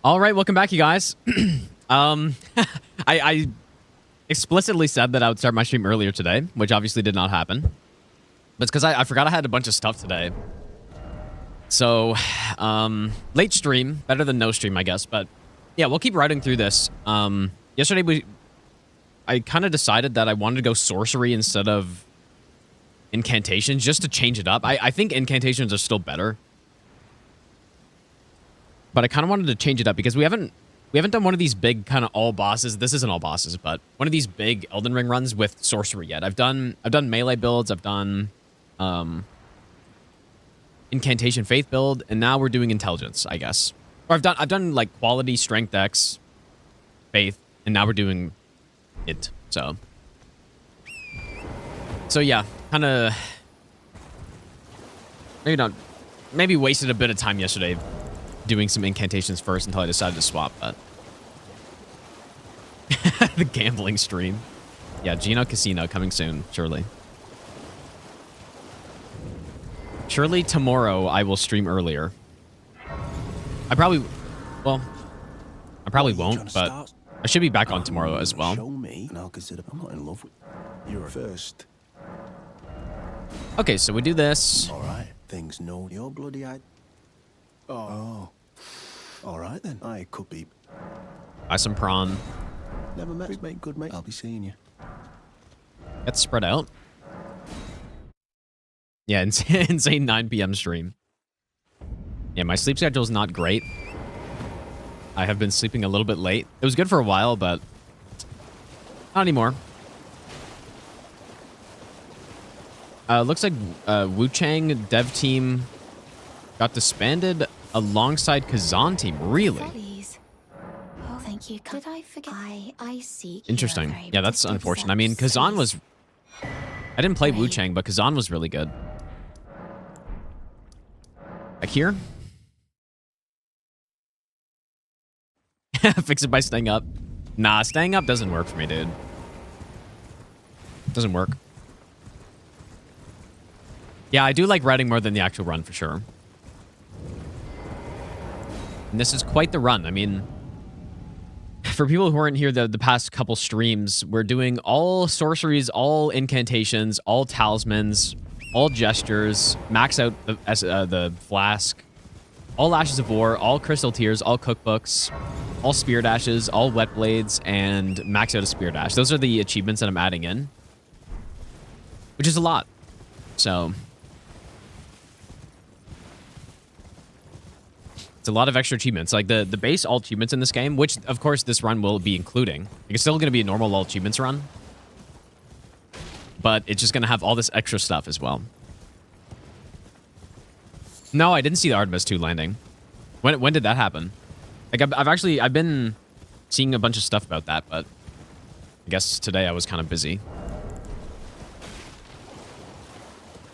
All right, welcome back, you guys. um, I explicitly said that I would start my stream earlier today, which obviously did not happen. But it's because I forgot I had a bunch of stuff today. So, late stream, better than no stream, I guess. But yeah, we'll keep riding through this. Yesterday I kind of decided that I wanted to go sorcery instead of incantations, just to change it up. I think incantations are still better. But I kind of wanted to change it up because we haven't done one of these big kind of all bosses. This isn't all bosses, but one of these big Elden Ring runs with sorcery yet. I've done melee builds, I've done incantation faith build, and now we're doing intelligence, I guess. Or I've done like quality, strength, dex, faith, and now we're doing it. So yeah, kind of maybe wasted a bit of time yesterday doing some incantations first until I decided to swap, but the gambling stream. Yeah, Gino Casino coming soon, surely. Surely tomorrow I will stream earlier. I probably won't, but I should be back on tomorrow as well. Show me, and I'll consider. I'm not in love with you first. Okay, so we do this. All right, things know you're bloody-eyed. Oh. All right then. I could be. Buy some prawn. Never met, mate. Good mate. I'll be seeing you. Get spread out. Yeah, insane 9 p.m. stream. Yeah, my sleep schedule is not great. I have been sleeping a little bit late. It was good for a while, but not anymore. Looks like Wu Chang dev team got disbanded alongside Kazan team. Really? Oh, thank you. Did I forget? I see. Interesting. Yeah, that's unfortunate. I mean, Kazan was... I didn't play Wu Chang, but Kazan was really good. Back here? Fix it by staying up. Nah, staying up doesn't work for me, dude. Doesn't work. Yeah, I do like riding more than the actual run, for sure. And this is quite the run. I mean, for people who weren't here the past couple streams, we're doing all sorceries, all incantations, all talismans, all gestures, max out the flask, all ashes of war, all crystal tears, all cookbooks, all spear dashes, all wet blades, and max out a spear dash. Those are the achievements that I'm adding in, which is a lot. So it's a lot of extra achievements. Like the base all achievements in this game, which of course this run will be including. It's still going to be a normal all achievements run, but it's just going to have all this extra stuff as well. No, I didn't see the Artemis 2 landing. When did that happen? Like I've been seeing a bunch of stuff about that, but I guess today I was kind of busy.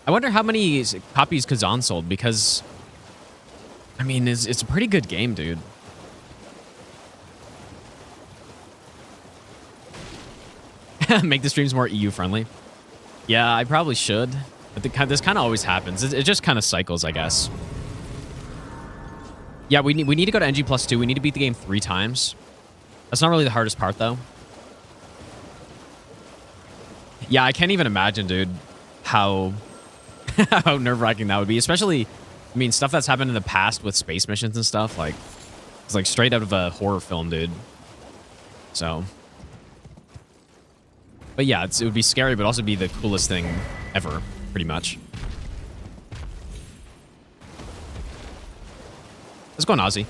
I wonder how many copies Kazan sold, because I mean, it's a pretty good game, dude. Make the streams more EU friendly. Yeah, I probably should. But this kind of always happens. It just kind of cycles, I guess. Yeah, we need to go to NG+2. We need to beat the game 3 times. That's not really the hardest part, though. Yeah, I can't even imagine, dude, how how nerve-wracking that would be. Especially, I mean, stuff that's happened in the past with space missions and stuff. Like, it's like straight out of a horror film, dude. So, but yeah, it would be scary, but also be the coolest thing ever, pretty much. Let's go on Ozzy.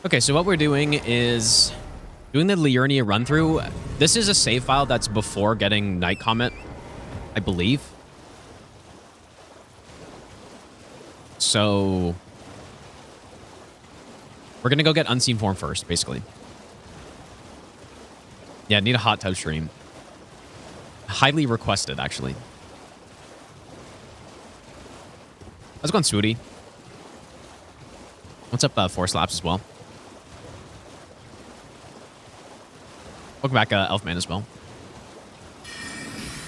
Okay, so what we're doing is doing the Liurnia run through. This is a save file that's before getting Night Comet, I believe. So we're gonna go get Unseen Form first, basically. Yeah, need a hot tub stream. Highly requested, actually. Let's go on Swooty. What's up, 4 slaps as well? Welcome back, Elfman as well.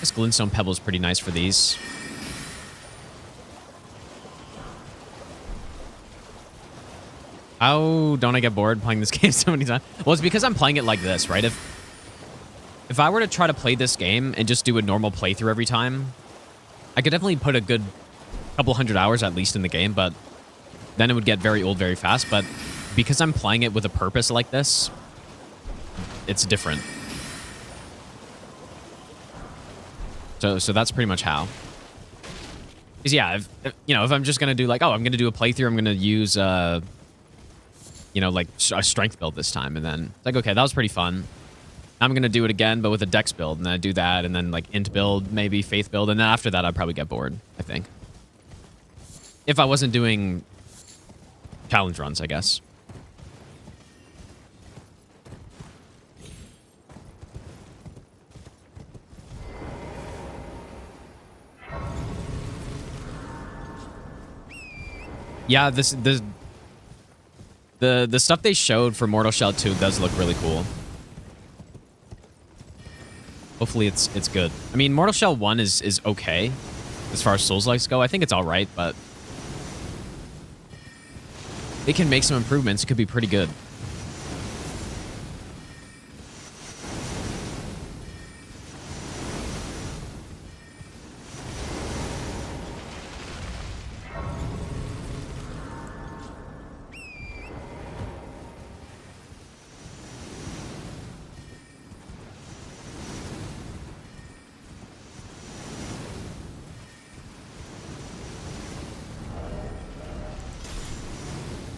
This glintstone pebble is pretty nice for these. How don't I get bored playing this game so many times? Well, it's because I'm playing it like this, right? If I were to try to play this game and just do a normal playthrough every time, I could definitely put a good couple hundred hours at least in the game, but then it would get very old very fast. But because I'm playing it with a purpose like this, it's different. So that's pretty much how. Because yeah, if I'm just gonna do like, oh, I'm gonna do a playthrough, I'm gonna use like a strength build this time, and then it's like, okay, that was pretty fun. I'm gonna do it again, but with a dex build, and then I do that, and then like int build, maybe faith build, and then after that, I'd probably get bored, I think. If I wasn't doing challenge runs, I guess. Yeah, the stuff they showed for Mortal Shell 2 does look really cool. Hopefully it's good. I mean, Mortal Shell 1 is okay as far as Souls-likes go. I think it's all right, but they can make some improvements. It could be pretty good.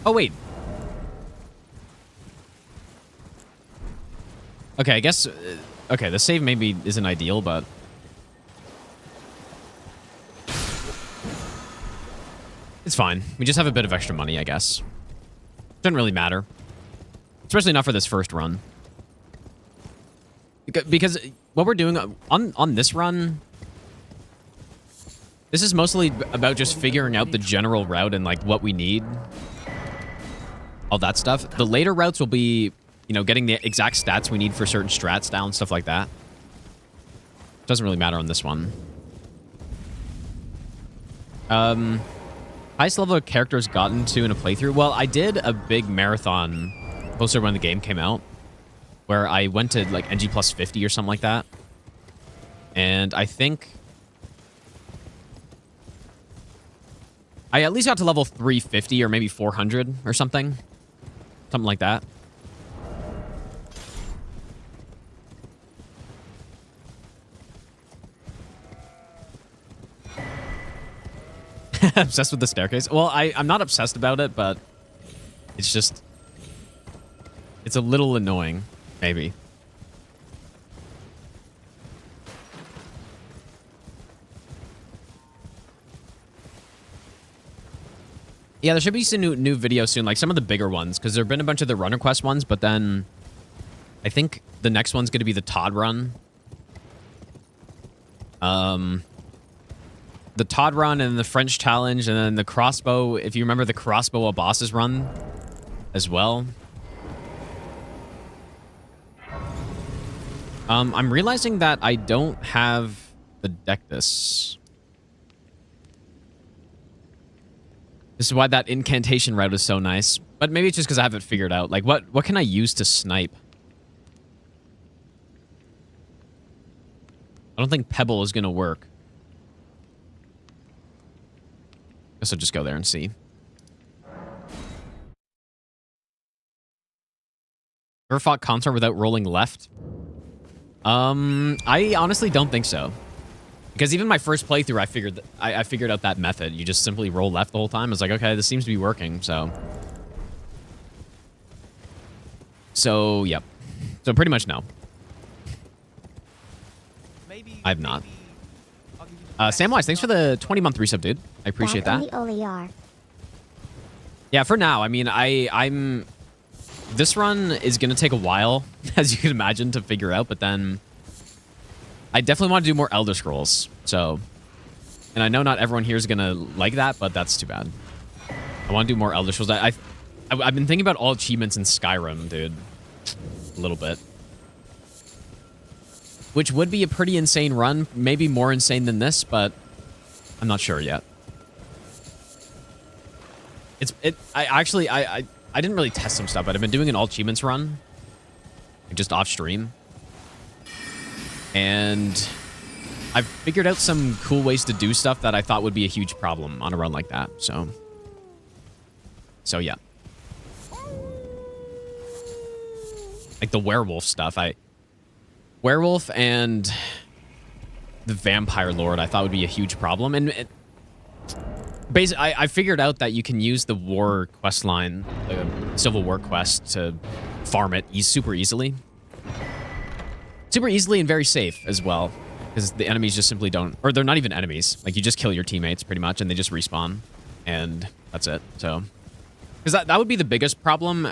Oh, wait. Okay, I guess... okay, the save maybe isn't ideal, but... it's fine. We just have a bit of extra money, I guess. Doesn't really matter. Especially not for this first run. Because what we're doing on this run... this is mostly about just figuring out the general route and, like, what we need. All that stuff. The later routes will be, getting the exact stats we need for certain strats down, stuff like that. Doesn't really matter on this one. Highest level of characters gotten to in a playthrough? Well, I did a big marathon closer when the game came out, where I went to, like, NG plus 50 or something like that. And I think I at least got to level 350 or maybe 400 or something. Something like that. Obsessed with the staircase? Well, I'm not obsessed about it, but it's just... it's a little annoying, maybe. Yeah, there should be some new videos soon, like some of the bigger ones, because there have been a bunch of the Runner Quest ones, but then I think the next one's going to be the Todd run. The Todd run and the French challenge, and then the crossbow, if you remember the crossbow a bosses run as well. I'm realizing that I don't have the Dectus. This is why that incantation route is so nice. But maybe it's just because I haven't figured out. Like, what can I use to snipe? I don't think Pebble is going to work. Guess I'll just go there and see. Ever fought Consort without rolling left? I honestly don't think so. Because even my first playthrough, I figured out that method. You just simply roll left the whole time. I was like, okay, this seems to be working, so... so, yep. So pretty much no. I've not. Samwise, thanks for the 20-month resub, dude. I appreciate that. Yeah, for now. I mean, I'm... this run is going to take a while, as you can imagine, to figure out, but then... I definitely want to do more Elder Scrolls, so... and I know not everyone here is going to like that, but that's too bad. I want to do more Elder Scrolls. I've been thinking about all achievements in Skyrim, dude. A little bit. which would be a pretty insane run. Maybe more insane than this, but I'm not sure yet. I didn't really test some stuff, but I've been doing an all achievements run, just off stream. And I've figured out some cool ways to do stuff that I thought would be a huge problem on a run like that. So yeah. Like the werewolf stuff. Werewolf and the vampire lord I thought would be a huge problem. And basically, I figured out that you can use the war quest line, the Civil War quest, to farm it super easily. Super easily and very safe as well. Because the enemies just simply don't... Or they're not even enemies. Like, you just kill your teammates, pretty much, and they just respawn. And that's it. So... Because that would be the biggest problem.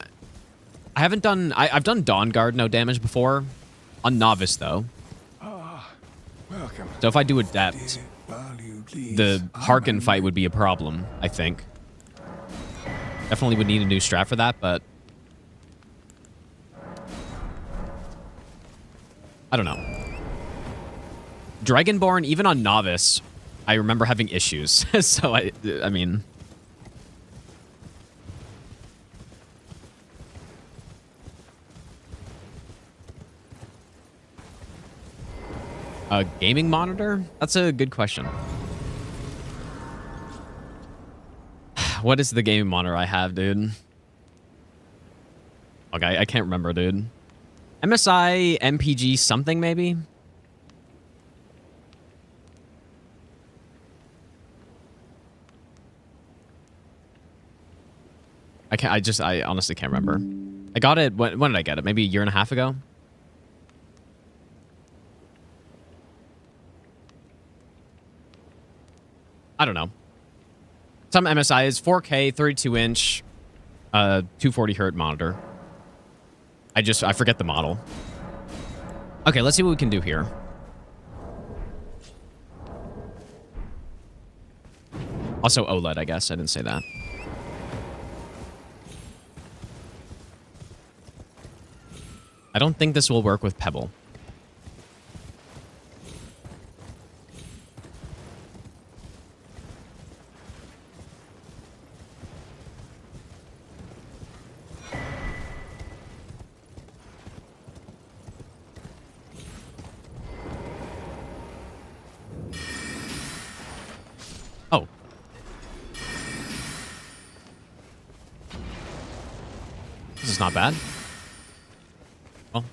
I haven't done... I've done Dawn Guard no damage before. On Novice, though. Welcome. So if I do Adept, the Harken fight would be a problem, I think. Definitely would need a new strat for that, but... I don't know. Dragonborn, even on Novice, I remember having issues. So, I mean... A gaming monitor? That's a good question. What is the gaming monitor I have, dude? Okay, I can't remember, dude. MSI, MPG something, maybe? I honestly can't remember. I got it, when did I get it? Maybe a year and a half ago? I don't know. Some MSI is 4K, 32-inch, 240 hertz monitor. I forget the model. Okay, let's see what we can do here. Also OLED, I guess. I didn't say that. I don't think this will work with Pebble. Oh. This is not bad. Well.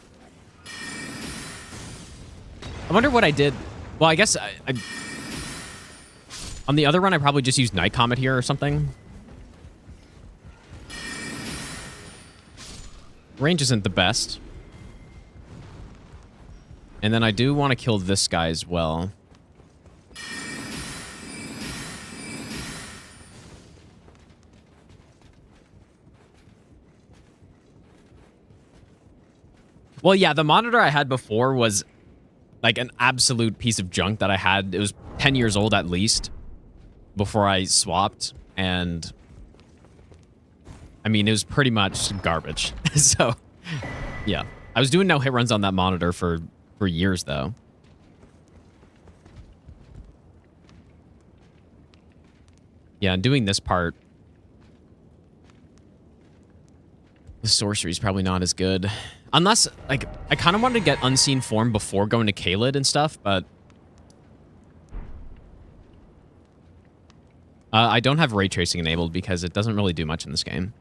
I wonder what I did. Well, I guess I on the other run, I probably just used Night Comet here or something. Range isn't the best. And then I do want to kill this guy as well. Well, yeah, the monitor I had before was like an absolute piece of junk that I had. It was 10 years old at least before I swapped. And I mean, it was pretty much garbage. So, yeah. I was doing no hit runs on that monitor for years, though. Yeah, and doing this part, the sorcery is probably not as good. Unless, like, I kind of wanted to get Unseen Form before going to Kaled and stuff, but... I don't have Ray Tracing enabled because it doesn't really do much in this game.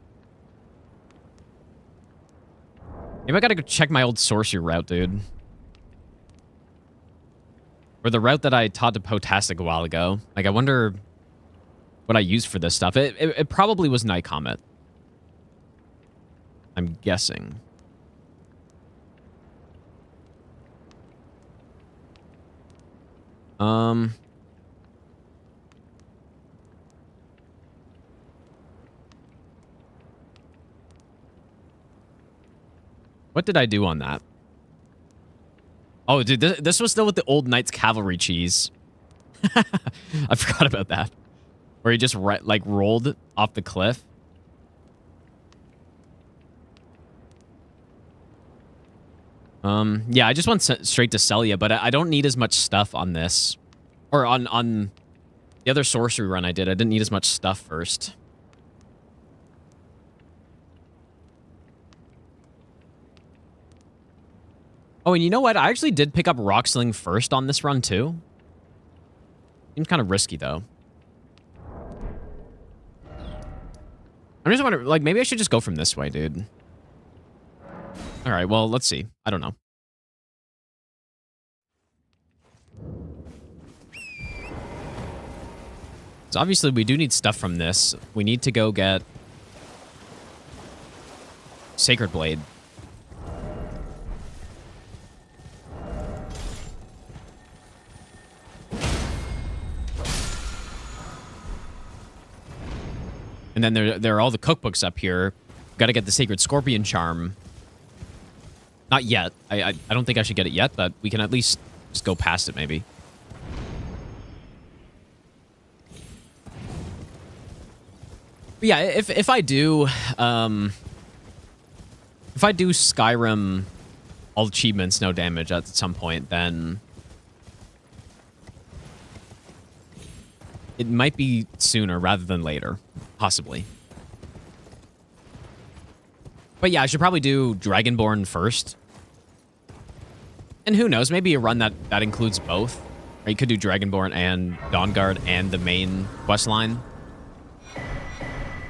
Maybe I gotta go check my old sorcery route, dude. Or the route that I taught to Potastic a while ago. Like, I wonder what I used for this stuff. It probably was Night Comet. I'm guessing. What did I do on that? Oh, dude, this was still with the old Knights Cavalry cheese. I forgot about that. Where he just like rolled off the cliff. Yeah, I just went straight to Celia, but I don't need as much stuff on this. Or on the other sorcery run I did. I didn't need as much stuff first. Oh, and you know what? I actually did pick up Rocksling first on this run, too. Seems kind of risky, though. I'm just wondering, like, maybe I should just go from this way, dude. All right, well, let's see. I don't know. So obviously, we do need stuff from this. We need to go get Sacred Blade. And then there are all the cookbooks up here. Got to get the Sacred Scorpion Charm. Not yet. I don't think I should get it yet, but we can at least just go past it, maybe. But yeah, if I do Skyrim all achievements, no damage at some point, then it might be sooner rather than later. Possibly. But yeah, I should probably do Dragonborn first. And who knows, maybe a run that includes both. Or you could do Dragonborn and Dawnguard and the main quest line. I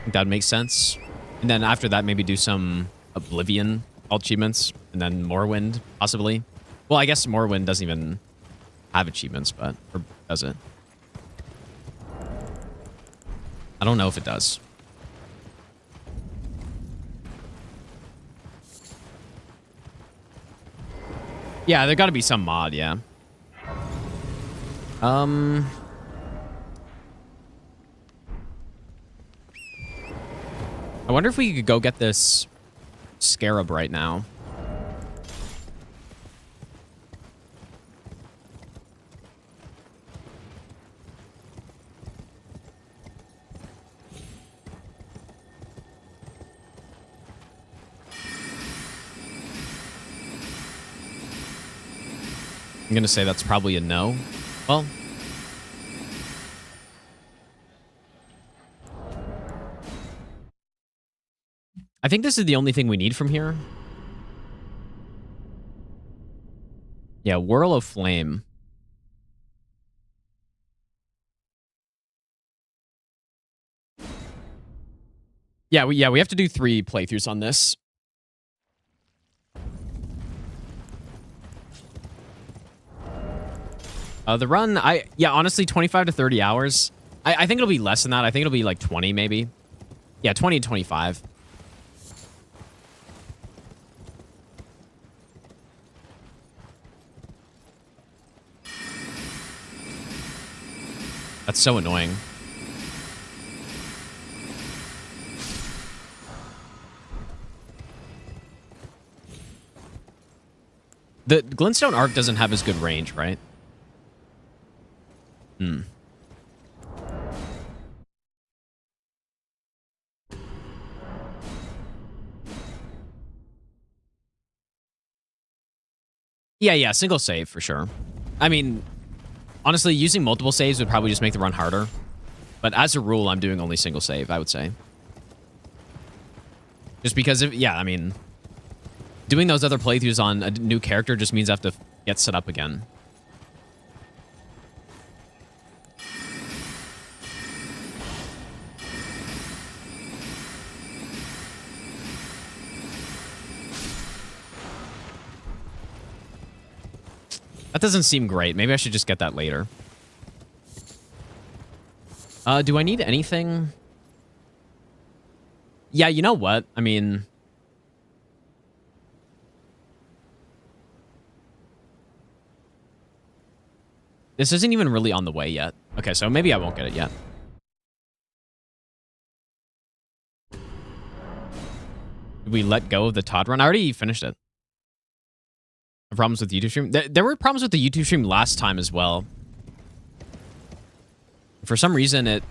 think that would make sense. And then after that, maybe do some Oblivion achievements. And then Morrowind, possibly. Well, I guess Morrowind doesn't even have achievements, but... Or does it? I don't know if it does. Yeah, there got to be some mod, yeah. I wonder if we could go get this Scarab right now. I'm gonna say that's probably a no. Well, I think this is the only thing we need from here. Yeah, Whirl of Flame. Yeah, we have to do 3 playthroughs on this. The run, honestly, 25 to 30 hours. I think it'll be less than that. I think it'll be like 20, maybe. Yeah, 20 to 25. That's so annoying. The Glintstone Arc doesn't have as good range, right? Yeah, single save for sure. I mean, honestly, using multiple saves would probably just make the run harder. But as a rule, I'm doing only single save, I would say. Just because I mean, doing those other playthroughs on a new character just means I have to get set up again. That doesn't seem great. Maybe I should just get that later. Do I need anything? Yeah, you know what? I mean... This isn't even really on the way yet. Okay, so maybe I won't get it yet. Did we let go of the Todd run? I already finished it. Problems with the YouTube stream? There were problems with the YouTube stream last time as well. For some reason, it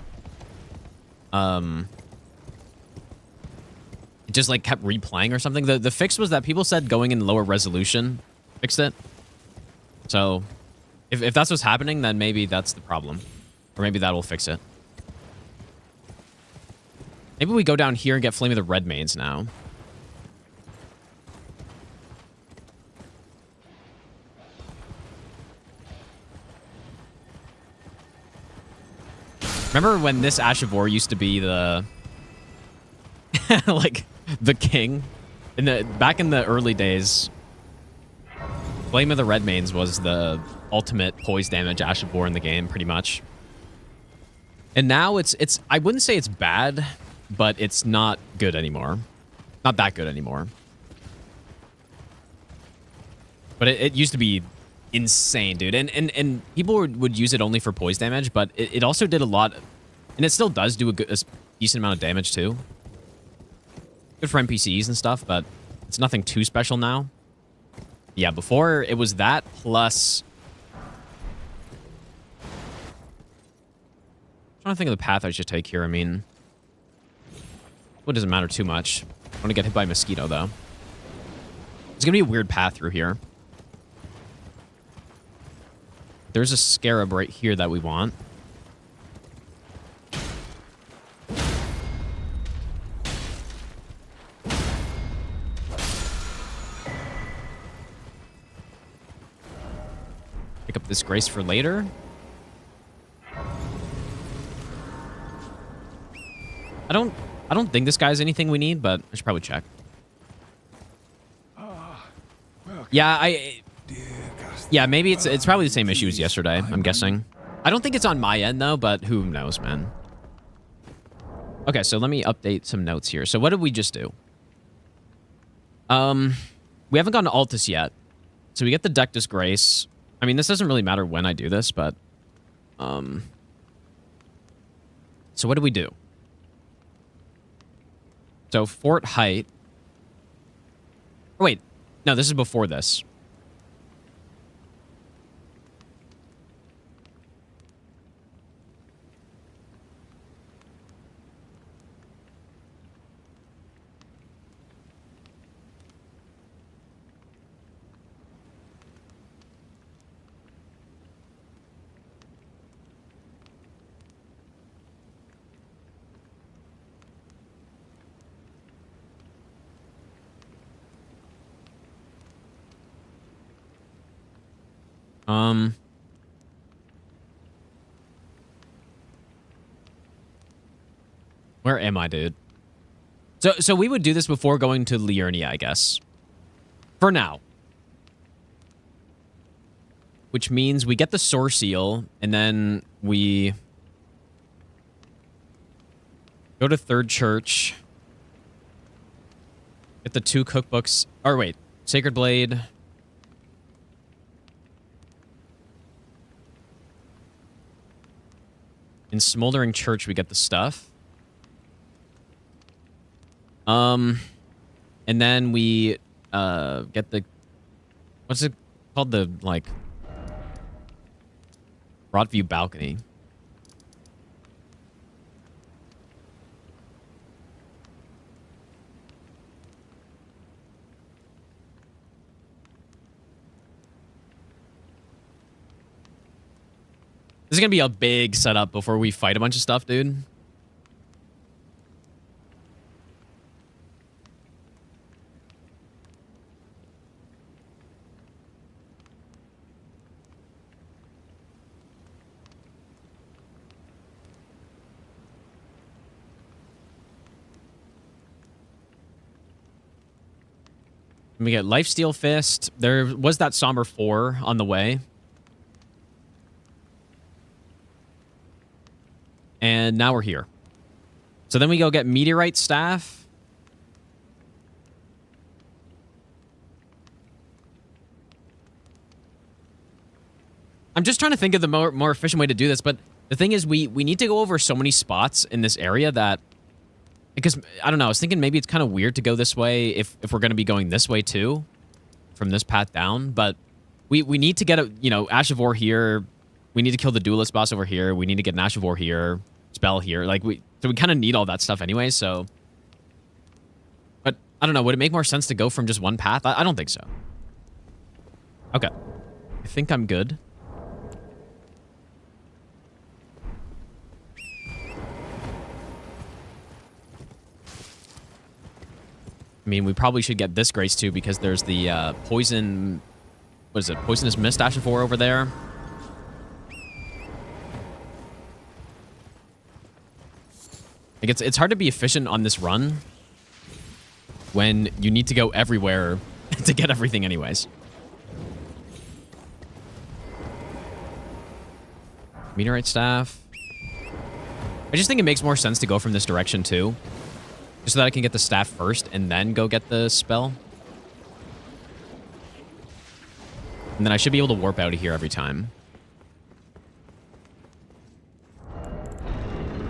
just like kept replaying or something. The fix was that people said going in lower resolution fixed it. So if that's what's happening, then maybe that's the problem. Or maybe that will fix it. Maybe we go down here and get Flame of the Red Mains now. Remember when this Ash of War used to be the like the king? Back in the early days, Flame of the Red Mains was the ultimate poise damage Ash of War in the game, pretty much. And now it's I wouldn't say it's bad, but it's not good anymore. Not that good anymore. But it used to be insane, dude. And people would use it only for poise damage, but it also did a lot, and it still does do a decent amount of damage too. Good for NPCs and stuff, but it's nothing too special now. Yeah, before it was that plus... I'm trying to think of the path I should take here. I mean, it doesn't matter too much. I want to get hit by a mosquito, though. It's going to be a weird path through here. There's a scarab right here that we want. Pick up this grace for later. I don't think this guy has anything we need, but I should probably check. Yeah, maybe it's probably the same issue as yesterday, I'm guessing. I don't think it's on my end though, but who knows, man. Okay, so let me update some notes here. So what did we just do? We haven't gotten to Altus yet. So we get the Deck Disgrace. I mean, this doesn't really matter when I do this, but so what do we do? So Fort Height. Oh, wait. No, this is before this. Where am I, dude? So we would do this before going to Liurnia, I guess. For now. Which means we get the Source Seal, and then we go to Third Church. Get the 2 cookbooks. Or wait, Sacred Blade. In Smoldering Church, we get the stuff. And then we, get the... What's it called? The, like... Broadview Balcony. This is gonna be a big setup before we fight a bunch of stuff, dude. We get Lifesteal Fist. There was that Somber 4 on the way. And now we're here. So then we go get Meteorite Staff. I'm just trying to think of the more efficient way to do this, but the thing is we need to go over so many spots in this area that... Because, I don't know, I was thinking maybe it's kind of weird to go this way if we're going to be going this way too. From this path down. But we need to get a, you know, Ash of War here. We need to kill the Duelist boss over here. We need to get an Ash of War here. Spell here. Like, so we kind of need all that stuff anyway, so... But, I don't know, would it make more sense to go from just one path? I don't think so. Okay. I think I'm good. I mean, we probably should get this grace too because there's the poison... What is it? Poisonous Mist Ashen 4 over there. Like it's hard to be efficient on this run when you need to go everywhere to get everything anyways. Meteorite staff. I just think it makes more sense to go from this direction too. Just so that I can get the staff first and then go get the spell. And then I should be able to warp out of here every time.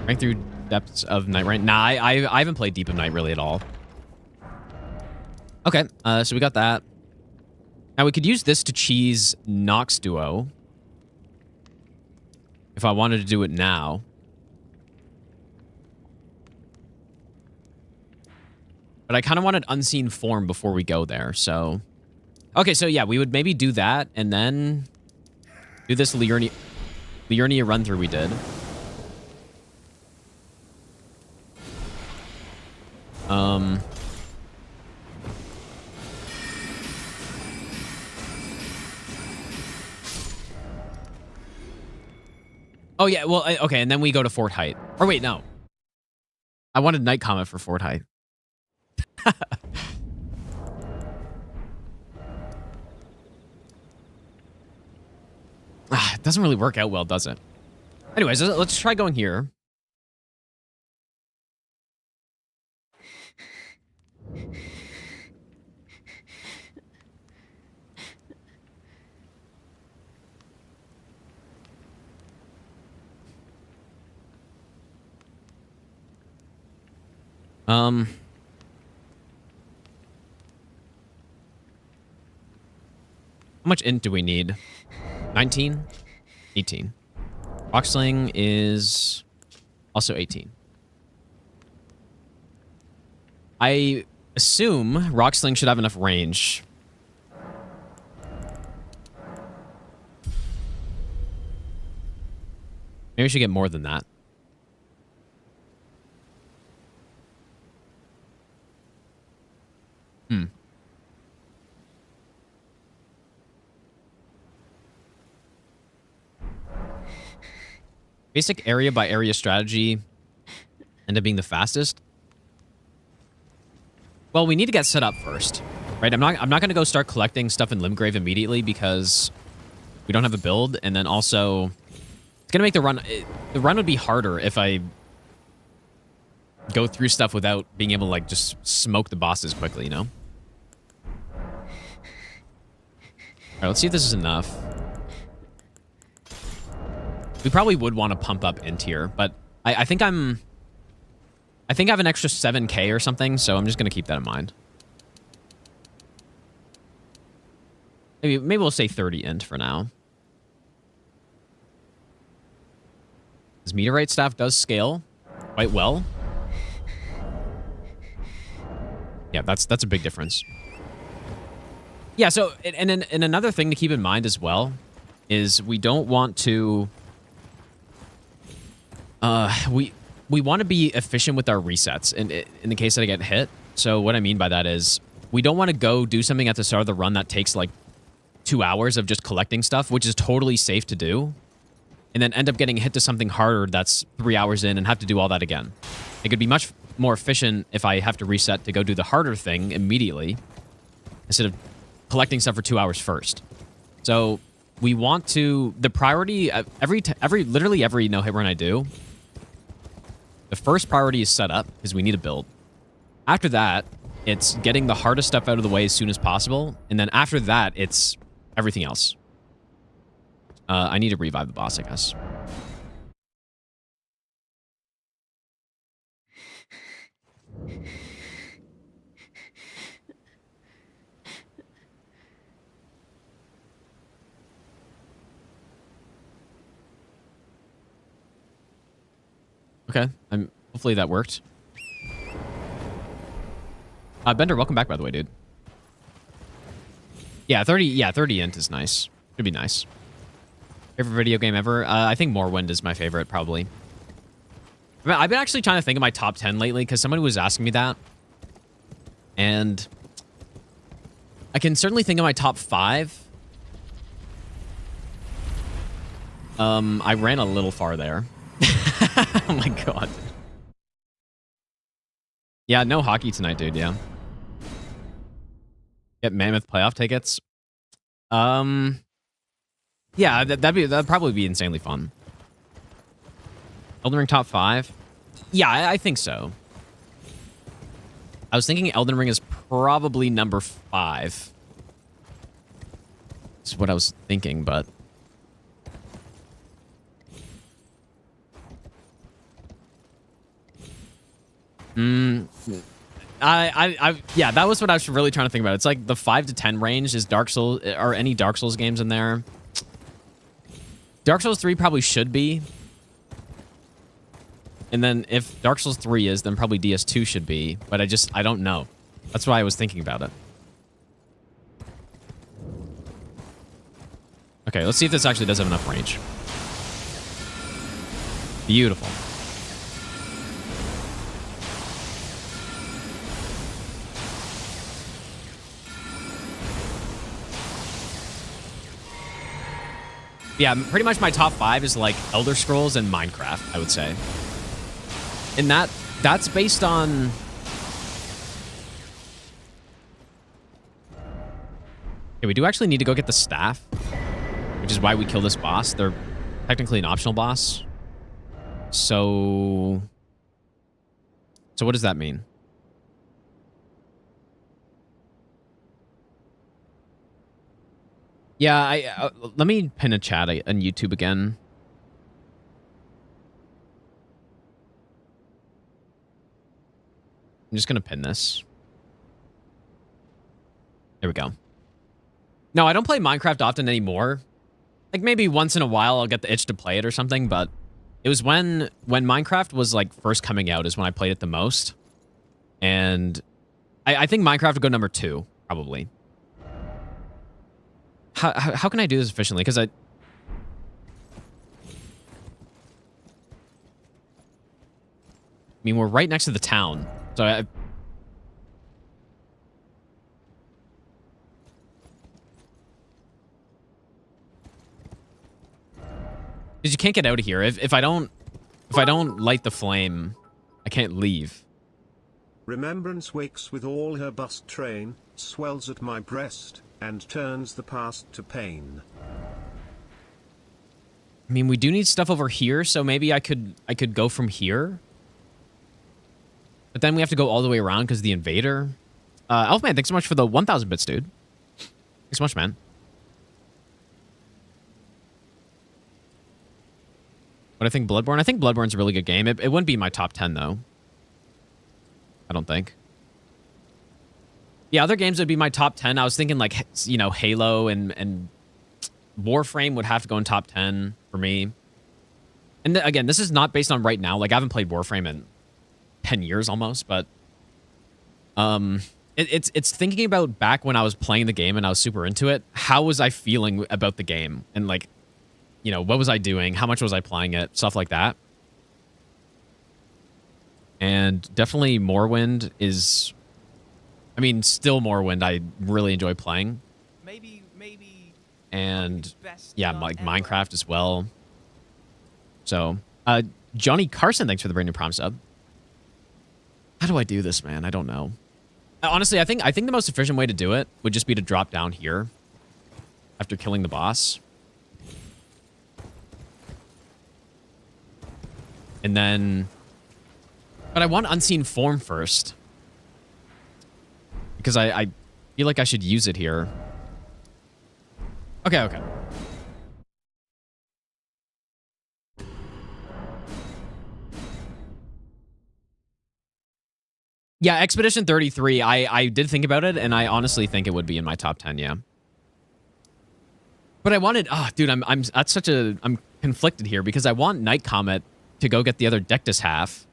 Rank through depths of night, right? Nah, I haven't played Deep of Night really at all. Okay, so we got that. Now we could use this to cheese Nox Duo. If I wanted to do it now. But I kind of wanted Unseen Form before we go there, so... Okay, so yeah, we would maybe do that, and then do this Liurnia run-through we did. Oh, yeah, well, okay, and then we go to Fort Height. Or wait, no. I wanted Night Comet for Fort Height. It doesn't really work out well, does it? Anyways, let's try going here. How much int do we need? 19? 18. Rocksling is also 18. I assume Rocksling should have enough range. Maybe we should get more than that. Basic area by area strategy end up being the fastest. Well, we need to get set up first, right? I'm not going to go start collecting stuff in Limgrave immediately because we don't have a build, and then also it's going to make the run... The run would be harder if I go through stuff without being able to, like, just smoke the bosses quickly, you know? All right, let's see if this is enough. We probably would want to pump up int here, but I think I have an extra 7k or something, so I'm just going to keep that in mind. Maybe we'll say 30 int for now. This Meteorite staff does scale quite well. Yeah, that's a big difference. Yeah, so and another thing to keep in mind as well is we don't want to... we want to be efficient with our resets in the case that I get hit. So what I mean by that is we don't want to go do something at the start of the run that takes like 2 hours of just collecting stuff, which is totally safe to do, and then end up getting hit to something harder that's 3 hours in and have to do all that again. It could be much more efficient if I have to reset to go do the harder thing immediately instead of collecting stuff for 2 hours first. So we want to... The priority... literally every no-hit run I do, the first priority is set up, because we need a build. After that, it's getting the hardest stuff out of the way as soon as possible. And then after that, it's everything else. I need to revive the boss, I guess. Okay, hopefully that worked. Bender, welcome back, by the way, dude. Yeah, 30. Yeah, 30 int is nice. Should be nice. Favorite video game ever? I think Morrowind is my favorite, probably. I've been actually trying to think of my top 10 lately because somebody was asking me that. And I can certainly think of my top 5. I ran a little far there. Oh my god. Yeah, no hockey tonight, dude, yeah. Get Mammoth playoff tickets. Yeah, that'd probably be insanely fun. Elden Ring top 5? Yeah, I think so. I was thinking Elden Ring is probably number 5. That's what I was thinking, but... yeah, that was what I was really trying to think about. It's like the 5 to 10 range is Dark Souls. Are any Dark Souls games in there? Dark Souls 3 probably should be. And then if Dark Souls 3 is, then probably DS2 should be. But I don't know. That's why I was thinking about it. Okay, let's see if this actually does have enough range. Beautiful. Yeah, pretty much my top 5 is like Elder Scrolls and Minecraft, I would say. And that's based on... Okay, we do actually need to go get the staff, which is why we kill this boss. They're technically an optional boss. So what does that mean? Yeah, let me pin a chat on YouTube again. I'm just going to pin this. There we go. No, I don't play Minecraft often anymore. Like maybe once in a while I'll get the itch to play it or something, but it was when Minecraft was like first coming out is when I played it the most. And I think Minecraft would go number 2, probably. How can I do this efficiently? Because I mean, we're right next to the town. So because you can't get out of here. If I don't light the flame, I can't leave. Remembrance wakes with all her bust train, swells at my breast, and turns the past to pain. I mean, we do need stuff over here, so maybe I could go from here. But then we have to go all the way around because the invader. Elfman, thanks so much for the 1,000 bits, dude. Thanks so much, man. What I think Bloodborne? I think Bloodborne's a really good game. It wouldn't be my top 10, though. I don't think. Yeah, other games would be my top 10. I was thinking like, you know, Halo and Warframe would have to go in top 10 for me. And again, this is not based on right now. Like, I haven't played Warframe in 10 years almost, but it's thinking about back when I was playing the game and I was super into it. How was I feeling about the game? And like, you know, what was I doing? How much was I playing it? Stuff like that. And definitely Morrowind is... I mean, still Morrowind I really enjoy playing. Maybe. And yeah, like Minecraft as well. So, Johnny Carson, thanks for the brand new Prime sub. How do I do this, man? I don't know. Honestly, I think the most efficient way to do it would just be to drop down here after killing the boss. And then... But I want Unseen Form first. Because I feel like I should use it here. Okay. Yeah, Expedition 33, I did think about it, and I honestly think it would be in my top 10, yeah. But I wanted... Oh, dude, I'm conflicted here, because I want Night Comet to go get the other Dectus half.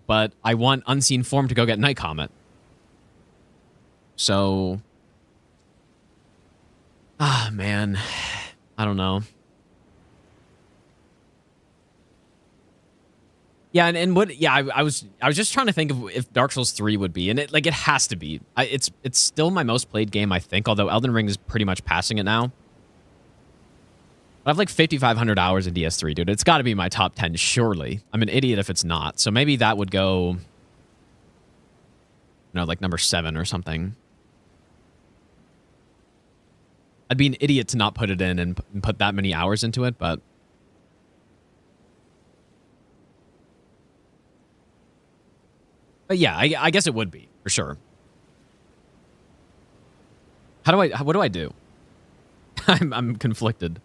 But I want Unseen Form to go get Night Comet. So, Ah, man. I don't know. Yeah, and what? Yeah, I was just trying to think of if Dark Souls 3 would be, and it has to be. It's still my most played game, I think. Although Elden Ring is pretty much passing it now. But I have like 5,500 hours in DS3, dude. It's got to be my top 10, surely. I'm an idiot if it's not. So maybe that would go, like number 7 or something. I'd be an idiot to not put it in and put that many hours into it, but. But yeah, I guess it would be, for sure. What do I do? I'm conflicted.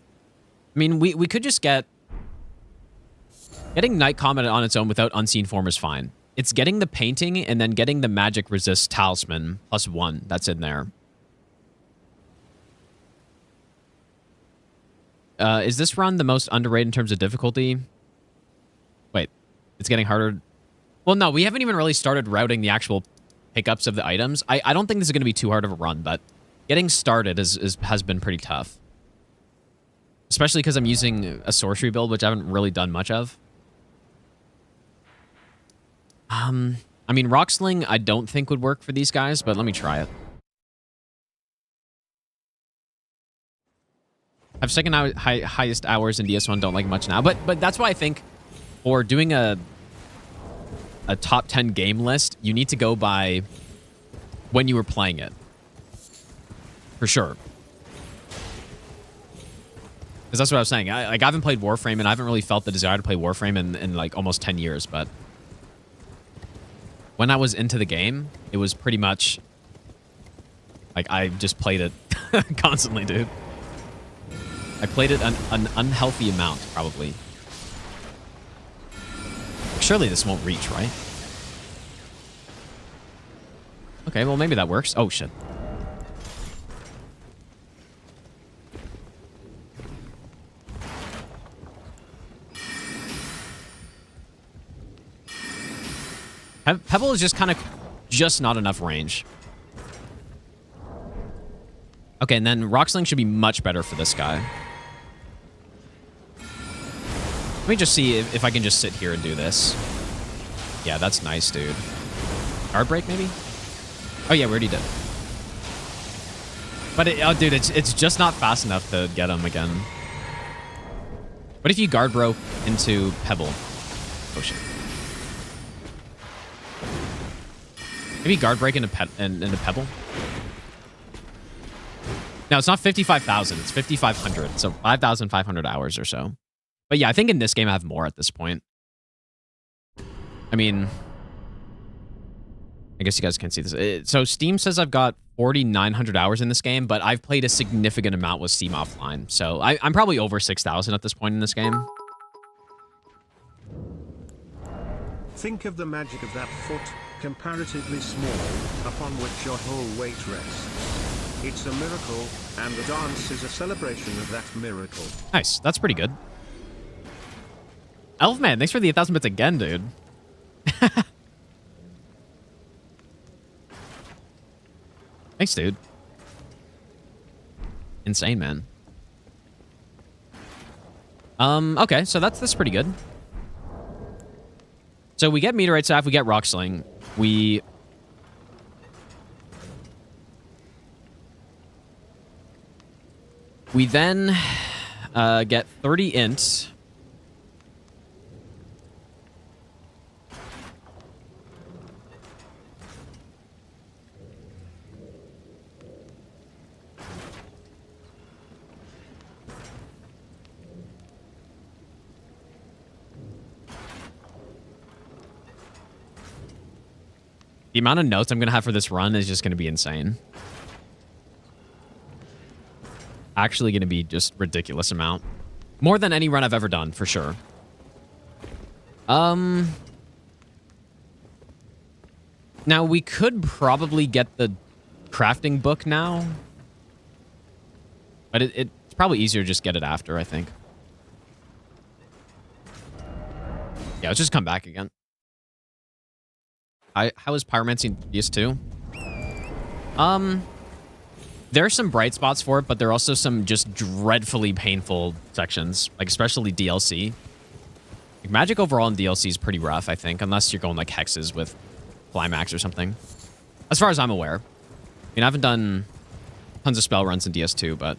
I mean, we could just getting Night Comet on its own without Unseen Form is fine. It's getting the painting and then getting the magic resist talisman +1 that's in there. Is this run the most underrated in terms of difficulty? Wait, it's getting harder. Well, no, we haven't even really started routing the actual pickups of the items. I don't think this is going to be too hard of a run, but getting started has been pretty tough. Especially because I'm using a sorcery build, which I haven't really done much of. I mean, Rock Sling I don't think would work for these guys, but let me try it. I've second highest hours in DS1, don't like much now. But that's why I think for doing a top 10 game list, you need to go by when you were playing it. For sure. Because that's what I was saying. I haven't played Warframe, and I haven't really felt the desire to play Warframe in like almost 10 years, but when I was into the game, it was pretty much like I just played it constantly, dude. I played it an unhealthy amount, probably. Surely this won't reach, right? Okay, well, maybe that works. Oh, shit. Pebble is just kind of just not enough range. Okay, and then Rocksling should be much better for this guy. Let me just see if I can just sit here and do this. Yeah, that's nice, dude. Guard break, maybe? Oh, yeah, we already did. But, oh, dude, it's just not fast enough to get him again. What if you guard broke into Pebble? Oh, shit. Maybe guard break into Pebble? No, it's not 55,000. It's 5,500. So 5,500 hours or so. But yeah, I think in this game I have more at this point. I mean, I guess you guys can't see this. So Steam says I've got 4,900 hours in this game, but I've played a significant amount with Steam offline. So I'm probably over 6,000 at this point in this game. Think of the magic of that foot, comparatively small, upon which your whole weight rests. It's a miracle, and the dance is a celebration of that miracle. Nice. That's pretty good. Elfman, thanks for the 1,000 bits again, dude. Thanks, dude. Insane, man. Okay, so that's pretty good. So we get Meteorite Staff, we get Rock Sling. We then get 30 int. The amount of notes I'm going to have for this run is just going to be insane. Actually going to be just ridiculous amount. More than any run I've ever done, for sure. Now, we could probably get the crafting book now. But it's probably easier to just get it after, I think. Yeah, let's just come back again. How is Pyromancy DS2? There are some bright spots for it, but there are also some just dreadfully painful sections, like especially DLC. Like, magic overall in DLC is pretty rough, I think, unless you're going like hexes with climax or something. As far as I'm aware. I mean, I haven't done tons of spell runs in DS2, but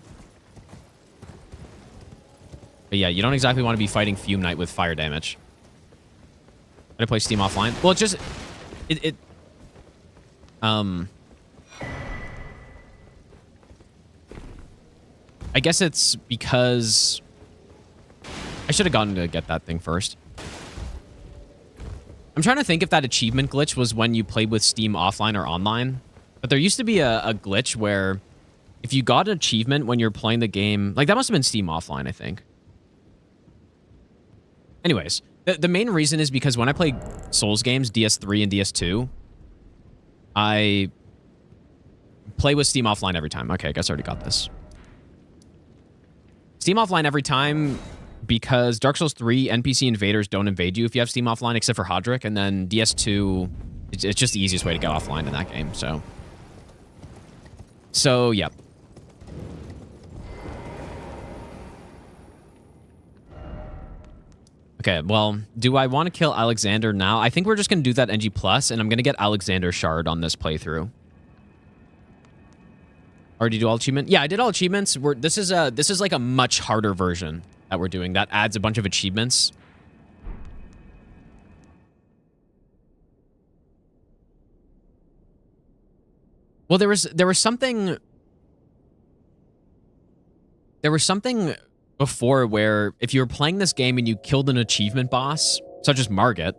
yeah, you don't exactly want to be fighting Fume Knight with fire damage. Did I play Steam offline? Well, it just... I guess it's because... I should have gone to get that thing first. I'm trying to think if that achievement glitch was when you played with Steam offline or online. But there used to be a glitch where if you got an achievement when you're playing the game... Like, that must have been Steam offline, I think. Anyways, the main reason is because when I play Souls games, DS3 and DS2, I play with Steam offline every time. Okay, I guess I already got this. Steam offline every time because Dark Souls 3 NPC invaders don't invade you if you have Steam offline, except for Hodrick, and then DS2, it's just the easiest way to get offline in that game, so... So, yeah. Okay, well, do I want to kill Alexander now? I think we're just going to do that NG+, and I'm going to get Alexander Shard on this playthrough. Already do all achievements? Yeah, I did all achievements. This is like a much harder version that we're doing. That adds a bunch of achievements. Well, there was something before where if you were playing this game and you killed an achievement boss, such as Margit,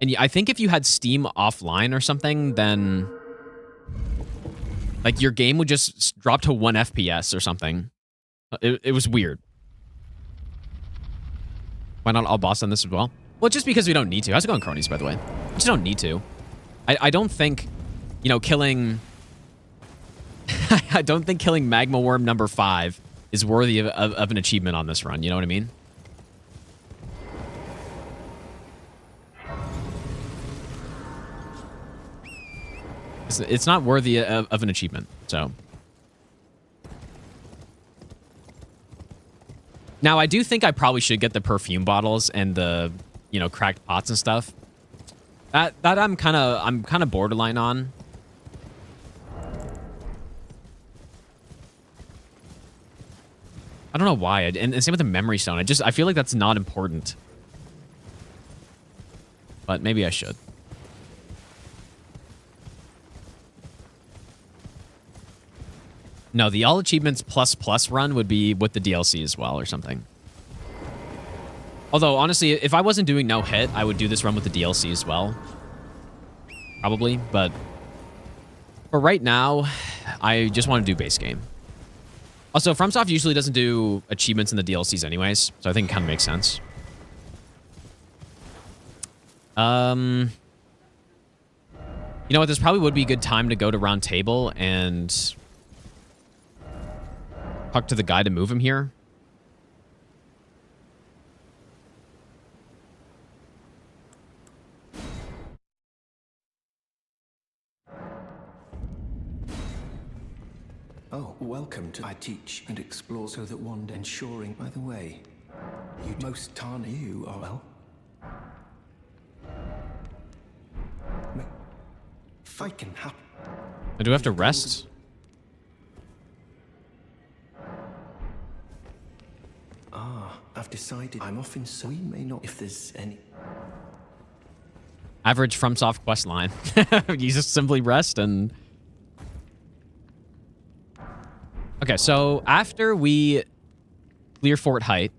and I think if you had Steam offline or something, then like your game would just drop to 1 FPS or something. It was weird. Why not all boss on this as well? Well, just because we don't need to. How's it going, cronies, by the way? We just don't need to. I don't think, you know, killing... I don't think killing Magma Worm number 5 is worthy of an achievement on this run. You know what I mean? It's not worthy of an achievement, so... Now, I do think I probably should get the perfume bottles and the, you know, cracked pots and stuff. That I'm kind of borderline on. I don't know why. And same with the memory stone. I feel like that's not important. But maybe I should. No, the all achievements plus run would be with the DLC as well or something. Although, honestly, if I wasn't doing no hit, I would do this run with the DLC as well. Probably, but for right now, I just want to do base game. Also, FromSoft usually doesn't do achievements in the DLCs anyways, so I think it kind of makes sense. You know what? This probably would be a good time to go to Round Table and talk to the guy to move him here. Oh, welcome to I teach and explore so that one day ensuring. By the way, you most tarn you are well. Fight can happen. I do have to rest. I've decided I'm often so we may not if there's any. Average FromSoft quest line. You just simply rest and... Okay, so after we clear Fort Height,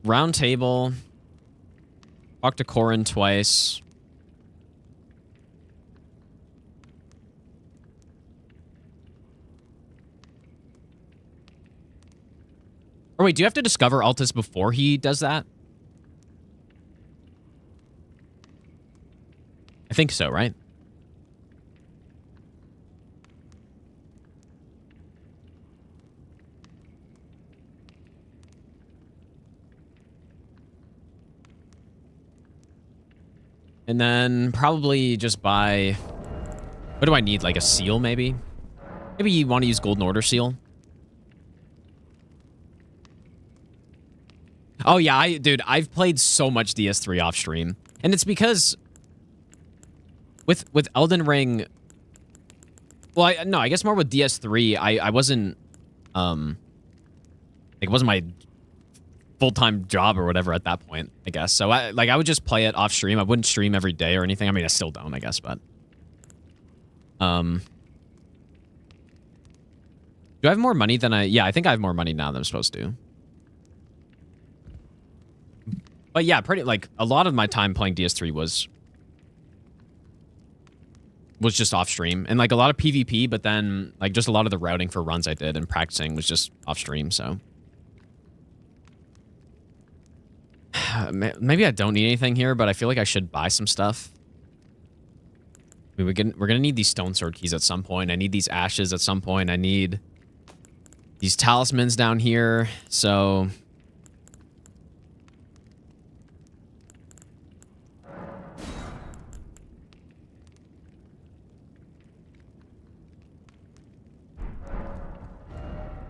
Round Table, talk to Corin twice. Or wait, do you have to discover Altus before he does that? I think so, right? And then probably just buy... What do I need? Like a seal, maybe? Maybe you want to use Golden Order seal. Oh, yeah. Dude, I've played so much DS3 off stream. And it's because... With Elden Ring... Well, no, I guess more with DS3, I wasn't... It wasn't my full-time job or whatever at that point, I guess. So, I would just play it off stream. I wouldn't stream every day or anything. I mean, I still don't, I guess, but... Do I have more money than I... Yeah, I think I have more money now than I'm supposed to. But yeah, pretty... Like, a lot of my time playing DS3 was just off stream. And, like, a lot of PvP, but then, like, just a lot of the routing for runs I did and practicing was just off stream, so... Maybe I don't need anything here, but I feel like I should buy some stuff. I mean, we're gonna need these stone sword keys at some point. I need these ashes at some point. I need these talismans down here, so...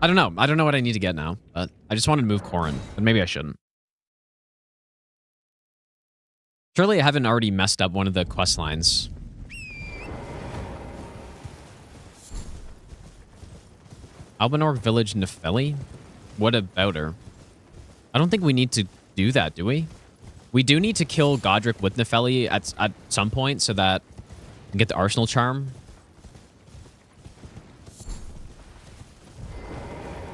I don't know. I don't know what I need to get now, but I just wanted to move Corin, but maybe I shouldn't. Surely I haven't already messed up one of the quest lines. Albanorg Village Nefeli? What about her? I don't think we need to do that, do we? We do need to kill Godric with Nefeli at some point so that we can get the Arsenal Charm.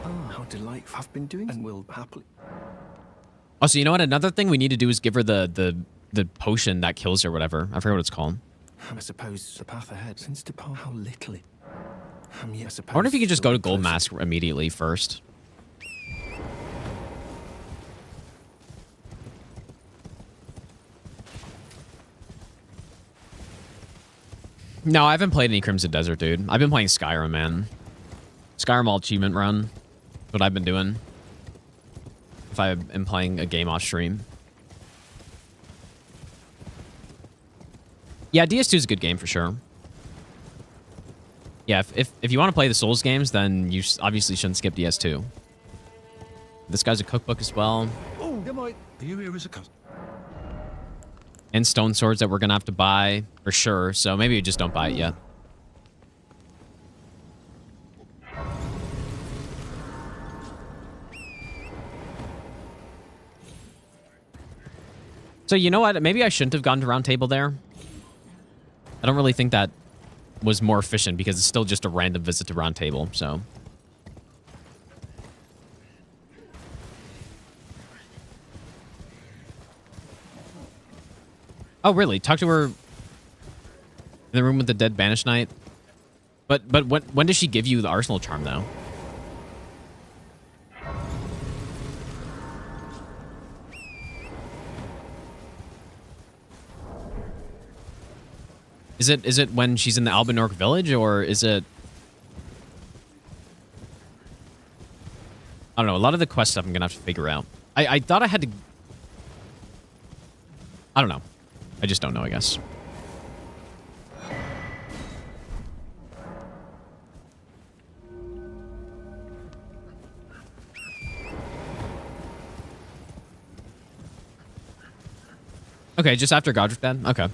Ah, how delightful. I've been doing and will happily. Oh, so you know what? Another thing we need to do is give her the potion that kills her, whatever. I forget what it's called. I suppose the path ahead since depart how little it. Yeah, I wonder if you could just go to Gold Mask immediately first. No, I haven't played any Crimson Desert, dude. I've been playing Skyrim, man. Skyrim all achievement run. That's what I've been doing. If I am playing a game off stream. Yeah, DS2 is a good game for sure. Yeah, if you want to play the Souls games, then you obviously shouldn't skip DS2. This guy's a cookbook as well. Oh, you here as a cousin. And stone swords that we're going to have to buy for sure. So maybe we just don't buy it yet. So you know what? Maybe I shouldn't have gone to Round Table there. I don't really think that was more efficient because it's still just a random visit to Round Table, so... Oh, really? Talk to her in the room with the dead Banished Knight? But when does she give you the Arsenal Charm, though? Is it when she's in the Albanorg village, or is it... I don't know. A lot of the quest stuff I'm gonna have to figure out. I thought I had to... I don't know. I just don't know, I guess. Okay, just after Godric then? Okay.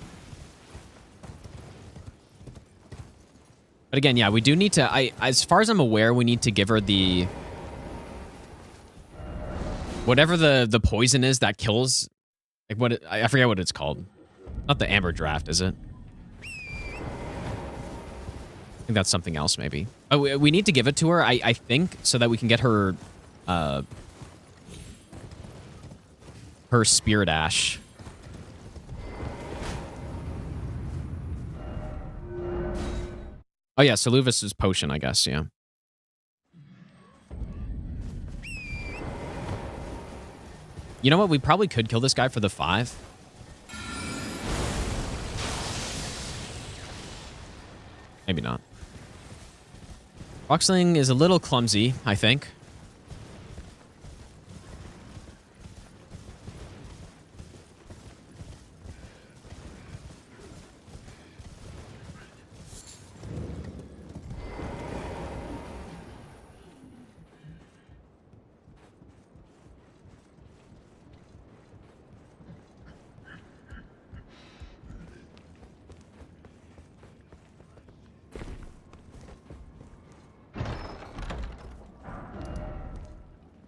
But again, yeah, we do need to... as far as I'm aware, we need to give her the... Whatever the poison is that kills... Like what... I forget what it's called. Not the Amber Draft, is it? I think that's something else, maybe. Oh, we need to give it to her, I think, so that we can get her... her Spirit Ash. Oh yeah, Saluvis' potion, I guess, yeah. You know what? We probably could kill this guy for the 5. Maybe not. Roxling is a little clumsy, I think.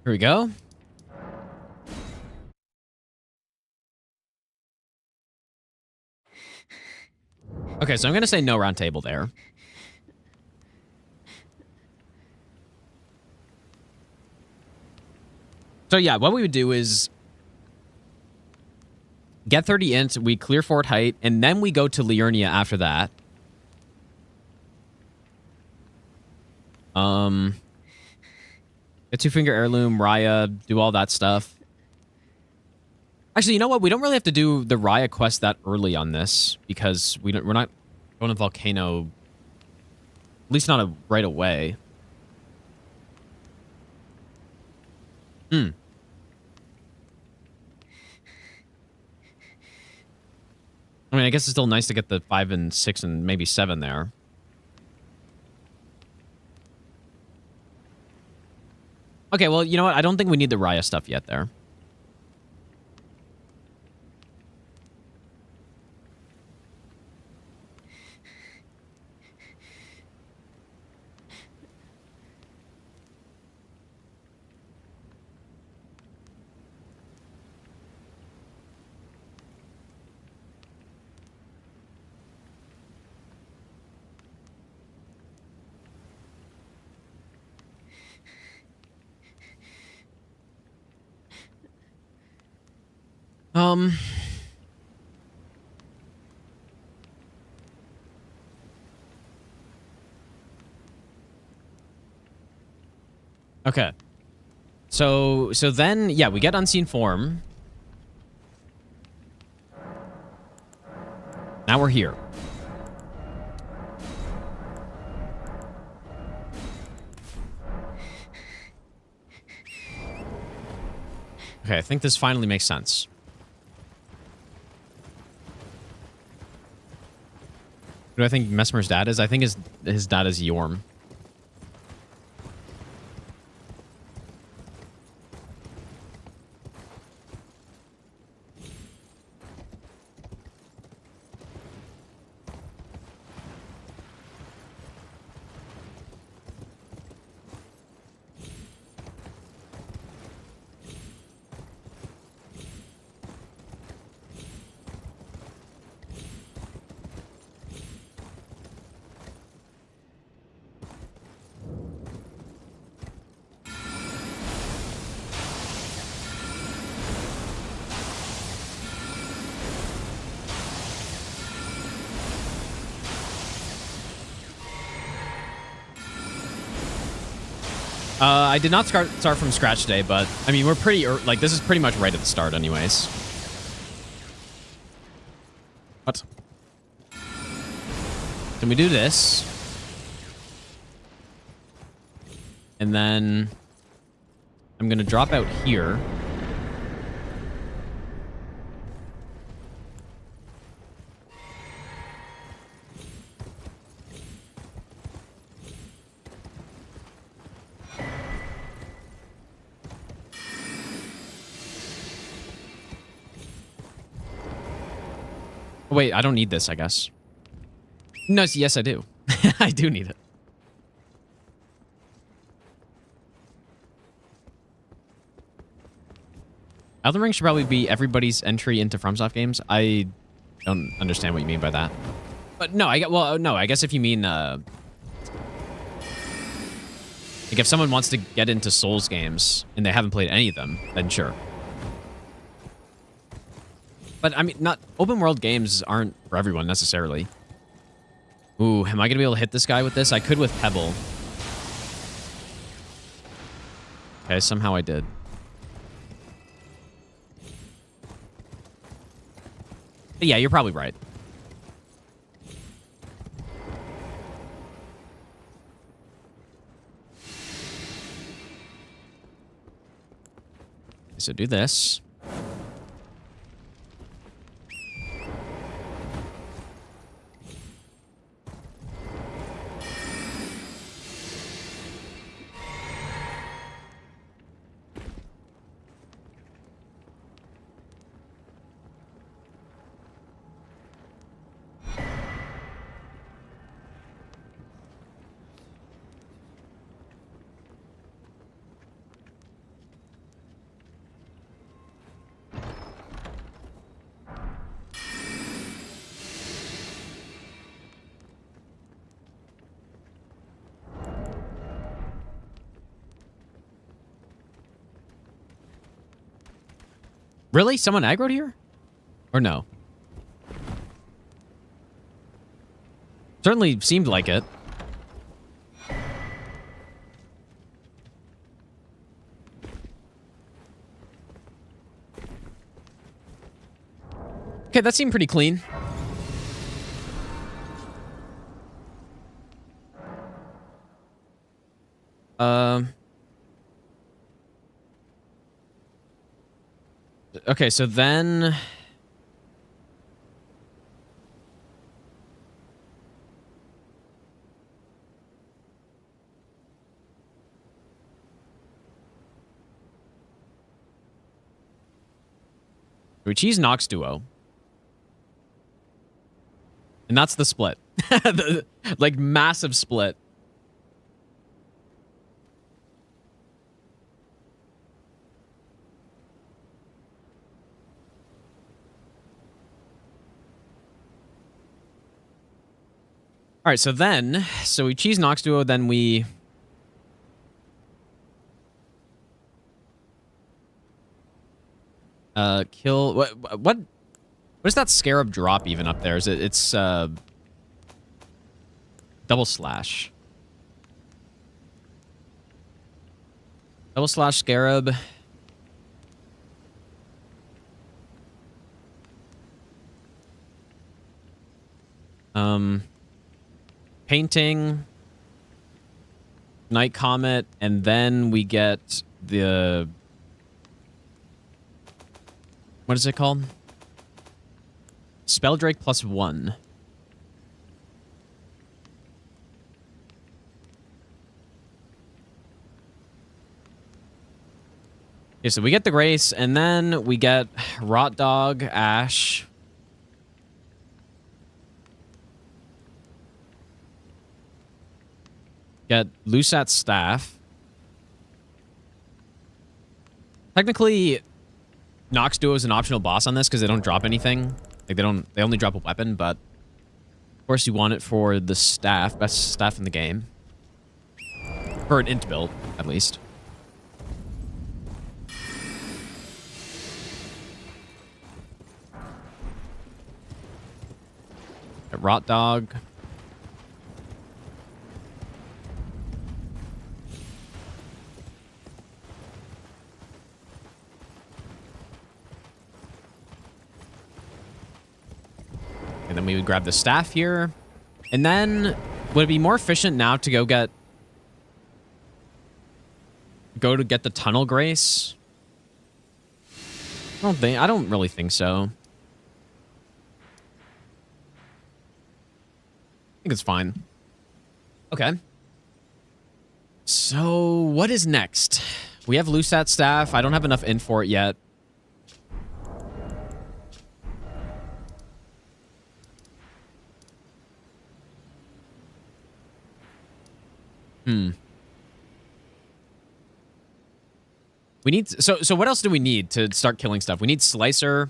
Here we go. Okay, so I'm gonna say no round table there. So yeah, what we would do is get 30 int, we clear Fort Height, and then we go to Liurnia after that. A two-finger heirloom, Raya, do all that stuff. Actually, you know what? We don't really have to do the Raya quest that early on this because we're not going to Volcano, at least not right away. I mean, I guess it's still nice to get the 5 and 6 and maybe 7 there. Okay, well, you know what? I don't think we need the Raya stuff yet there. Okay. So then, yeah, we get Unseen Form. Now we're here. Okay, I think this finally makes sense. Who do I think Mesmer's dad is? I think his dad is Yorm. I did not start from scratch today, but I mean, we're pretty, like, this is pretty much right at the start anyways. What? Can we do this? And then I'm going to drop out here. Wait, I don't need this, I guess. No, yes, I do. I do need it. Elden Ring should probably be everybody's entry into FromSoft games. I don't understand what you mean by that. But no, I guess if you mean like if someone wants to get into Souls games and they haven't played any of them, then sure. But, I mean, not open world games aren't for everyone, necessarily. Ooh, am I going to be able to hit this guy with this? I could with Pebble. Okay, somehow I did. But yeah, you're probably right. So do this. Really? Someone aggroed here? Or no? Certainly seemed like it. Okay, that seemed pretty clean. Okay, so then... we cheese Nox Duo. And that's the split. Like, massive split. All right, so we cheese Nox Duo, then we... kill... What is that scarab drop even up there? Is it... It's, double slash. Double slash scarab. Painting, Night Comet, and then we get the... what is it called? Spelldrake +1. Okay, so we get the Grace, and then we get Rot Dog, Ash... Get Lusat's Staff. Technically, Nox Duo is an optional boss on this because they don't drop anything. Like, they only drop a weapon, but of course you want it for the staff. Best staff in the game. For an int build, at least. Get Rot Dog. And then we would grab the staff here. And then would it be more efficient now to go to get the Tunnel Grace? I don't really think so. I think it's fine. Okay. So what is next? We have Lusat Staff. I don't have enough in for it yet. We need... So what else do we need to start killing stuff? We need Slicer.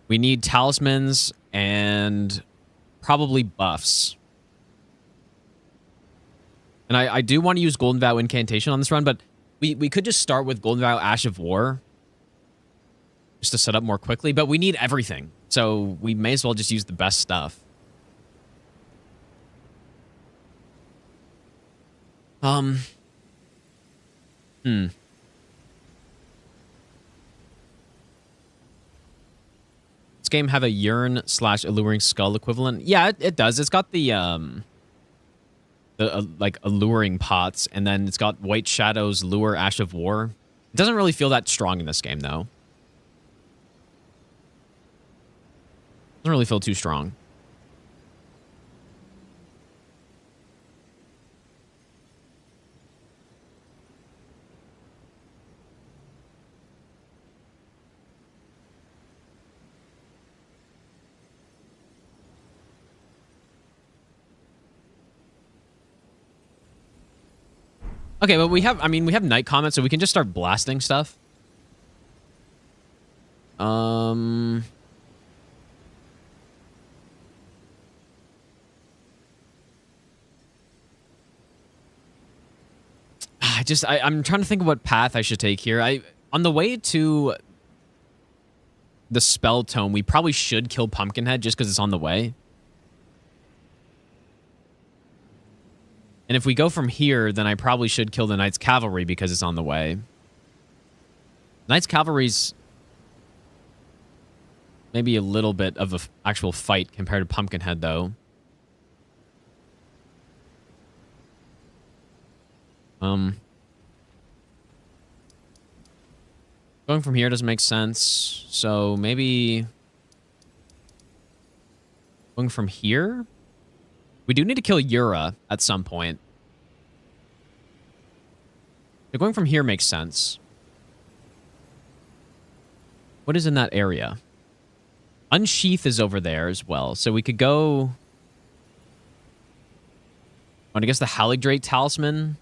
We need Talismans. And probably buffs. And I do want to use Golden Vow Incantation on this run, but we could just start with Golden Vow Ash of War. Just to set up more quickly. But we need everything. So we may as well just use the best stuff. This game have a Yearn/Alluring Skull equivalent? Yeah, it does. It's got the like alluring pots, and then it's got White Shadow's Lure Ash of War. It doesn't really feel that strong in this game, though. Doesn't really feel too strong. Okay, but we have Night Comet, so we can just start blasting stuff. I'm trying to think of what path I should take here. On the way to the spell tome, we probably should kill Pumpkinhead just because it's on the way. And if we go from here, then I probably should kill the Knight's Cavalry because it's on the way. Knight's Cavalry's maybe a little bit of an actual fight compared to Pumpkinhead, though. Going from here doesn't make sense. So maybe going from here? We do need to kill Yura at some point. So going from here makes sense. What is in that area? Unsheath is over there as well. So we could go... I guess the Haligdrate Talisman.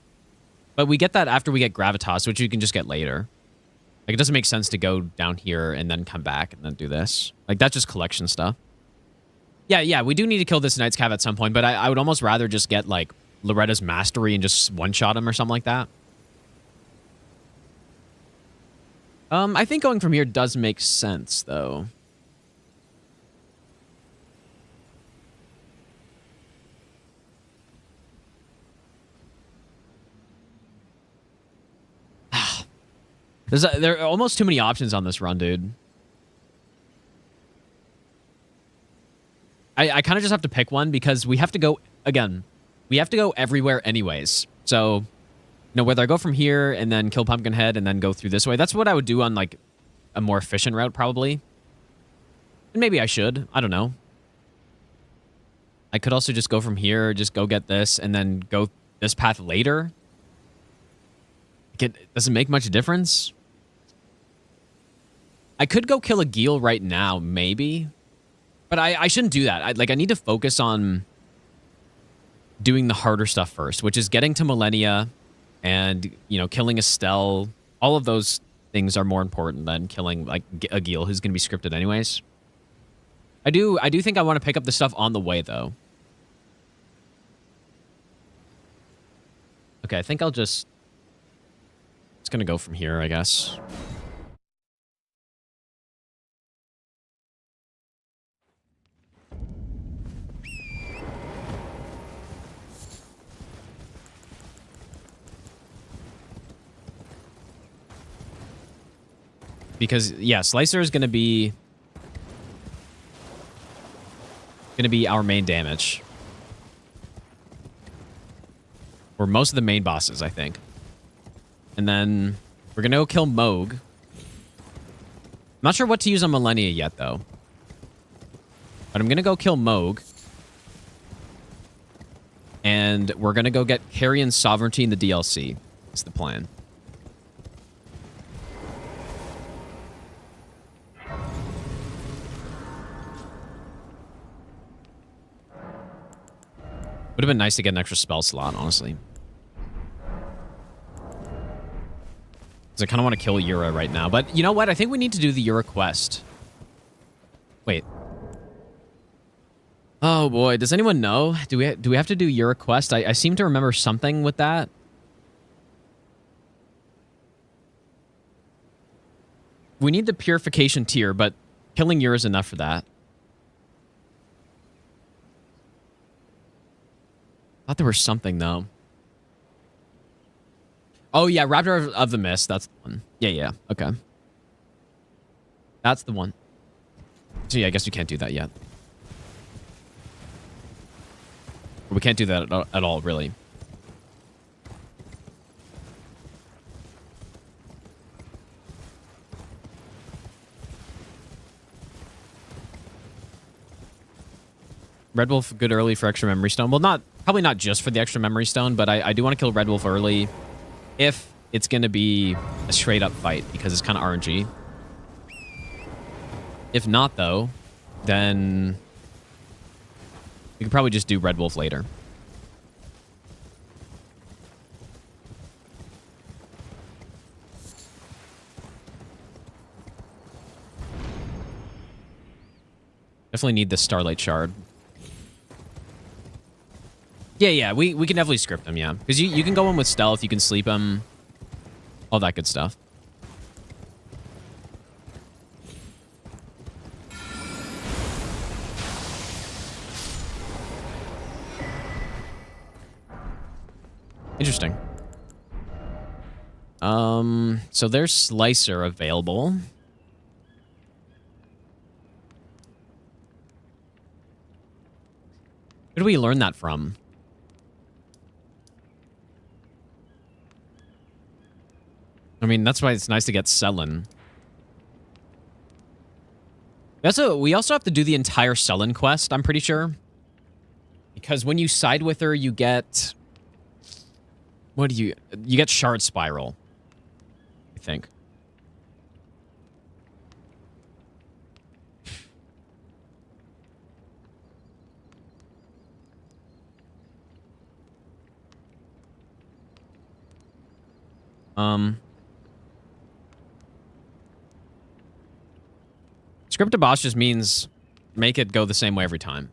But we get that after we get Gravitas, which you can just get later. Like, it doesn't make sense to go down here and then come back and then do this. Like, that's just collection stuff. Yeah, we do need to kill this Knight's Cav at some point, but I would almost rather just get, like, Loretta's Mastery and just one-shot him or something like that. I think going from here does make sense, though. There are almost too many options on this run, dude. I kind of just have to pick one because we have to go, again, we have to go everywhere anyways. So, you know, whether I go from here and then kill Pumpkinhead and then go through this way, that's what I would do on, like, a more efficient route, probably. And maybe I should. I don't know. I could also just go from here, just go get this, and then go this path later. It doesn't make much difference. I could go kill a Geel right now, maybe. But I shouldn't do that. I need to focus on doing the harder stuff first, which is getting to Millennia and, you know, killing Estelle. All of those things are more important than killing, like, a Geel who's going to be scripted anyways. I do think I want to pick up the stuff on the way, though. Okay, I think I'll just... It's going to go from here, I guess. Because, yeah, Slicer is going to be our main damage. Or most of the main bosses, I think. And then we're going to go kill Moog. I'm not sure what to use on Millennia yet, though. But I'm going to go kill Moog. And we're going to go get Carrion's Sovereignty in the DLC. That's the plan. Would have been nice to get an extra spell slot, honestly. Because I kind of want to kill Yura right now. But you know what? I think we need to do the Yura quest. Wait. Oh, boy. Does anyone know? Do we have to do Yura quest? I seem to remember something with that. We need the purification tier, but killing Yura is enough for that. I thought there was something, though. Oh, yeah, Raptor of the Mist. That's the one. Yeah. Okay. That's the one. So, yeah, I guess we can't do that yet. We can't do that at all, really. Red Wolf good early for extra memory stone. Well, probably not just for the extra memory stone, but I do want to kill Red Wolf early if it's going to be a straight up fight because it's kind of RNG. If not, though, then we could probably just do Red Wolf later. Definitely need the Starlight Shard. Yeah, we can definitely script him, yeah. Because you can go in with stealth, you can sleep him. All that good stuff. Interesting. So there's Slicer available. Where do we learn that from? I mean, that's why it's nice to get Sellen. We also have to do the entire Sellen quest, I'm pretty sure. Because when you side with her, you get... What do you... You get Shard Spiral. I think. Scripted boss just means make it go the same way every time.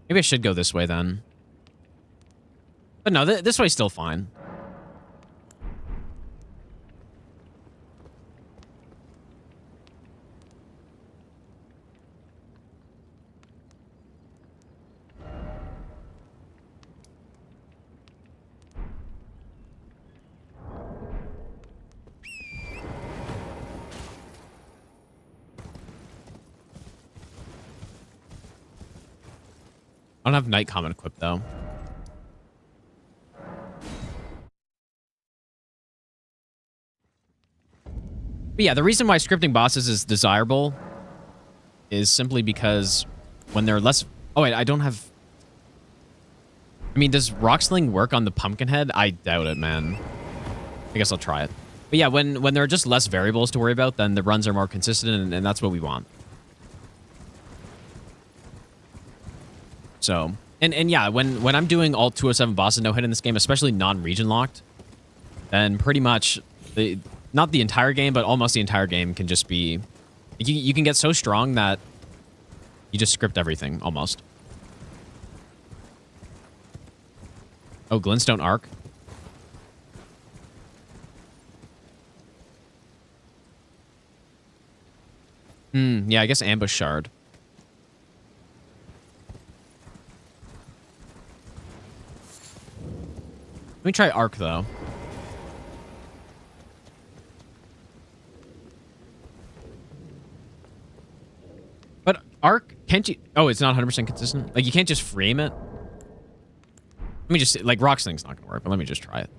Maybe I should go this way then. But no, this way's still fine. I don't have Night Comet equipped, though. But yeah, the reason why scripting bosses is desirable is simply because when they're less... Oh, wait, I don't have... I mean, does Rocksling work on the Pumpkinhead? I doubt it, man. I guess I'll try it. But yeah, when there are just less variables to worry about, then the runs are more consistent, and that's what we want. So, and yeah, when I'm doing all 207 bosses no-hit in this game, especially non-region locked, then pretty much, not the entire game, but almost the entire game can just be... You can get so strong that you just script everything, almost. Oh, Glintstone Arc. Yeah, I guess Ambush Shard. Let me try Arc, though. But Arc, can't you... Oh, it's not 100% consistent? Like, you can't just frame it? Let me just... Like, Rocksling's not going to work, but let me just try it.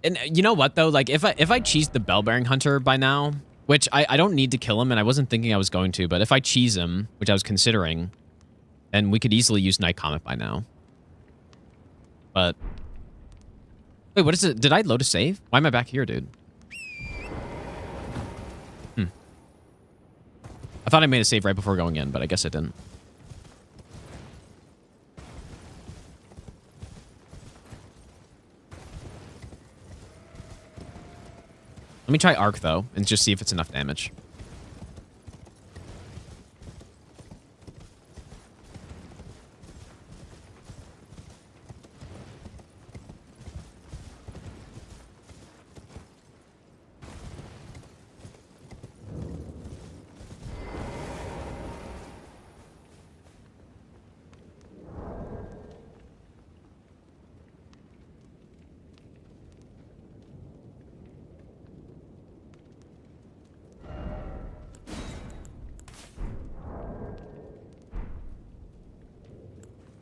And you know what, though? Like, if I cheesed the Bell-Bearing Hunter by now, which I don't need to kill him, and I wasn't thinking I was going to, but if I cheese him, which I was considering, then we could easily use Night Comet by now. But... Wait, what is it? Did I load a save? Why am I back here, dude? I thought I made a save right before going in, but I guess I didn't. Let me try Arc, though, and just see if it's enough damage.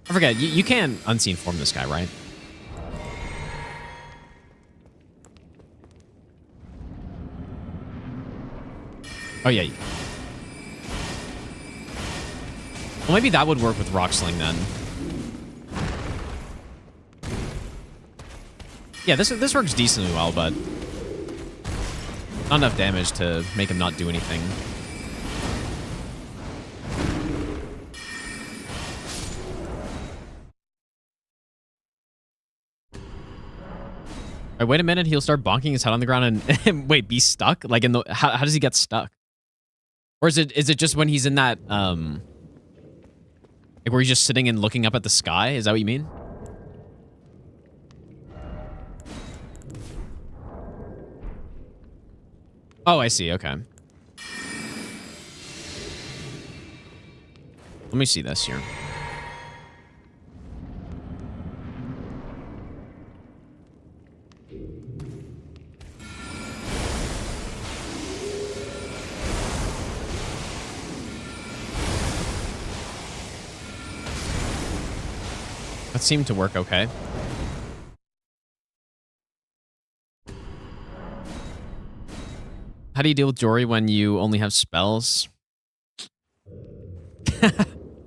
I forget, you can unseen form this guy, right? Oh, yeah. Well, maybe that would work with Rocksling, then. Yeah, this works decently well, but... not enough damage to make him not do anything. Right, wait a minute. He'll start bonking his head on the ground and wait, be stuck? Like in the how does he get stuck? Or is it just when he's in that like where he's just sitting and looking up at the sky? Is that what you mean? Oh, I see. Okay. Let me see this here. That seemed to work okay. How do you deal with Jory when you only have spells?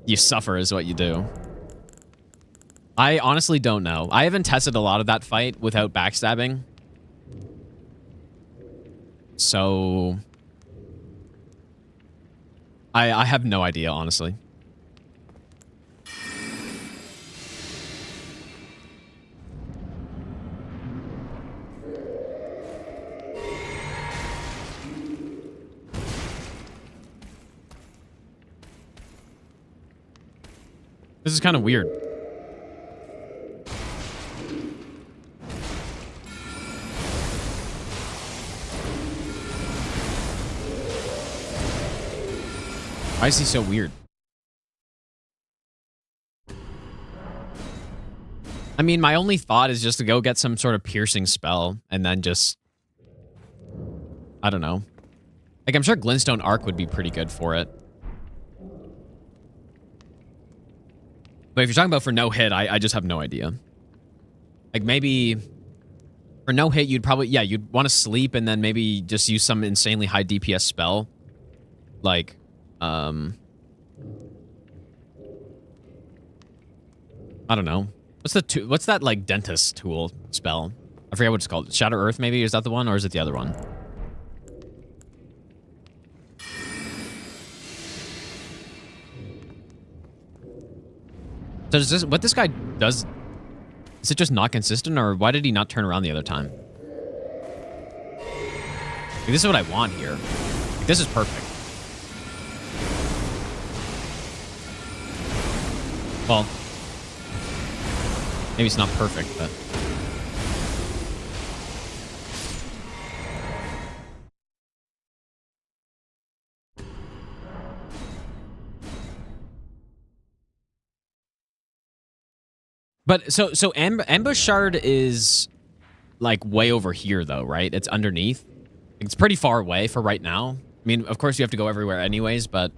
You suffer is what you do. I honestly don't know. I haven't tested a lot of that fight without backstabbing. So... I have no idea, honestly. This is kind of weird. Why is he so weird? I mean, my only thought is just to go get some sort of piercing spell and then just... I don't know. Like, I'm sure Glintstone Arc would be pretty good for it. But if you're talking about for no hit, I just have no idea. Like, maybe... For no hit, you'd probably... Yeah, you'd want to sleep and then maybe just use some insanely high DPS spell. Like... I don't know. What's that like dentist tool spell? I forget what it's called. Shatter Earth maybe? Is that the one or is it the other one? So does what this guy does, is it just not consistent or why did he not turn around the other time? Like, this is what I want here. Like, this is perfect. Well, maybe it's not perfect, but... But, so Ambush Shard is, like, way over here, though, right? It's underneath. It's pretty far away for right now. I mean, of course, you have to go everywhere anyways, but...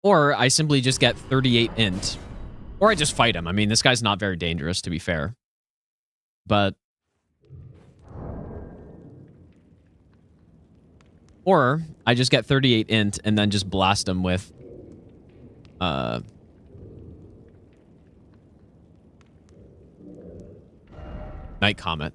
Or I simply just get 38 int. Or I just fight him. I mean, this guy's not very dangerous, to be fair. But... Or I just get 38 int and then just blast him with... Night Comet.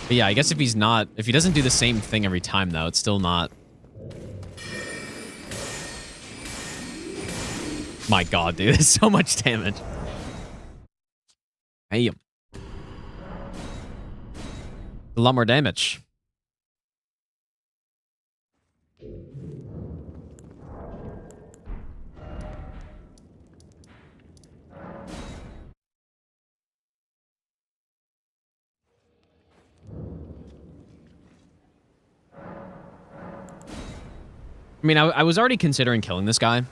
But yeah, I guess if he doesn't do the same thing every time, though, it's still not... My god, dude, it's so much damage. Hey. A lot more damage. I mean, I was already considering killing this guy.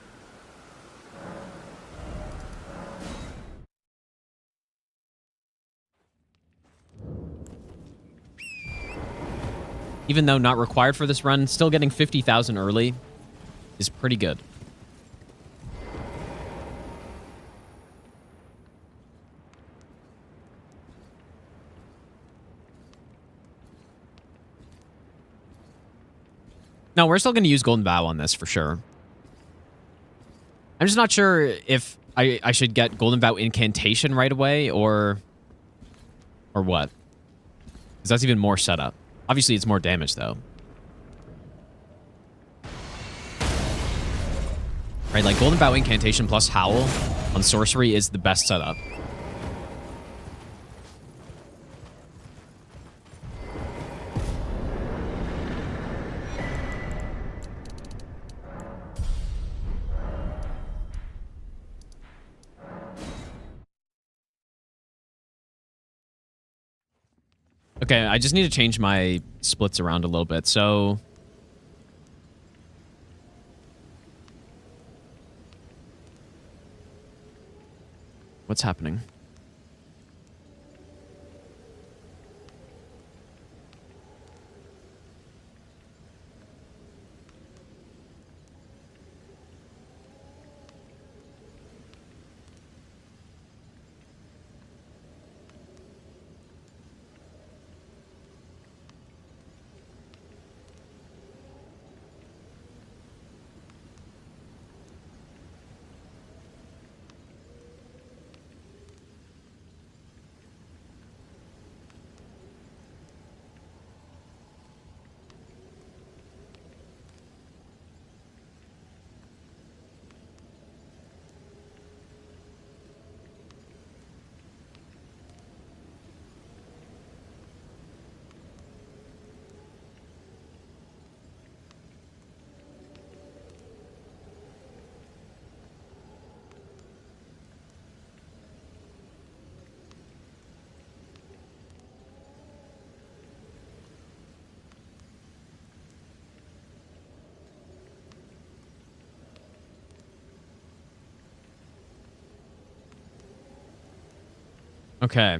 even though not required for this run, still getting 50,000 early is pretty good. No, we're still going to use Golden Bow on this for sure. I'm just not sure if I should get Golden Bow Incantation right away or what. Because that's even more setup. Obviously, it's more damage, though. Right, like Golden Bow Incantation plus Howl on Sorcery is the best setup. Okay, I just need to change my splits around a little bit. So what's happening? Okay.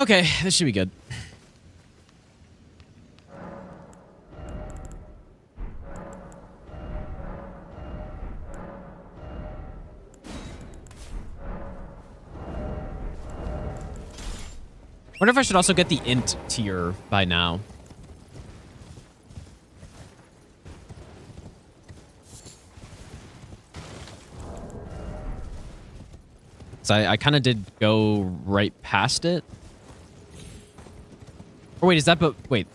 Okay, this should be good. Wonder if I should also get the int tier by now. So I kind of did go right past it. Or wait, is that wait.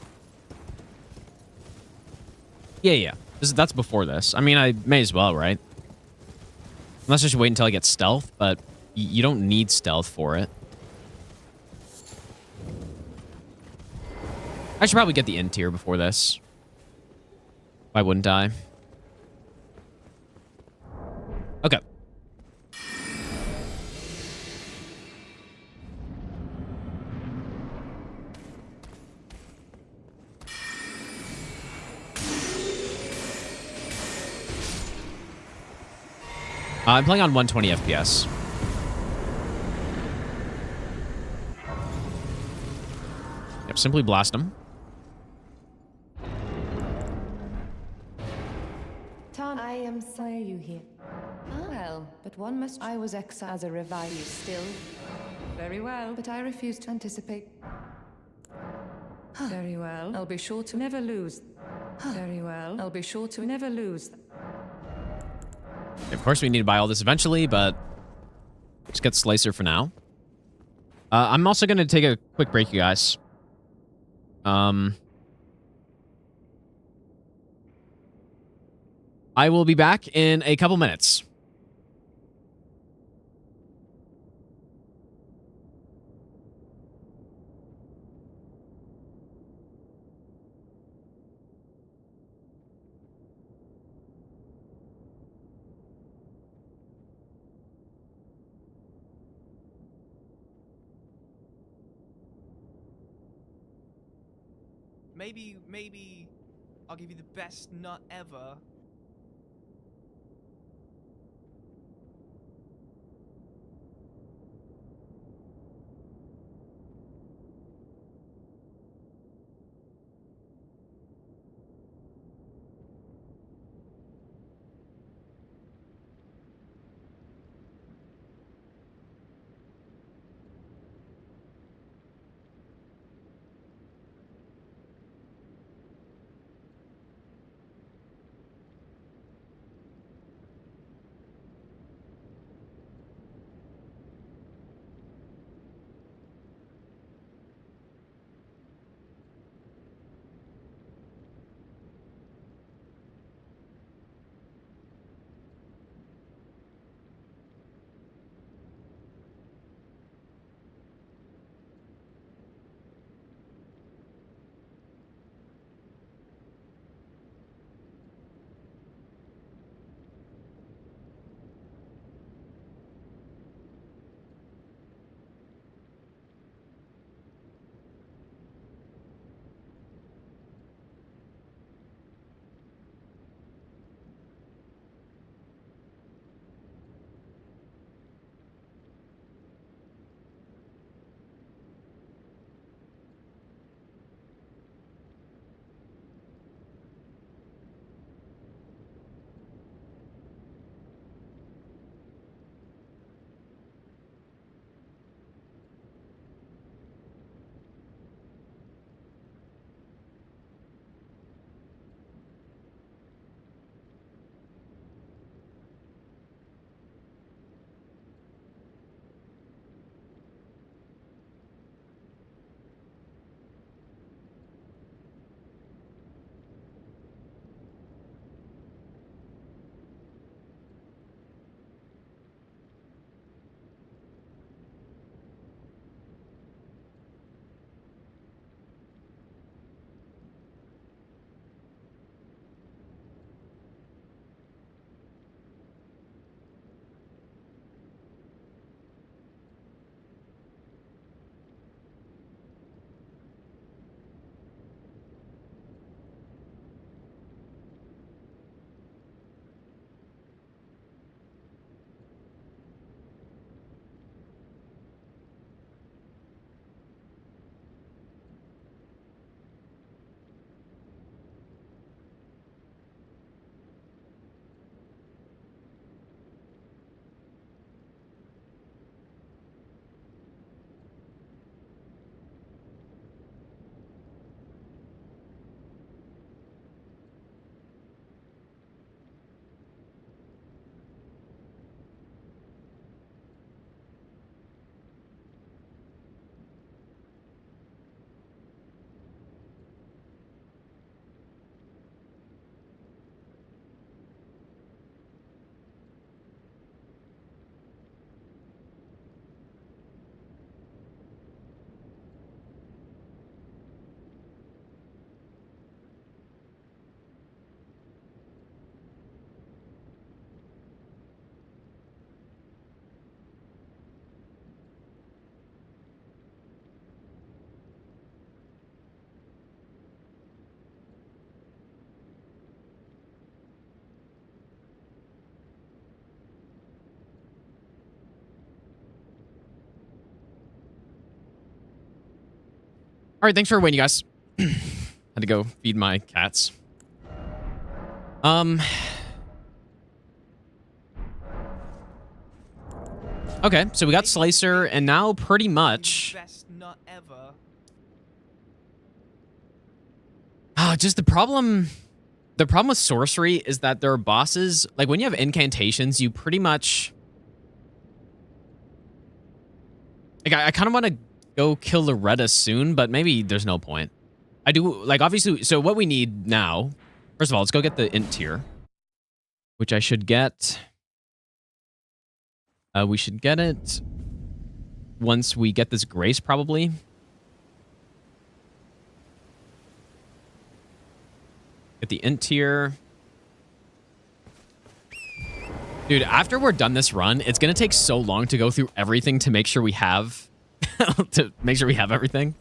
Yeah. That's before this. I mean, I may as well, right? Unless I should wait until I get stealth, but you don't need stealth for it. I should probably get the end tier before this. Why wouldn't I? Okay. I'm playing on 120 FPS. Yep, simply blast them. I am sorry you here. Oh. Well, but one must. I was exiled as a revive. You still. Very well, but I refuse to anticipate. Very well. I'll be sure to never lose. Very well. I'll be sure to never lose. Of course, we need to buy all this eventually, but let's get Slicer for now. I'm also going to take a quick break, you guys. I will be back in a couple minutes. Maybe I'll give you the best nut ever. All right, thanks for waiting, you guys. Had to go feed my cats. Okay, so we got Slicer, and now pretty much... Best nut ever. Just the problem with sorcery is that there are bosses, like when you have incantations, you pretty much... Like, I kind of want to go kill Loretta soon, but maybe there's no point. I do, like, obviously, so what we need now, first of all, let's go get the int tier, which I should get. We should get it once we get this grace, probably. Get the int tier. Dude, after we're done this run, it's going to take so long to go through everything to make sure we have... to make sure we have everything.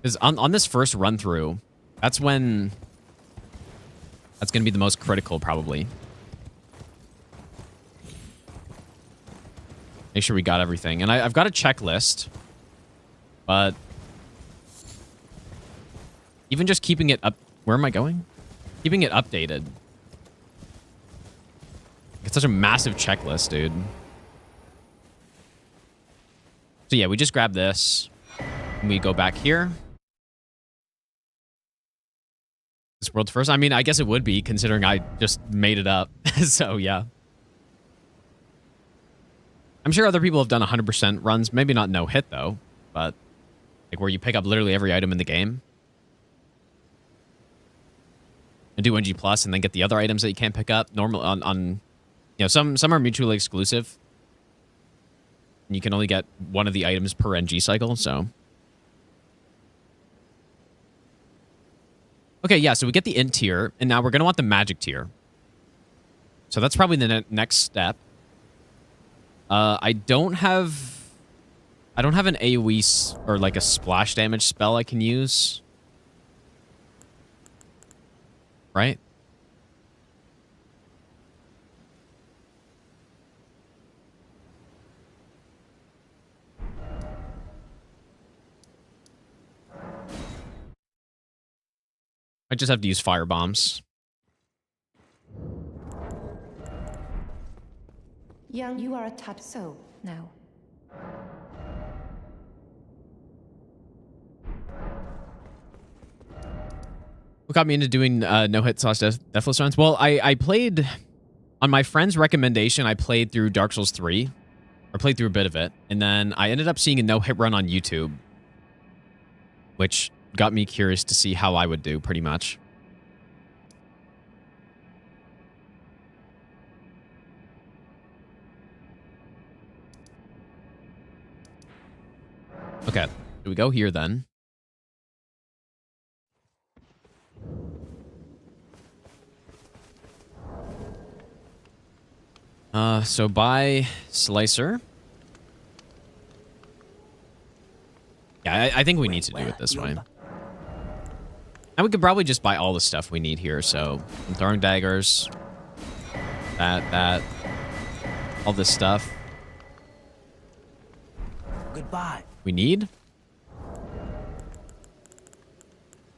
Because on this first run through, that's when that's going to be the most critical, probably. Make sure we got everything. And I've got a checklist, but even just keeping it up. Where am I going? Keeping it updated. It's such a massive checklist, dude. So yeah, we just grab this. And we go back here. This world's first. I mean, I guess it would be, considering I just made it up. So yeah. I'm sure other people have done 100% runs. Maybe not no hit, though. But like where you pick up literally every item in the game. And do NG plus and then get the other items that you can't pick up. Normal on you know, some are mutually exclusive. And you can only get one of the items per NG cycle, so. Okay, yeah, so we get the int tier, and now we're going to want the magic tier. So that's probably the next step. I don't have an AoE or like a splash damage spell I can use. Right? I just have to use fire bombs. Young, you are a tad so now. What got me into doing no-hit slash deathless runs? Well, I played, on my friend's recommendation, I played through Dark Souls 3. Or played through a bit of it. And then I ended up seeing a no-hit run on YouTube. Which got me curious to see how I would do, pretty much. Okay, so we go here then. So buy Slicer. Yeah, I think we need to do it this way. And we could probably just buy all the stuff we need here. So, throwing daggers. That. All this stuff. Goodbye. We need?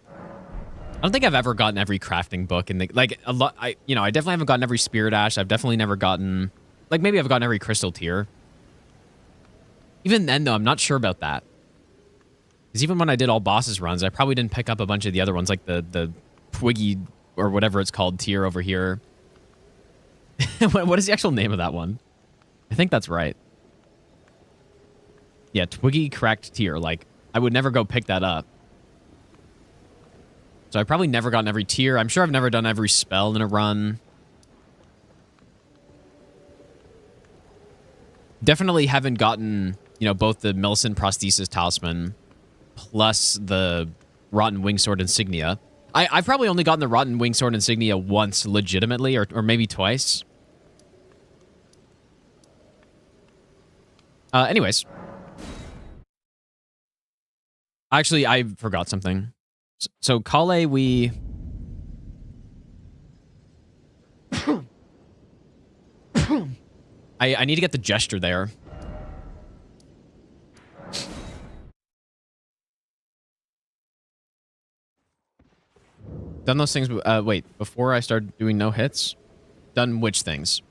I don't think I've ever gotten every crafting book in the, like, a lot. I definitely haven't gotten every Spirit Ash. I've definitely never gotten, like, maybe I've gotten every Crystal Tier. Even then, though, I'm not sure about that. Because even when I did all bosses runs, I probably didn't pick up a bunch of the other ones, like the Twiggy or whatever it's called tier over here. What is the actual name of that one? I think that's right. Yeah, Twiggy cracked tier. Like, I would never go pick that up. So I've probably never gotten every tier. I'm sure I've never done every spell in a run. Definitely haven't gotten, both the Millicent Prosthesis Talisman plus the Rotten Wingsword Insignia. I've probably only gotten the Rotten Wingsword Insignia once legitimately, or maybe twice. Anyways. Actually, I forgot something. So Kale, we... I need to get the gesture there. Done those things, wait, before I start doing no hits? Done which things?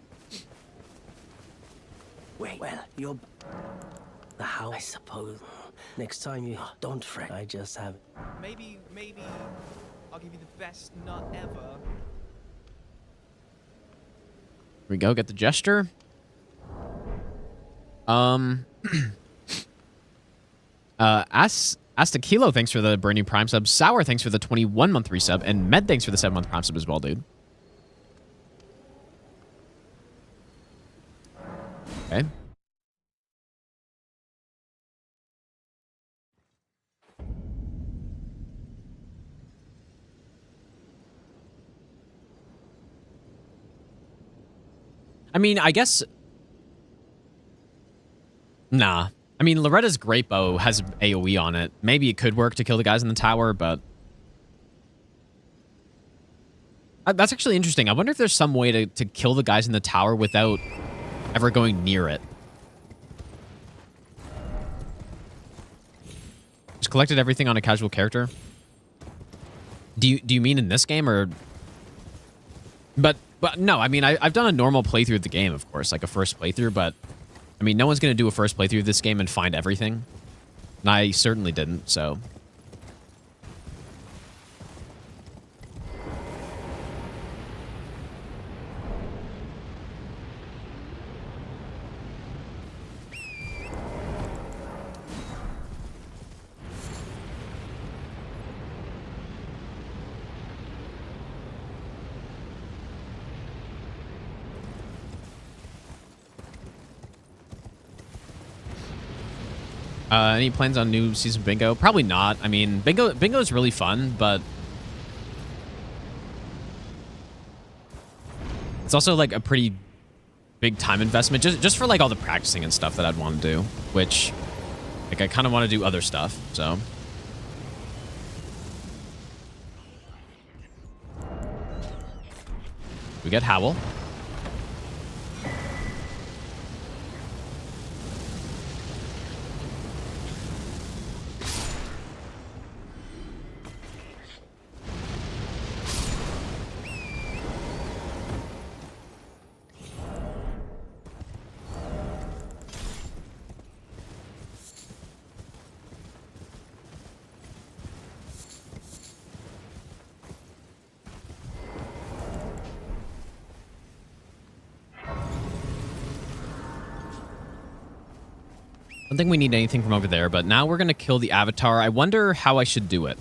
Wait, well, you're... The how, I suppose. Next time you don't fret, I just have... Maybe I'll give you the best nut ever. Here we go, get the gesture. Astakilo, thanks for the brand new Prime sub. Sour, thanks for the 21-month resub. And Med, thanks for the 7-month Prime sub as well, dude. Okay. I mean, I guess... Nah. I mean, Loretta's great bow has AoE on it. Maybe it could work to kill the guys in the tower, but that's actually interesting. I wonder if there's some way to kill the guys in the tower without ever going near it. Just collected everything on a casual character. Do you mean in this game or? But no, I mean I've done a normal playthrough of the game, of course, like a first playthrough. But I mean, no one's gonna do a first playthrough of this game and find everything, and I certainly didn't. So. Any plans on new season bingo? Probably not. I mean, bingo is really fun, but it's also like a pretty big time investment just for like all the practicing and stuff that I'd want to do, which like I kind of want to do other stuff. So we get Howl. I don't think we need anything from over there, but now we're going to kill the Avatar. I wonder how I should do it.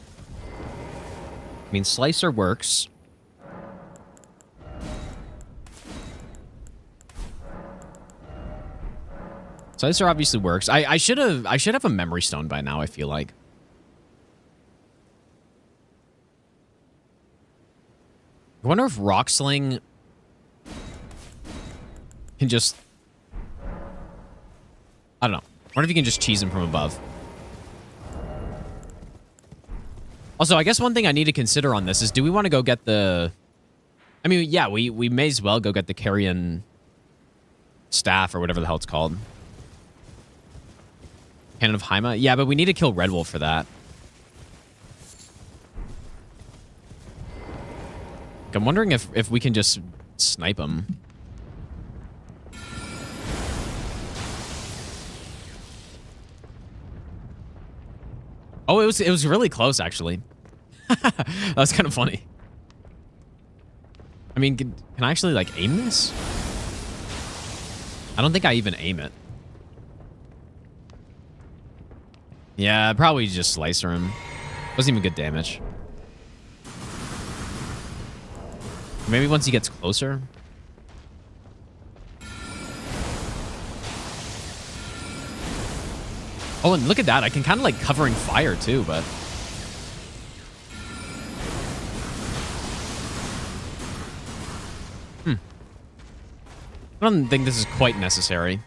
I mean, Slicer works. Slicer obviously works. I should have a memory stone by now, I feel like. I wonder if Rock Sling can just... I don't know. I wonder if you can just cheese him from above. Also, I guess one thing I need to consider on this is, do we want to go get the... I mean, yeah, we may as well go get the Carrion Staff or whatever the hell it's called. Cannon of Haima? Yeah, but we need to kill Red Wolf for that. I'm wondering if we can just snipe him. Oh, it was really close, actually. That was kind of funny. I mean, can I actually, like, aim this? I don't think I even aim it. Yeah, probably just Slicer him. Wasn't even good damage. Maybe once he gets closer. Oh, and look at that. I can kind of like covering fire too, but... I don't think this is quite necessary.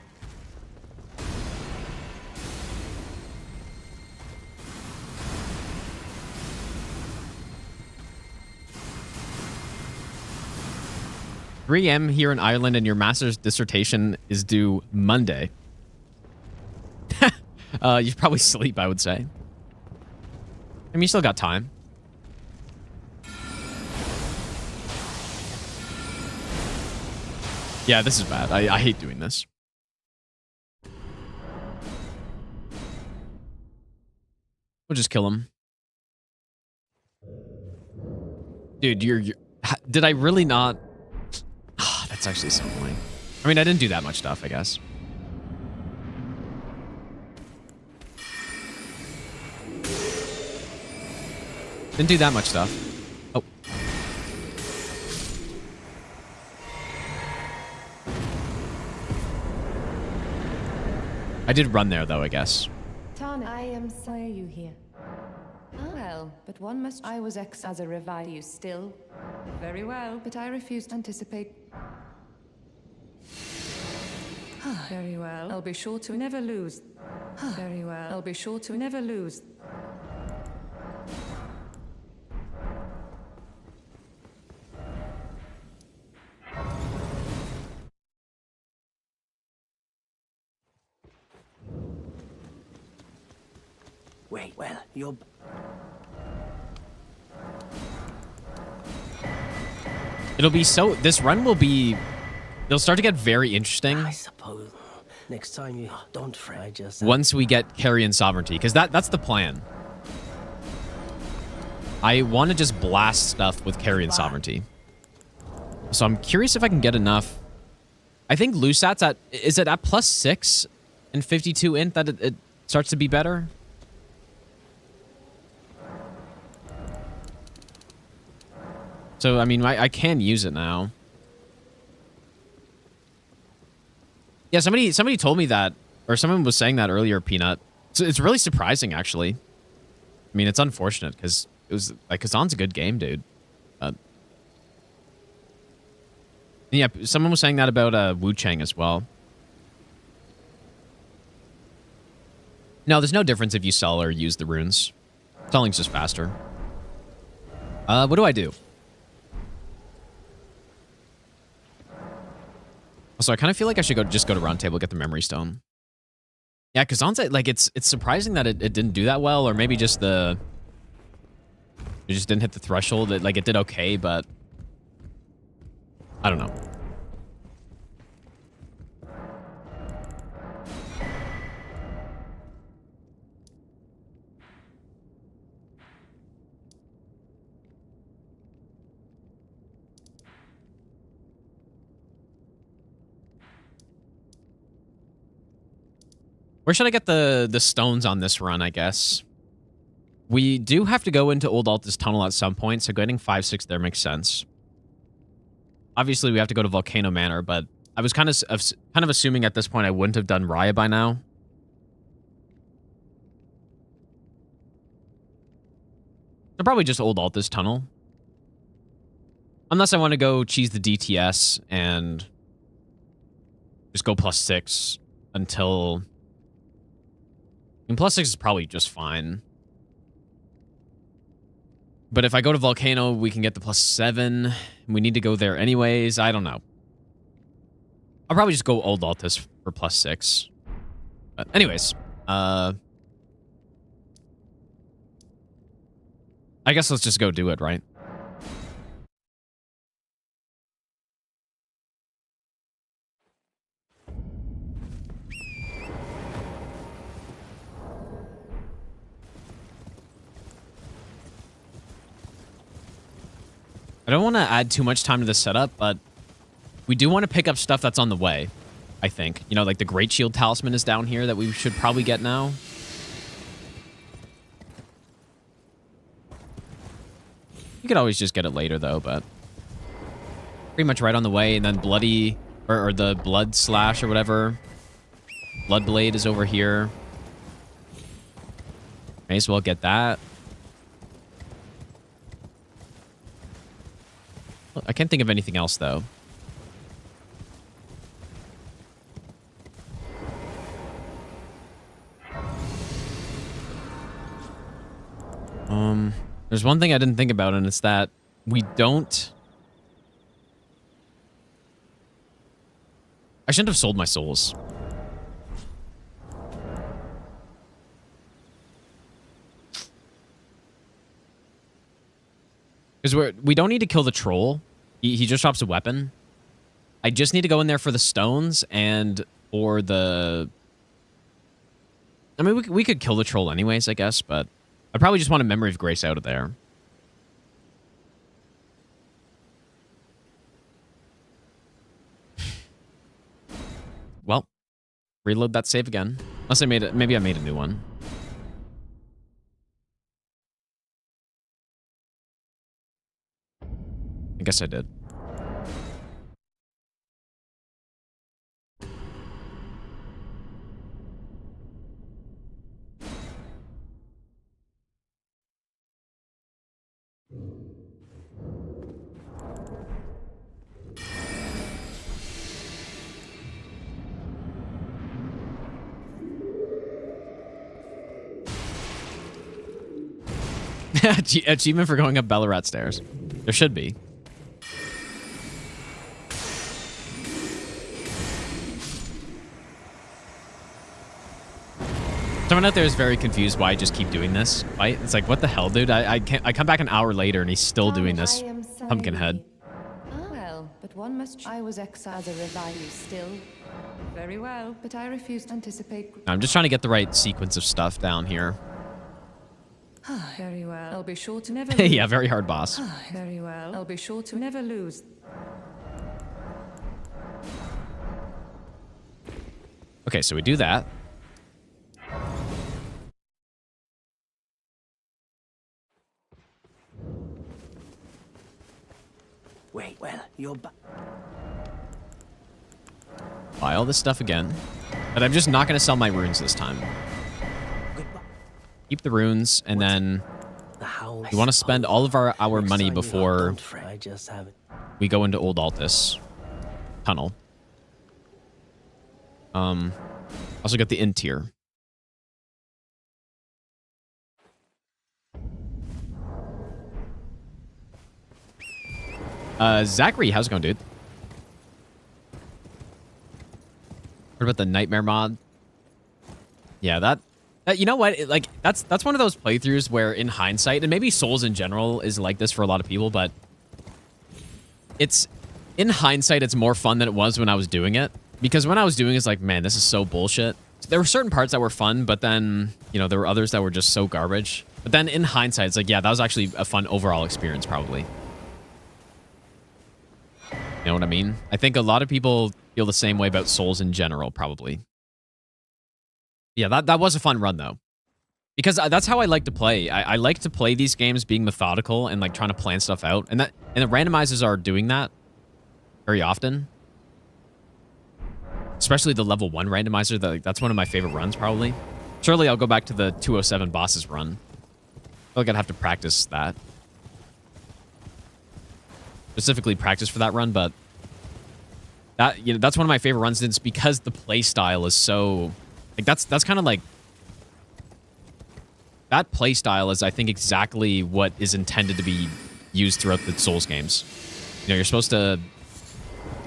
.3 AM here in Ireland, and your master's dissertation is due Monday. You should probably sleep, I would say. I mean, you still got time. Yeah, this is bad. I hate doing this. We'll just kill him. Dude, you're did I really not... That's actually so annoying. I mean, I didn't do that much stuff, I guess. Didn't do that much stuff. Oh. I did run there, though, I guess. Tana, I am sorry you here. Oh, well, but one must... I was as a revive. You still? Very well, but I refuse to anticipate. Very well. I'll be sure to never lose. Very well. I'll be sure to never lose. Wait, well, you're... It'll be so... This run will be... They'll start to get very interesting I suppose next time you don't fret. I just... once we get Carrion Sovereignty, because that's the plan. I want to just blast stuff with Carrion Sovereignty. So I'm curious if I can get enough. I think Lusat's at... Is it at +6 and 52 int that it starts to be better? So, I mean, I can use it now. Yeah, somebody told me that, or someone was saying that earlier, Peanut. So it's really surprising, actually. I mean, it's unfortunate, because it was, like, Kazan's a good game, dude. Yeah, someone was saying that about Wu Chang as well. No, there's no difference if you sell or use the runes. Selling's just faster. What do I do? So I kind of feel like I should just go to Round Table, get the Memory Stone. Yeah, Kazan's, like, it's surprising that it didn't do that well, or maybe just it just didn't hit the threshold. Like, it did okay, but I don't know. Where should I get the stones on this run, I guess? We do have to go into Old Altus Tunnel at some point, so getting 5-6 there makes sense. Obviously, we have to go to Volcano Manor, but I was kind of assuming at this point I wouldn't have done Raya by now. So probably just Old Altus Tunnel. Unless I want to go cheese the DTS and just go +6 until... I mean, +6 is probably just fine. But if I go to Volcano, we can get the +7. We need to go there anyways. I don't know. I'll probably just go Old Altus for +6. But anyways, I guess let's just go do it, right? I don't want to add too much time to the setup, but we do want to pick up stuff that's on the way, I think. You know, like the Great Shield Talisman is down here that we should probably get now. You could always just get it later, though, but... Pretty much right on the way, and then Bloody... Or the Blood Slash or whatever. Bloodblade is over here. May as well get that. I can't think of anything else, though. There's one thing I didn't think about, and it's that we don't... I shouldn't have sold my souls. Because we don't need to kill the troll. He just drops a weapon. I just need to go in there for the stones and for the... I mean, we could kill the troll anyways, I guess, but I probably just want a Memory of Grace out of there. Well, reload that save again. Unless I made it... Maybe I made a new one. I guess I did. Achievement for going up Ballarat stairs. There should be. Someone out there is very confused why I just keep doing this, right? It's like, what the hell, dude? I come back an hour later and he's still doing this. Pumpkinhead. Well, but one must. I was exiled as a revive you still. Very well, but I refuse to anticipate. I'm just trying to get the right sequence of stuff down here. Very well. I'll be sure to never lose. Yeah, very hard boss. Very well. I'll be sure to never lose. Okay, so we do that. Wait, well, you're Buy all this stuff again. But I'm just not going to sell my runes this time. goodbye. Keep the runes, and then The howl. we want to spend all of our Next money time you before don't fret. I just haven't. we go into Old Altus tunnel. Also got the int tier. Zachary, how's it going, dude? What about the nightmare mod? Yeah, that you know what? Like that's one of those playthroughs where, in hindsight, and maybe Souls in general is like this for a lot of people, but it's in hindsight, it's more fun than it was when I was doing it. Because when I was doing it, it's like, man, this is so bullshit. There were certain parts that were fun, but then, you know, there were others that were just so garbage. But then in hindsight, it's like, yeah, that was actually a fun overall experience, probably. You know what I mean? I think a lot of people feel the same way about Souls in general, probably. Yeah, that was a fun run, though. Because that's how I like to play. I like to play these games being methodical and, like, trying to plan stuff out. And the randomizers are doing that very often. Especially the level 1 randomizer. That's one of my favorite runs, probably. Surely I'll go back to the 207 bosses run. I feel like I'd have to practice that. Specifically practice for that run, but that, you know, that's one of my favorite runs. And it's because the play style is so, like, that's kind of like, that play style is, I think, exactly what is intended to be used throughout the Souls games. You know, you're supposed to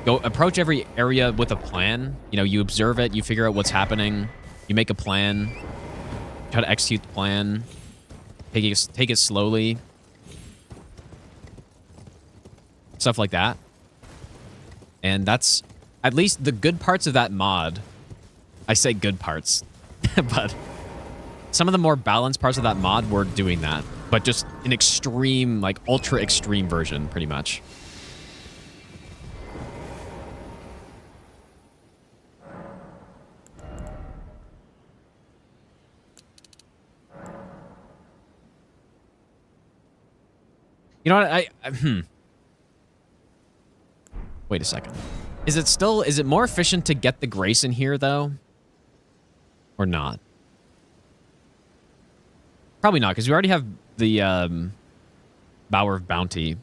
go approach every area with a plan. You know, you observe it, you figure out what's happening, you make a plan, try to execute the plan, take it slowly. Stuff like that. And that's at least the good parts of that mod. I say good parts, but some of the more balanced parts of that mod were doing that, but just an extreme, like ultra extreme version, pretty much. You know what? Wait a second. Is it more efficient to get the Grace in here, though? Or not? Probably not, because we already have the Bower of Bounty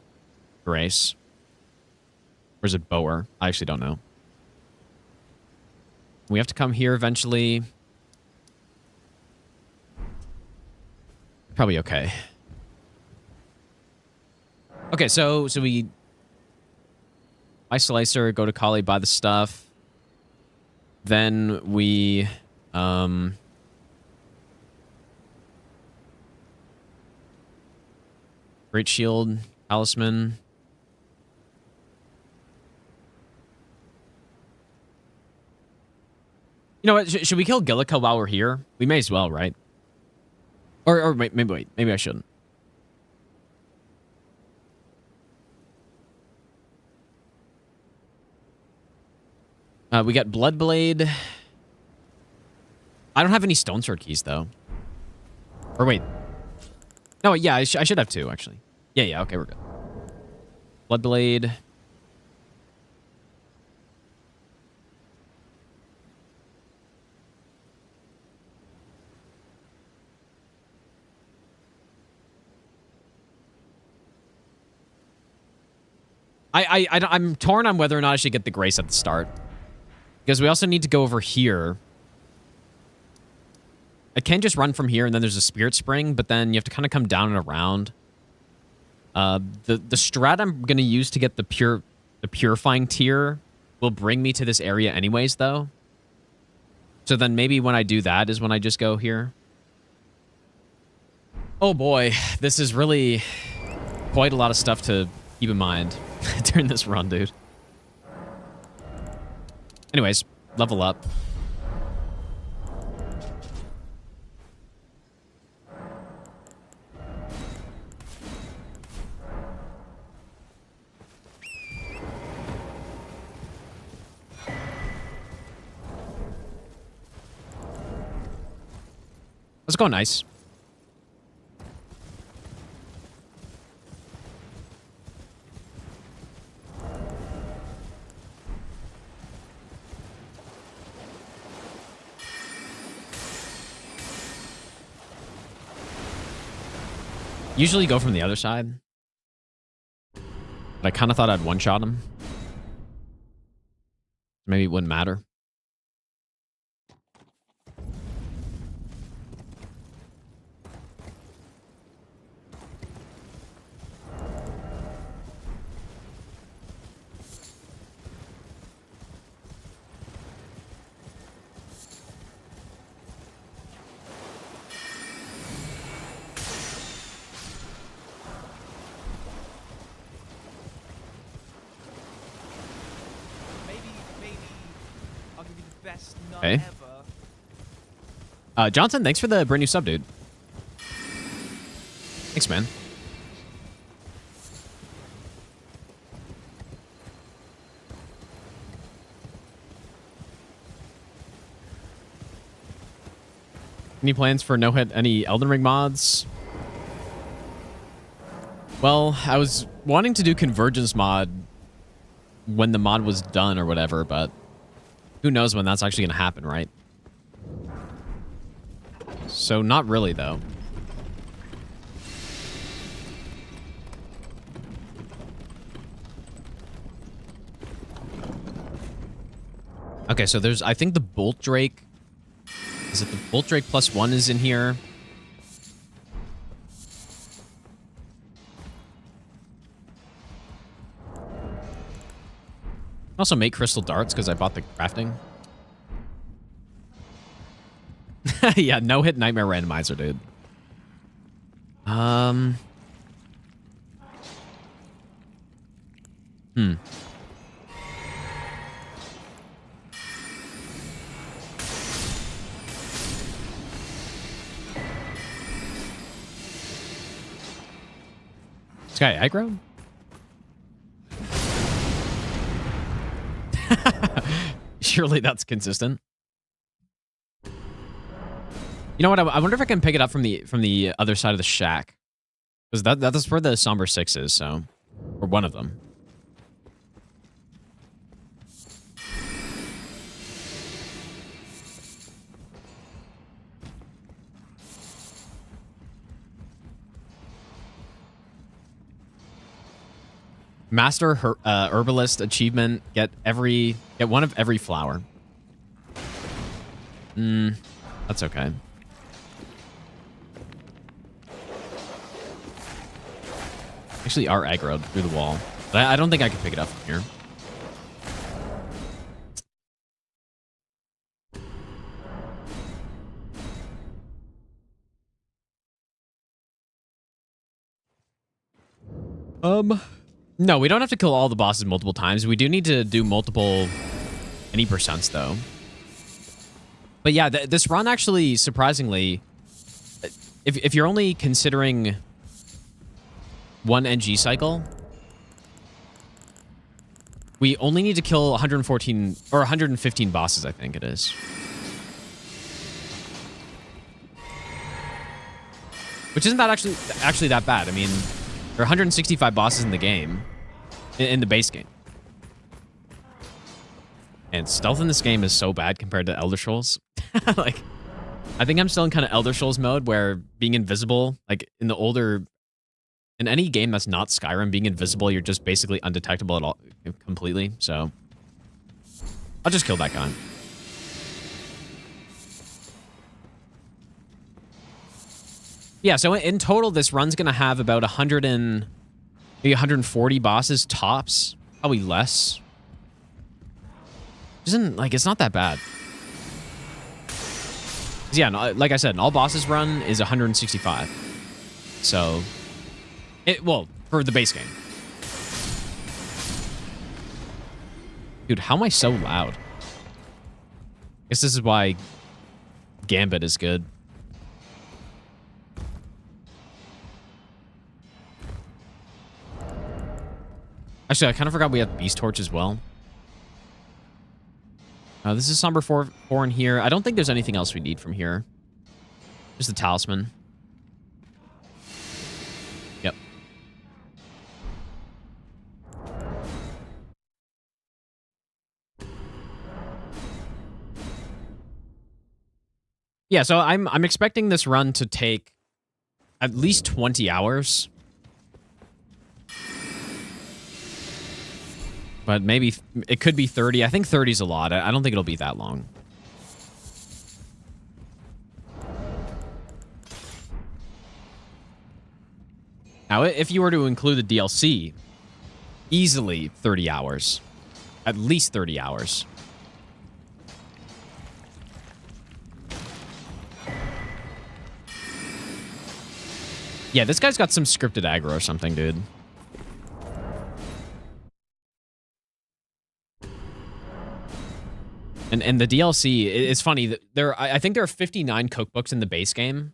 Grace. Or is it Bower? I actually don't know. We have to come here eventually. Probably okay. Okay, so we buy Slicer, go to Kali, buy the stuff. Then we Great Shield, Talisman. You know what? Should we kill Gillica while we're here? We may as well, right? Or maybe I shouldn't. We got Bloodblade. I don't have any Stone Sword keys, though. Or wait. No, yeah, I should have 2, actually. Yeah, okay, we're good. Bloodblade. I'm torn on whether or not I should get the Grace at the start. Because we also need to go over here. I can just run from here, and then there's a spirit spring, but then you have to kind of come down and around. The strat I'm gonna use to get the purifying tier will bring me to this area anyways, though. So then maybe when I do that is when I just go here. Oh boy, this is really quite a lot of stuff to keep in mind during this run, dude. Anyways, level up. Let's go nice. Usually go from the other side. But I kind of thought I'd one-shot him. Maybe it wouldn't matter. Maybe I'll give you the best nut Okay. ever. Johnson, thanks for the brand new sub, dude. Thanks, man. Any plans for no-hit any Elden Ring mods? Well, I was wanting to do Convergence mod when the mod was done or whatever, but who knows when that's actually going to happen, right? So not really, though. Okay, so there's, I think the Bolt Drake. Is it the Bolt Drake +1 is in here? Also make crystal darts because I bought the crafting. Yeah, no hit nightmare randomizer, dude. This guy aggro? Surely that's consistent. You know what? I wonder if I can pick it up from the other side of the shack, because that's where the Somber 6 is. So, or one of them. Master Herbalist achievement. Get one of every flower. That's okay. Actually, are aggroed through the wall, but I don't think I can pick it up from here. No, we don't have to kill all the bosses multiple times. We do need to do multiple any percents, though. But yeah, this run actually, surprisingly, if you're only considering one NG cycle, we only need to kill 114 or 115 bosses, I think it is. Which isn't that actually that bad. I mean, there are 165 bosses in the game, in the base game. And stealth in this game is so bad compared to Elder Scrolls. Like, I think I'm still in kind of Elder Scrolls mode where being invisible, like in any game that's not Skyrim, being invisible, you're just basically undetectable at all, completely. So I'll just kill that guy. Yeah, so in total, this run's going to have about 100 and maybe 140 bosses tops. Probably less. Isn't, like, it's not that bad. 'Cause yeah, no, like I said, an all bosses run is 165. So, well, for the base game. Dude, how am I so loud? Guess this is why Gambit is good. Actually, I kind of forgot we had Beast Torch as well. This is Somber 4 in here. I don't think there's anything else we need from here. Just the Talisman. Yep. Yeah, so I'm expecting this run to take at least 20 hours. But maybe it could be 30. I think 30 is a lot. I don't think it'll be that long. Now, if you were to include the DLC, easily 30 hours. At least 30 hours. Yeah, this guy's got some scripted aggro or something, dude. And the DLC, it's funny that I think there are 59 cookbooks in the base game.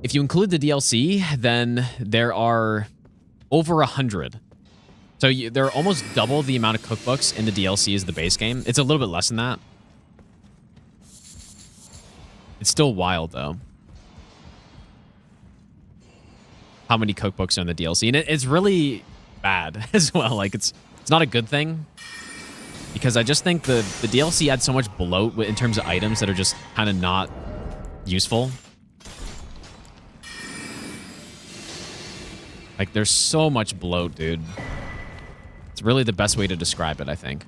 If you include the DLC, then there are over 100. So there are almost double the amount of cookbooks in the DLC as the base game. It's a little bit less than that. It's still wild, though. How many cookbooks are in the DLC. And it's really bad as well. Like, it's not a good thing. Because I just think the DLC adds so much bloat in terms of items that are just kind of not useful. Like, there's so much bloat, dude. It's really the best way to describe it, I think.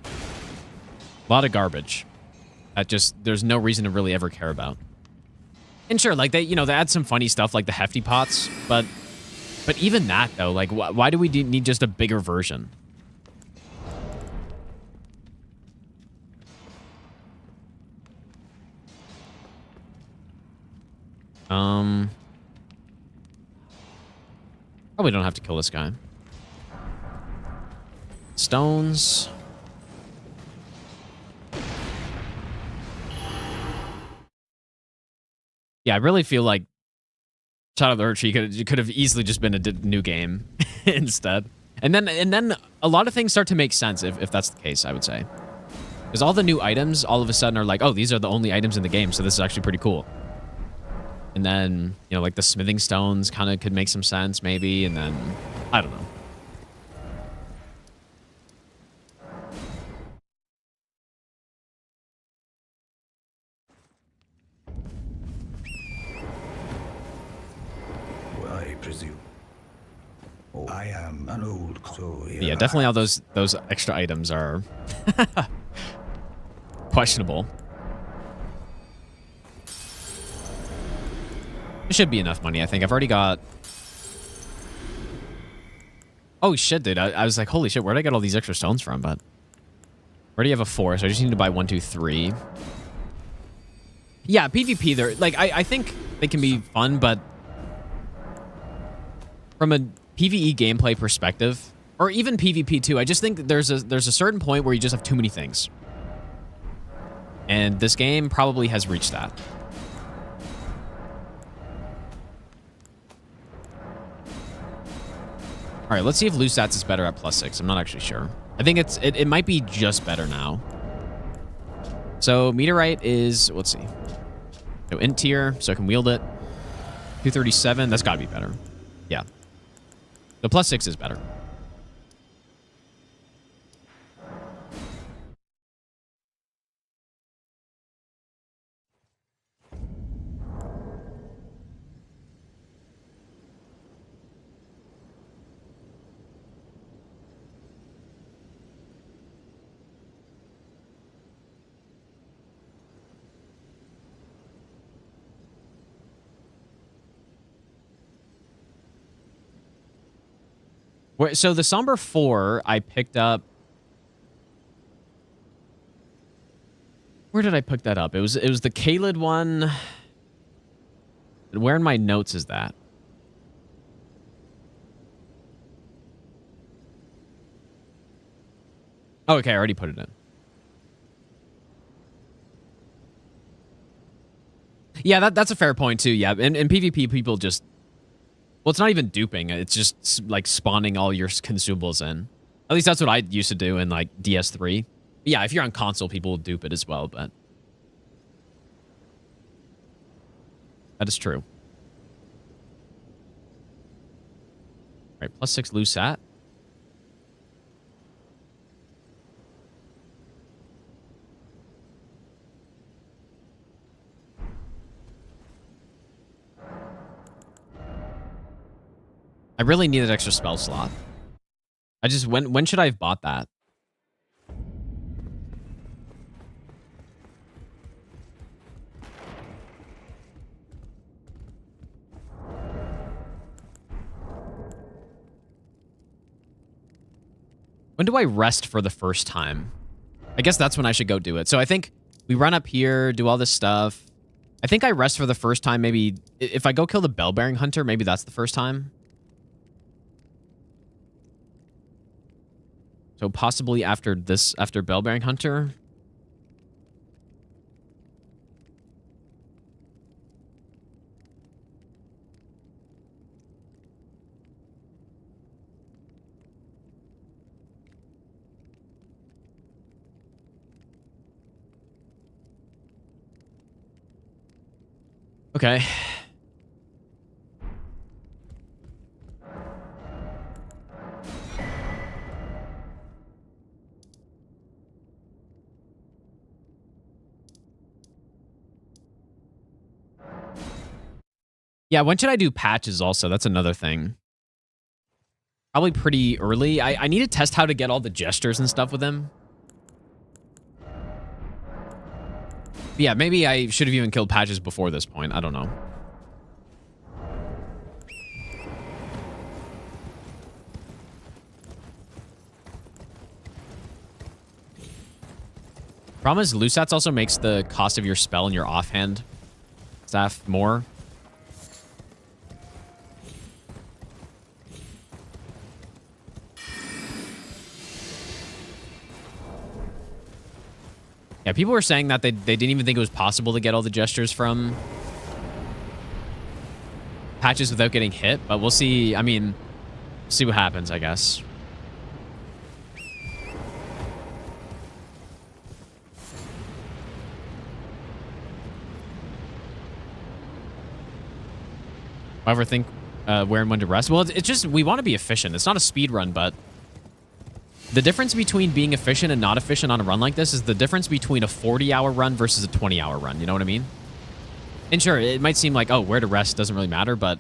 A lot of garbage. That just, there's no reason to really ever care about. And sure, like, they add some funny stuff like the hefty pots, but even that, though, like, why do we need just a bigger version? Probably don't have to kill this guy. Stones. Yeah, I really feel like Shadow of the Earth Tree could have easily just been a new game instead. And then a lot of things start to make sense if that's the case, I would say. Because all the new items all of a sudden are like, oh, these are the only items in the game, so this is actually pretty cool. And then, like the smithing stones kind of could make some sense maybe, and then I don't know. I presume. Oh, I am an old so Yeah, definitely all those extra items are questionable. It should be enough money, I think. I've already got... Oh, shit, dude. I was like, holy shit, where'd I get all these extra stones from? But I already have a 4, so I just need to buy 1, 2, 3. Yeah, PvP, they're... Like, I think they can be fun, but... From a PvE gameplay perspective, or even PvP too, I just think there's a certain point where you just have too many things. And this game probably has reached that. All right, let's see if Lusats is better at +6. I'm not actually sure. I think it might be just better now. So Meteorite is, let's see. So int tier, so I can wield it. 237, that's gotta be better. Yeah. The +6 is better. So the Somber 4 I picked up. Where did I pick that up? It was the Kaled one. Where in my notes is that? Oh, okay, I already put it in. Yeah, that's a fair point too. Yeah, in PvP, people just, well, it's not even duping. It's just like spawning all your consumables in. At least that's what I used to do in like DS3. Yeah, if you're on console, people will dupe it as well, but that is true. All right, +6 loose sat. I really need that extra spell slot. I just, when should I have bought that? When do I rest for the first time? I guess that's when I should go do it. So I think we run up here, do all this stuff. I think I rest for the first time. Maybe if I go kill the Bell-bearing Hunter, maybe that's the first time. So possibly after this, after Bell-bearing Hunter. Okay. Yeah, when should I do patches also? That's another thing. Probably pretty early. I need to test how to get all the gestures and stuff with him. But yeah, maybe I should have even killed patches before this point. I don't know. Problem is, Lusats also makes the cost of your spell and your offhand staff more. Yeah, people were saying that they didn't even think it was possible to get all the gestures from patches without getting hit, but we'll see. I mean, see what happens, I guess. I ever think where and when to rest? Well, it's just, we want to be efficient. It's not a speed run, but the difference between being efficient and not efficient on a run like this is the difference between a 40-hour run versus a 20-hour run. You know what I mean? And sure, it might seem like, oh, where to rest doesn't really matter, but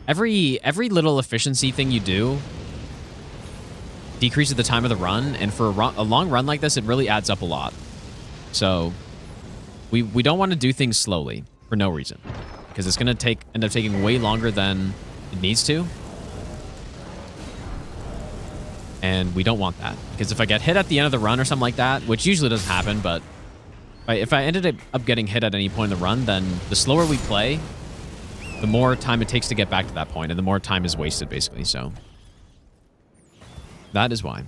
every little efficiency thing you do decreases the time of the run, and for a long run like this, it really adds up a lot. So we don't want to do things slowly for no reason, because it's going to end up taking way longer than it needs to. And we don't want that, because if I get hit at the end of the run or something like that, which usually doesn't happen, but if I ended up getting hit at any point in the run, then the slower we play, the more time it takes to get back to that point, and the more time is wasted, basically. So that is why.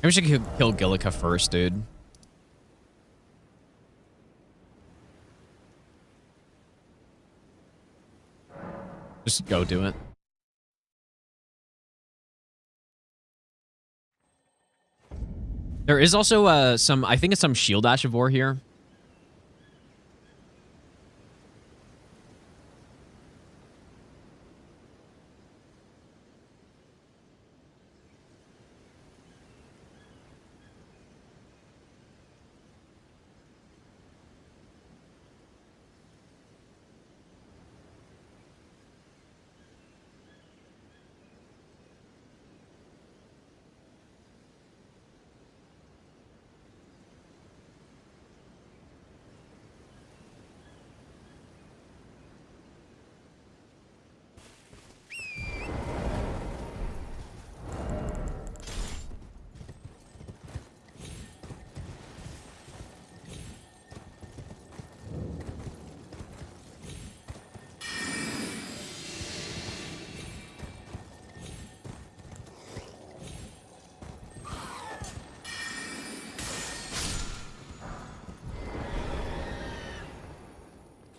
Maybe we should kill Gillica first, dude. Just go do it. There is also I think it's some shield ash of ore here.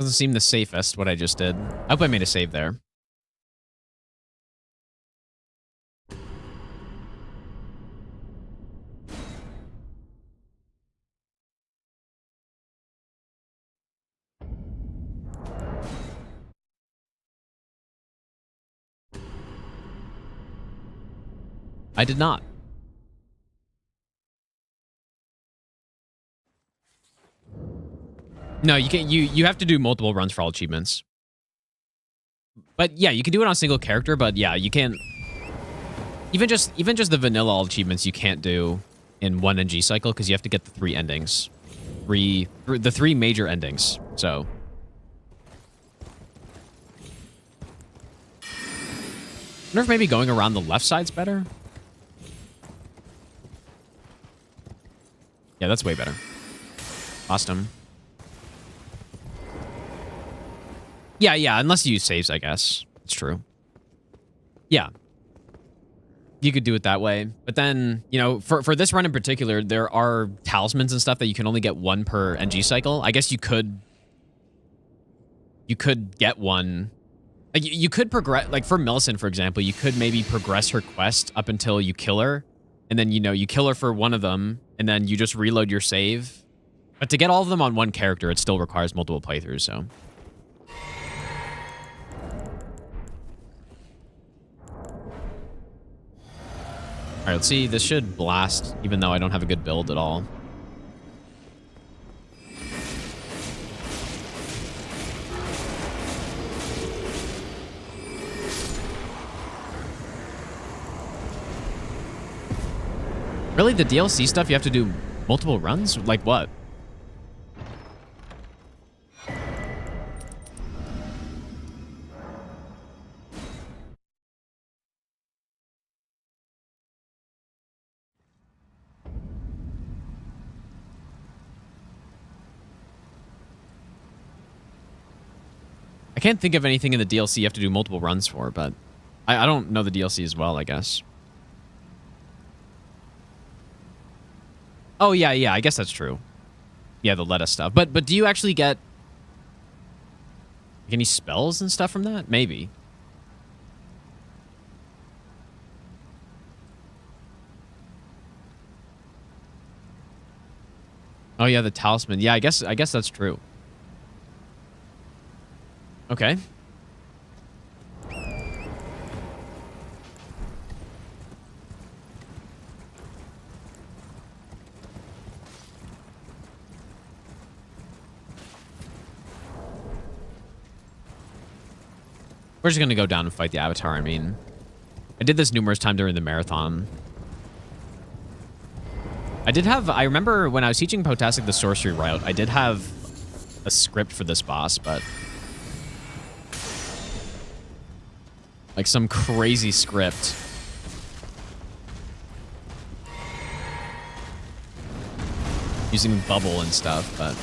Doesn't seem the safest, what I just did. I hope I made a save there. I did not. No, you can't. You have to do multiple runs for all achievements. But yeah, you can do it on a single character. But yeah, you can't. Even just the vanilla all achievements you can't do in one NG cycle because you have to get the 3 endings, the 3 major endings. So. I wonder if maybe going around the left side's better. Yeah, that's way better. Lost him. Yeah, unless you use saves, I guess. It's true. Yeah. You could do it that way. But then, you know, for this run in particular, there are talismans and stuff that you can only get 1 per NG cycle. I guess you could get one. Like, you could progress, like for Millicent, for example, you could maybe progress her quest up until you kill her. And then, you know, you kill her for one of them, and then you just reload your save. But to get all of them on one character, it still requires multiple playthroughs, so. All right, let's see. This should blast, even though I don't have a good build at all. Really, the DLC stuff, you have to do multiple runs? Like what? I can't think of anything in the DLC you have to do multiple runs for, but I don't know the DLC as well, I guess. Oh, yeah, I guess that's true. Yeah, the Letta stuff. But do you actually get like, any spells and stuff from that? Maybe. Oh, yeah, the talisman. Yeah, I guess that's true. Okay. We're just going to go down and fight the Avatar. I mean, I did this numerous times during the marathon. I remember when I was teaching Potastic the sorcery route, I did have a script for this boss, but like some crazy script. Using bubble and stuff, but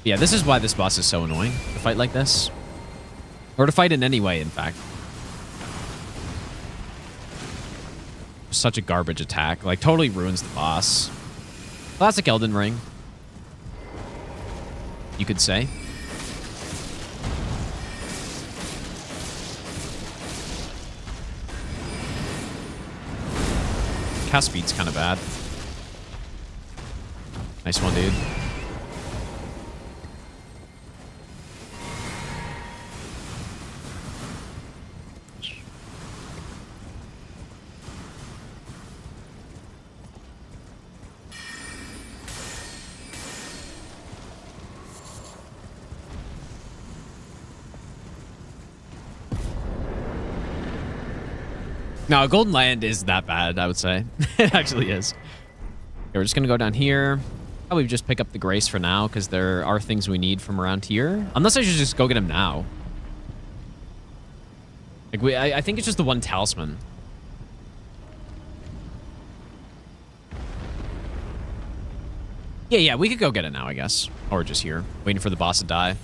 yeah, this is why this boss is so annoying to fight like this. Or to fight in any way, in fact. Such a garbage attack. Like, totally ruins the boss. Classic Elden Ring. You could say. Cast speed's kind of bad. Nice one, dude. No, Golden Land is that bad, I would say. It actually is. Okay, we're just going to go down here. Probably just pick up the Grace for now, because there are things we need from around here. Unless I should just go get him now. Like I think it's just the one talisman. Yeah, we could go get it now, I guess. Or just here, waiting for the boss to die.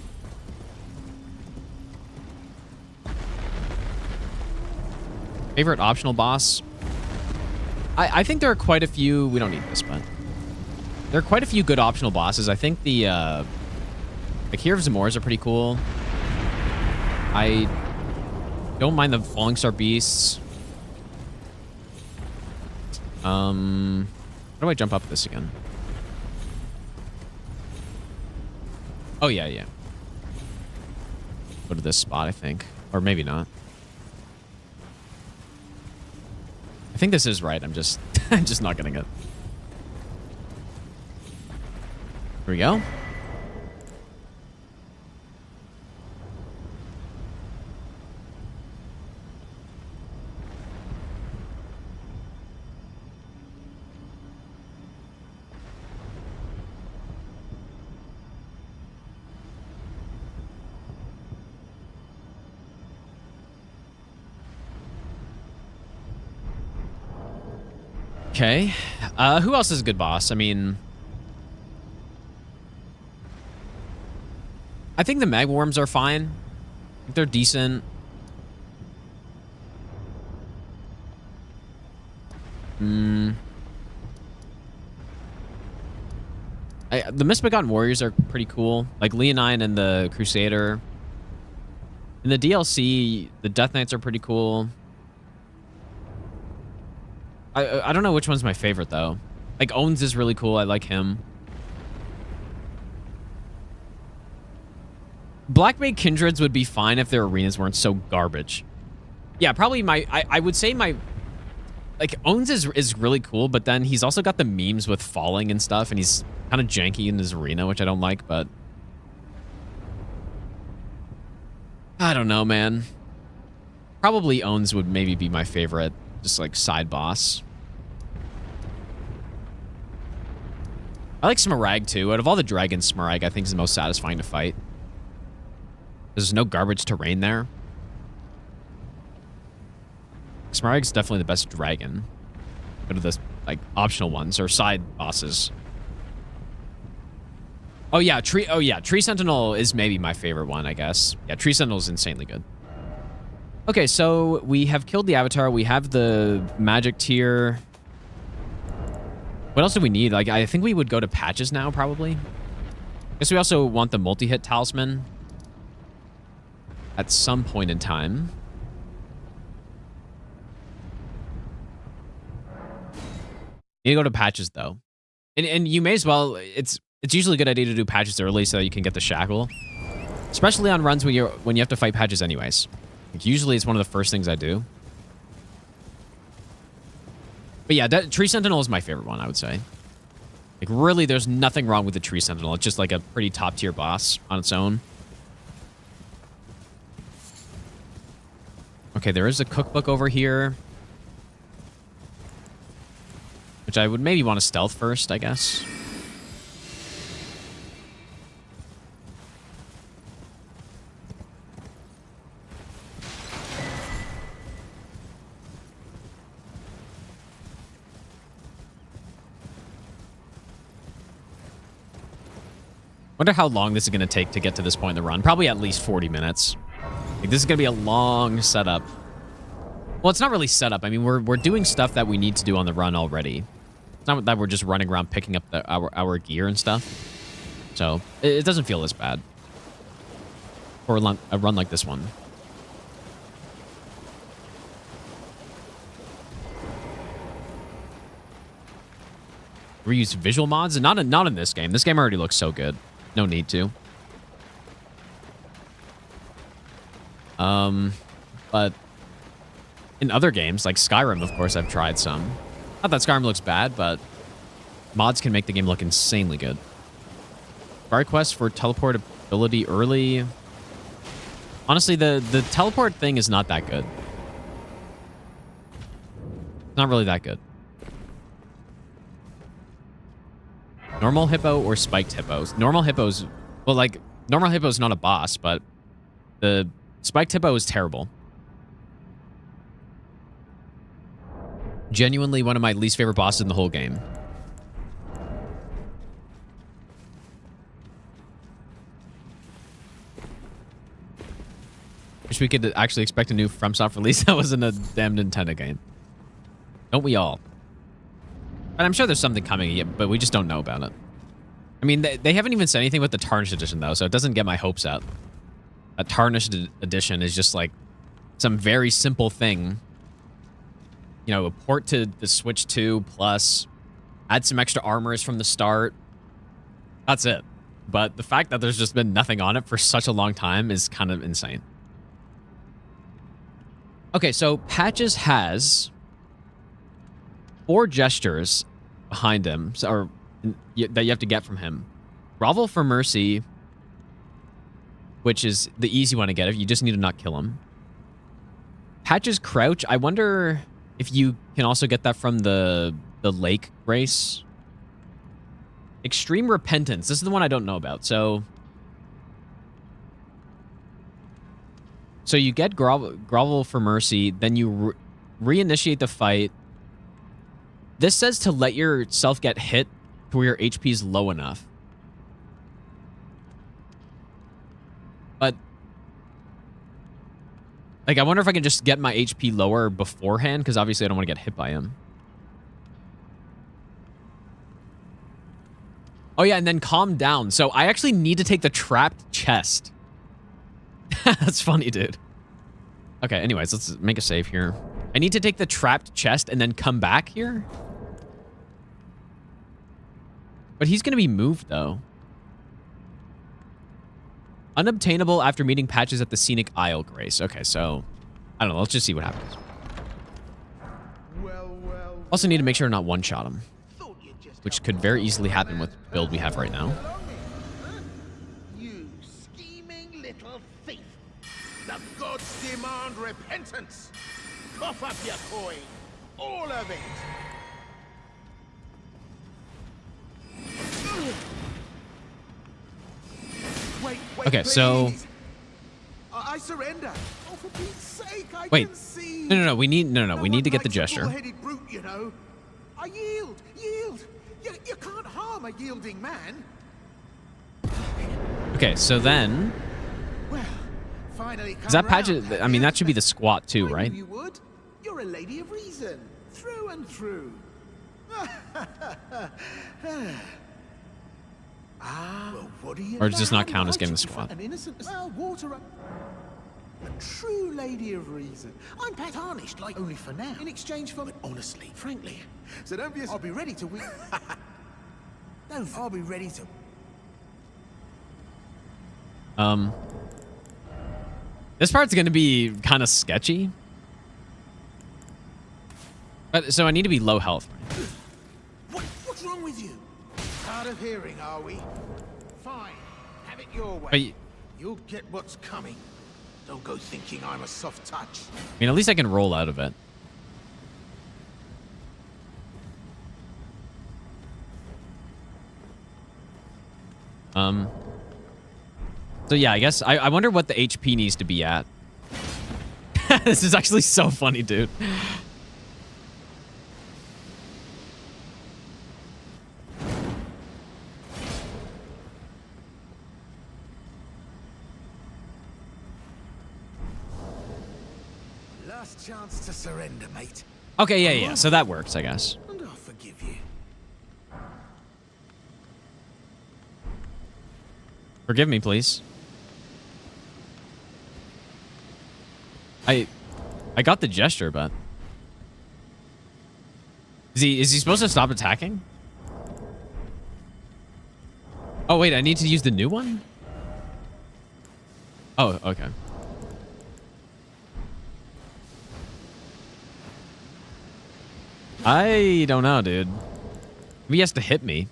Favorite optional boss? I think there are quite a few. We don't need this, but there are quite a few good optional bosses. I think the Like, here of Zamores are pretty cool. I don't mind the Falling Star Beasts. How do I jump up this again? Oh, yeah, yeah. Go to this spot, I think. Or maybe not. I think this is right. I'm just I'm just not getting it. Here we go. Okay. Who else is a good boss? I mean, I think the Magworms are fine. They're decent. The Misbegotten Warriors are pretty cool. Like Leonine and the Crusader. In the DLC, the Death Knights are pretty cool. I don't know which one's my favorite, though. Like, Owns is really cool. I like him. Blackbait Kindreds would be fine if their arenas weren't so garbage. Yeah, probably I would say my... Like, Owns is really cool, but then he's also got the memes with falling and stuff, and he's kind of janky in his arena, which I don't like, but... I don't know, man. Probably Owns would maybe be my favorite, just like side boss. I like Smaragd too. Out of all the dragons, Smaragd I think is the most satisfying to fight. There's no garbage terrain there. Smaragd's definitely the best dragon. Go to the like optional ones or side bosses. Oh yeah, Tree Sentinel is maybe my favorite one, I guess. Yeah, Tree Sentinel is insanely good. Okay, so we have killed the Avatar. We have the magic tier. What else do we need? Like, I think we would go to patches now, probably. Guess we also want the multi-hit talisman at some point in time. Need to go to patches, though. And you may as well... It's usually a good idea to do patches early so that you can get the shackle. Especially on runs when you have to fight patches anyways. Like, usually it's one of the first things I do. But yeah, Tree Sentinel is my favorite one, I would say. Like, really, there's nothing wrong with the Tree Sentinel. It's just like a pretty top-tier boss on its own. Okay, there is a cookbook over here. Which I would maybe want to stealth first, I guess. Wonder how long this is going to take to get to this point in the run. Probably at least 40 minutes. Like, this is going to be a long setup. Well, it's not really setup. I mean, we're doing stuff that we need to do on the run already. It's not that we're just running around picking up our gear and stuff. So, it doesn't feel as bad. For a run like this one. We use visual mods? Not in this game. This game already looks so good. No need to. But in other games, like Skyrim, of course, I've tried some. Not that Skyrim looks bad, but mods can make the game look insanely good. Fire quest for teleport ability early. Honestly, the teleport thing is not that good. Not really that good. Normal hippo or spiked hippos? Normal hippos... Well, like, normal hippo's not a boss, but the spiked hippo is terrible. Genuinely one of my least favorite bosses in the whole game. Wish we could actually expect a new FromSoft release that wasn't a damn Nintendo game. Don't we all? But I'm sure there's something coming, but we just don't know about it. I mean, they haven't even said anything about the Tarnished Edition, though, so it doesn't get my hopes up. A Tarnished Edition is just like some very simple thing. You know, a port to the Switch 2 plus add some extra armors from the start. That's it. But the fact that there's just been nothing on it for such a long time is kind of insane. Okay, so Patches has 4 gestures behind him, or that you have to get from him. Grovel for Mercy, which is the easy one to get if you just need to not kill him. Patches Crouch, I wonder if you can also get that from the Lake Grace. Extreme Repentance, this is the one I don't know about. So you get Grovel for Mercy, then you reinitiate the fight. This says to let yourself get hit to where your HP is low enough. But, like, I wonder if I can just get my HP lower beforehand, because obviously I don't want to get hit by him. Oh yeah, and then calm down. So I actually need to take the trapped chest. That's funny, dude. Okay, anyways, let's make a save here. I need to take the trapped chest and then come back here. But he's going to be moved, though. Unobtainable after meeting Patches at the Scenic Isle, Grace. Okay, so I don't know. Let's just see what happens. Also need to make sure to not one-shot him, which could very easily happen with the build we have right now. You scheming little thief! The gods demand repentance! Cough up your coin! All of it! Wait, Okay, so I surrender. Oh, for Pete's sake, I wait. can see. No. We need we need to get the gesture. Bull-headed brute, you know. I yield. You can't harm a yielding man. Okay, so then Well, finally is that Patches? I mean, that should be the squat too, right? You would. You're a lady of reason, through and through. Well, what do you Or does this not know? count as I getting the took you for squat? An innocent, well, water. A true lady of reason. I'm tarnished, like only for now. In exchange for, but honestly, frankly. So don't be. I'll be ready to win. No, I'll be ready to. This part's gonna be kind of sketchy. But so I need to be low health. What's wrong with you? Hard of hearing, are we? Fine, have it your way. But You'll get what's coming. Don't go thinking I'm a soft touch. I mean, at least I can roll out of it. So yeah, I guess I wonder what the HP needs to be at. This is actually so funny, dude. Last chance to surrender, mate. Okay, yeah. So that works, I guess. And I'll forgive you. Forgive me, please. I got the gesture, but is he supposed to stop attacking? Oh wait, I need to use the new one? Oh, okay. I don't know, dude. Maybe he has to hit me.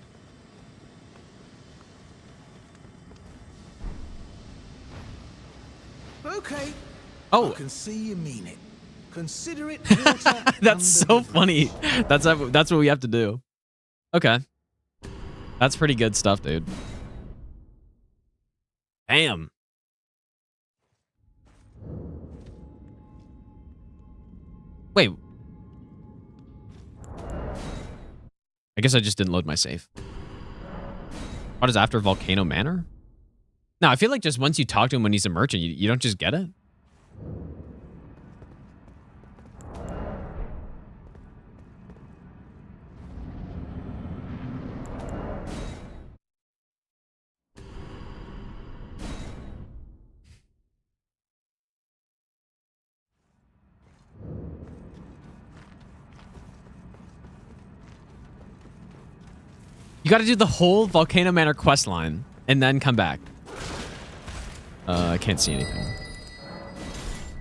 Okay. Oh. I can see you mean it. Consider it water. That's so funny. That's what we have to do. Okay. That's pretty good stuff, dude. Damn. Wait. I guess I just didn't load my save. What is after Volcano Manor? No, I feel like just once you talk to him when he's a merchant, you don't just get it. got to do the whole Volcano Manor quest line and then come back. I can't see anything.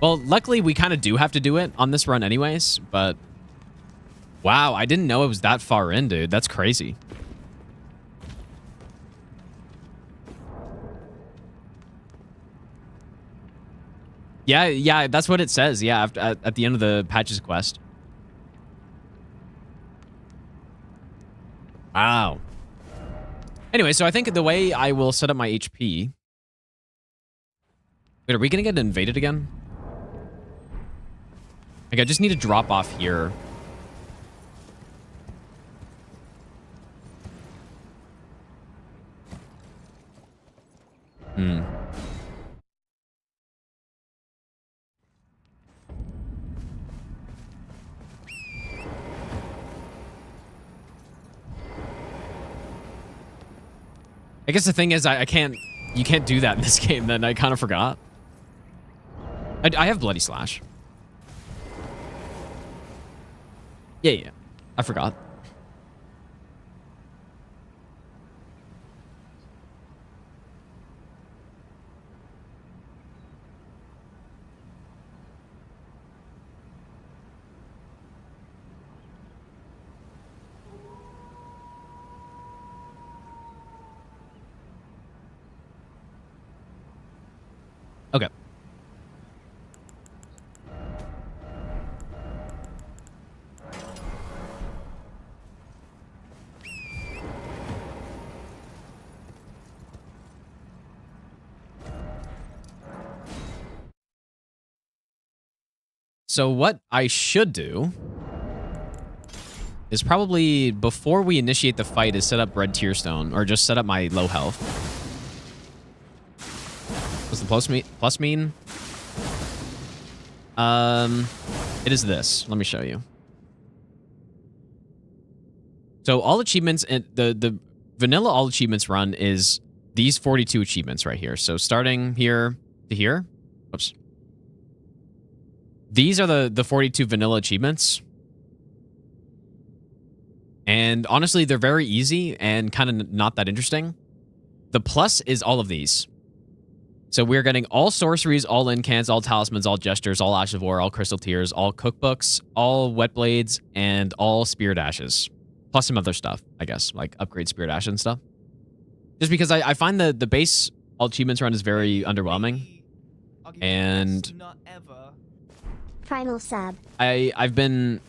Well, luckily we kind of do have to do it on this run anyways, but wow, I didn't know it was that far in, dude. That's crazy. Yeah, that's what it says. Yeah, after, at the end of the Patches quest. Wow. Anyway, so I think the way I will set up my HP... Wait, are we going to get invaded again? Like, I just need to drop off here. I guess the thing is, I can't... You can't do that in this game, then. I kind of forgot. I have Bloody Slash. Yeah. I forgot. Okay. So what I should do is probably, before we initiate the fight, is set up Red Tearstone, or just set up my low health. What's the plus mean? It is this. Let me show you. So all achievements, the vanilla all achievements run is these 42 achievements right here. So starting here to here. Oops. These are the 42 vanilla achievements. And honestly, they're very easy and kind of not that interesting. The plus is all of these. So we're getting all sorceries, all incants, all talismans, all gestures, all ash of war, all crystal tears, all cookbooks, all wet blades, and all spirit ashes. Plus some other stuff, I guess, like upgrade spirit ash and stuff. Just because I find the base all achievements run is very underwhelming. And Not ever. Final sub. I've been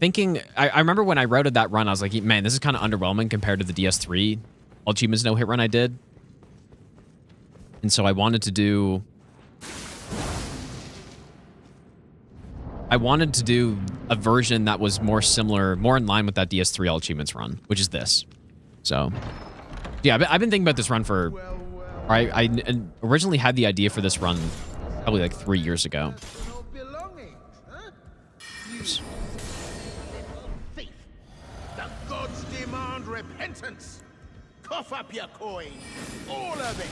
thinking, I remember when I routed that run, I was like, man, this is kind of underwhelming compared to the DS3 all achievements no hit run I did. And so I wanted to do a version that was more similar, more in line with that DS3 all achievements run, which is this. So yeah, I've been thinking about this run for, I originally had the idea for this run probably like 3 years ago. Oops. Thief! The gods demand repentance! Cough up your coin! All of it!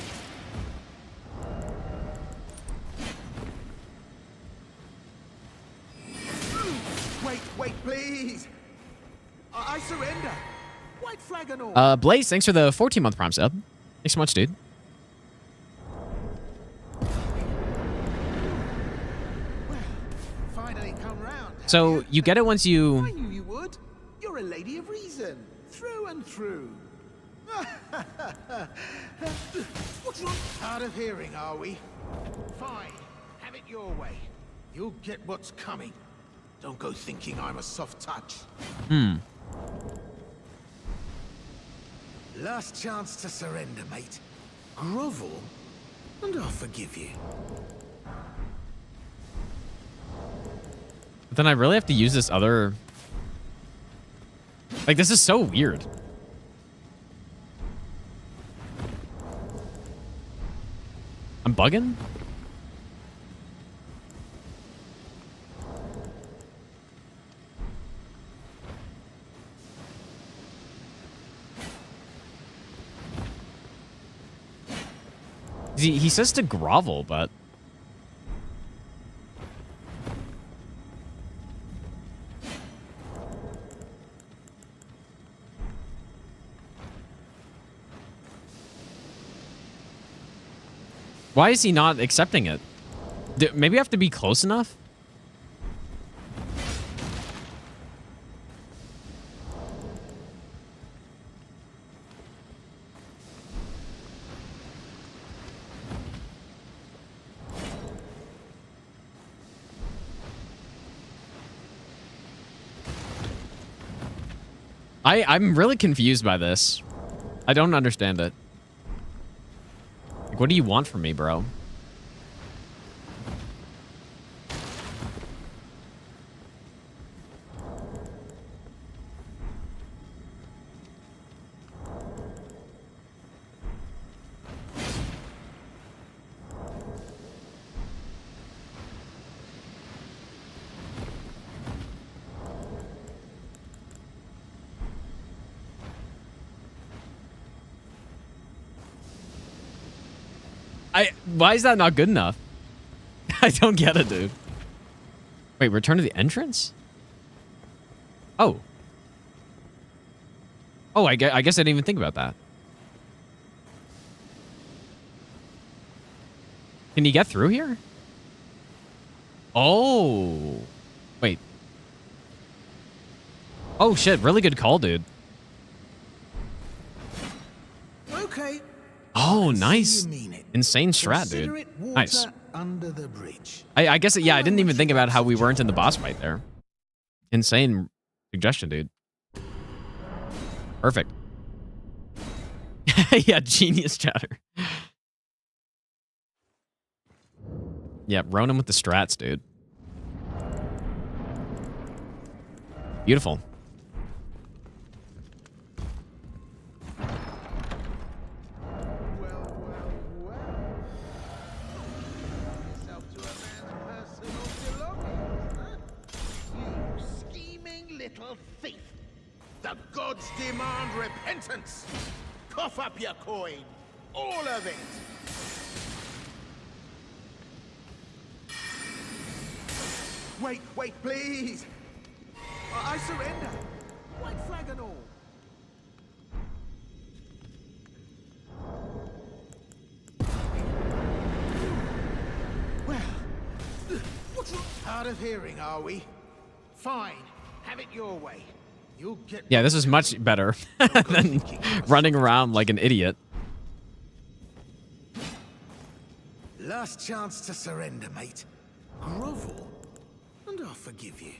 Wait, please! I surrender! White flag and all! Blaze, thanks for the 14-month Prime sub. Thanks so much, dude. Finally come round. So you get it once I you... knew you would. You're a lady of reason, through and through. What's wrong? Hard of hearing, are we? Fine. Have it your way. You'll get what's coming. Don't go thinking I'm a soft touch. Last chance to surrender, mate. Grovel, and I'll forgive you. But then I really have to use this other... Like, this is so weird. I'm bugging? He says to grovel, but... Why is he not accepting it? Maybe I have to be close enough? I'm really confused by this. I don't understand it. Like, what do you want from me, bro? Why is that not good enough? I don't get it, dude. Wait, return to the entrance? Oh. Oh, I guess I didn't even think about that. Can you get through here? Oh. Wait. Oh, shit. Really good call, dude. Okay. Oh, nice. Insane strat, dude. Nice. Under the bridge. I guess, yeah, I didn't even think about how we weren't in the boss fight there. Insane suggestion, dude. Perfect. Yeah, genius chatter. Yeah, Ronan with the strats, dude. Beautiful. Thief! The gods demand repentance! Cough up your coin! All of it! Wait, please! I surrender! White flag and all! Well, what's wrong? Hard of hearing, are we? Fine. Have it your way. You'll get. Yeah, this is much better than running around like an idiot. Last chance to surrender, mate. Grovel, and I'll forgive you.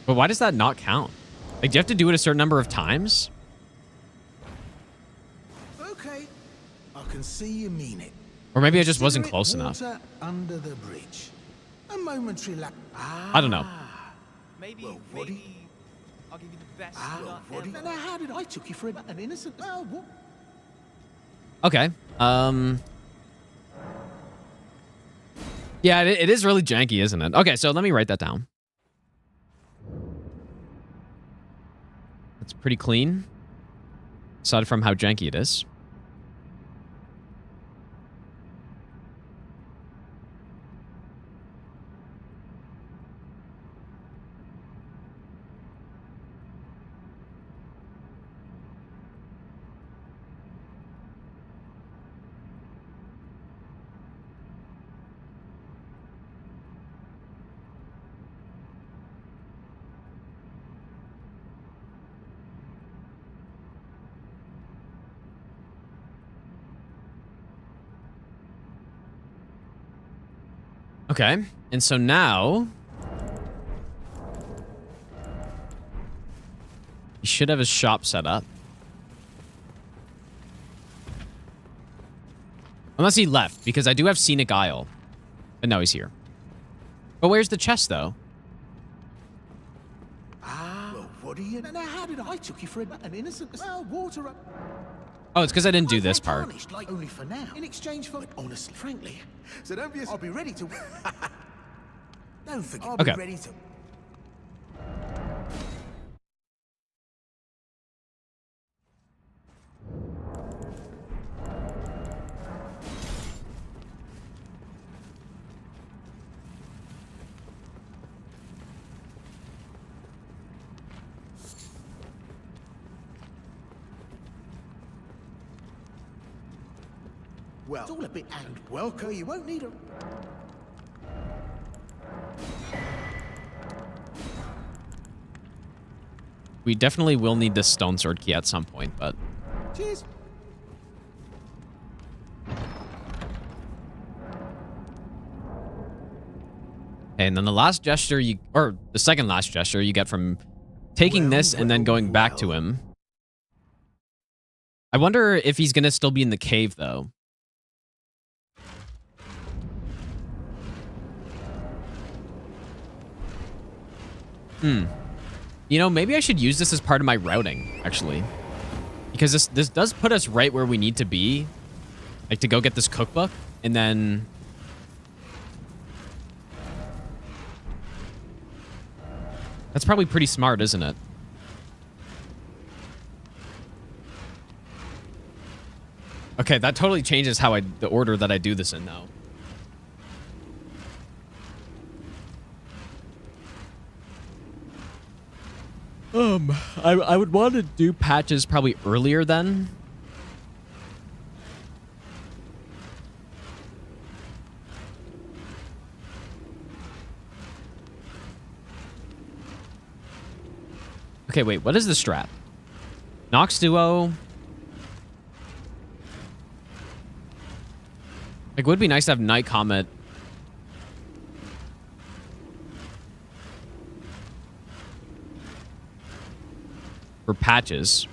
But why does that not count? Like, do you have to do it a certain number of times? Okay, I can see you mean it. Or maybe I just wasn't close enough. Under the bridge. A momentary lapse. I don't know. Maybe, Well, maybe I'll give you the best nut ever. Now, how did I took you for an innocent? Oh, what? Okay. Yeah, it is really janky, isn't it? Okay, so let me write that down. It's pretty clean, aside from how janky it is. Okay, and so now he should have his shop set up. Unless he left, because I do have Scenic Isle. But no, he's here. But where's the chest, though? Well, what do you? Now, how did I took you for an innocent? Well, water up. Oh, it's because I didn't do this part. Tarnished, like only for now. In exchange for, but honestly, frankly, so don't be. I'll be ready to. Don't forget. I'll Okay. be ready to. Well, it's all a bit and welcome. You won't need a... We definitely will need this stone sword key at some point, but... Cheers. And then the last gesture or the second last gesture you get from taking this and then going back to him. I wonder if he's gonna still be in the cave though. You know, maybe I should use this as part of my routing, actually. Because this does put us right where we need to be. Like, to go get this cookbook, and then... That's probably pretty smart, isn't it? Okay, that totally changes how the order that I do this in now. I would want to do patches probably earlier then. Okay, wait, what is the strat? Nox Duo. Like, it would be nice to have Night Comet. For patches.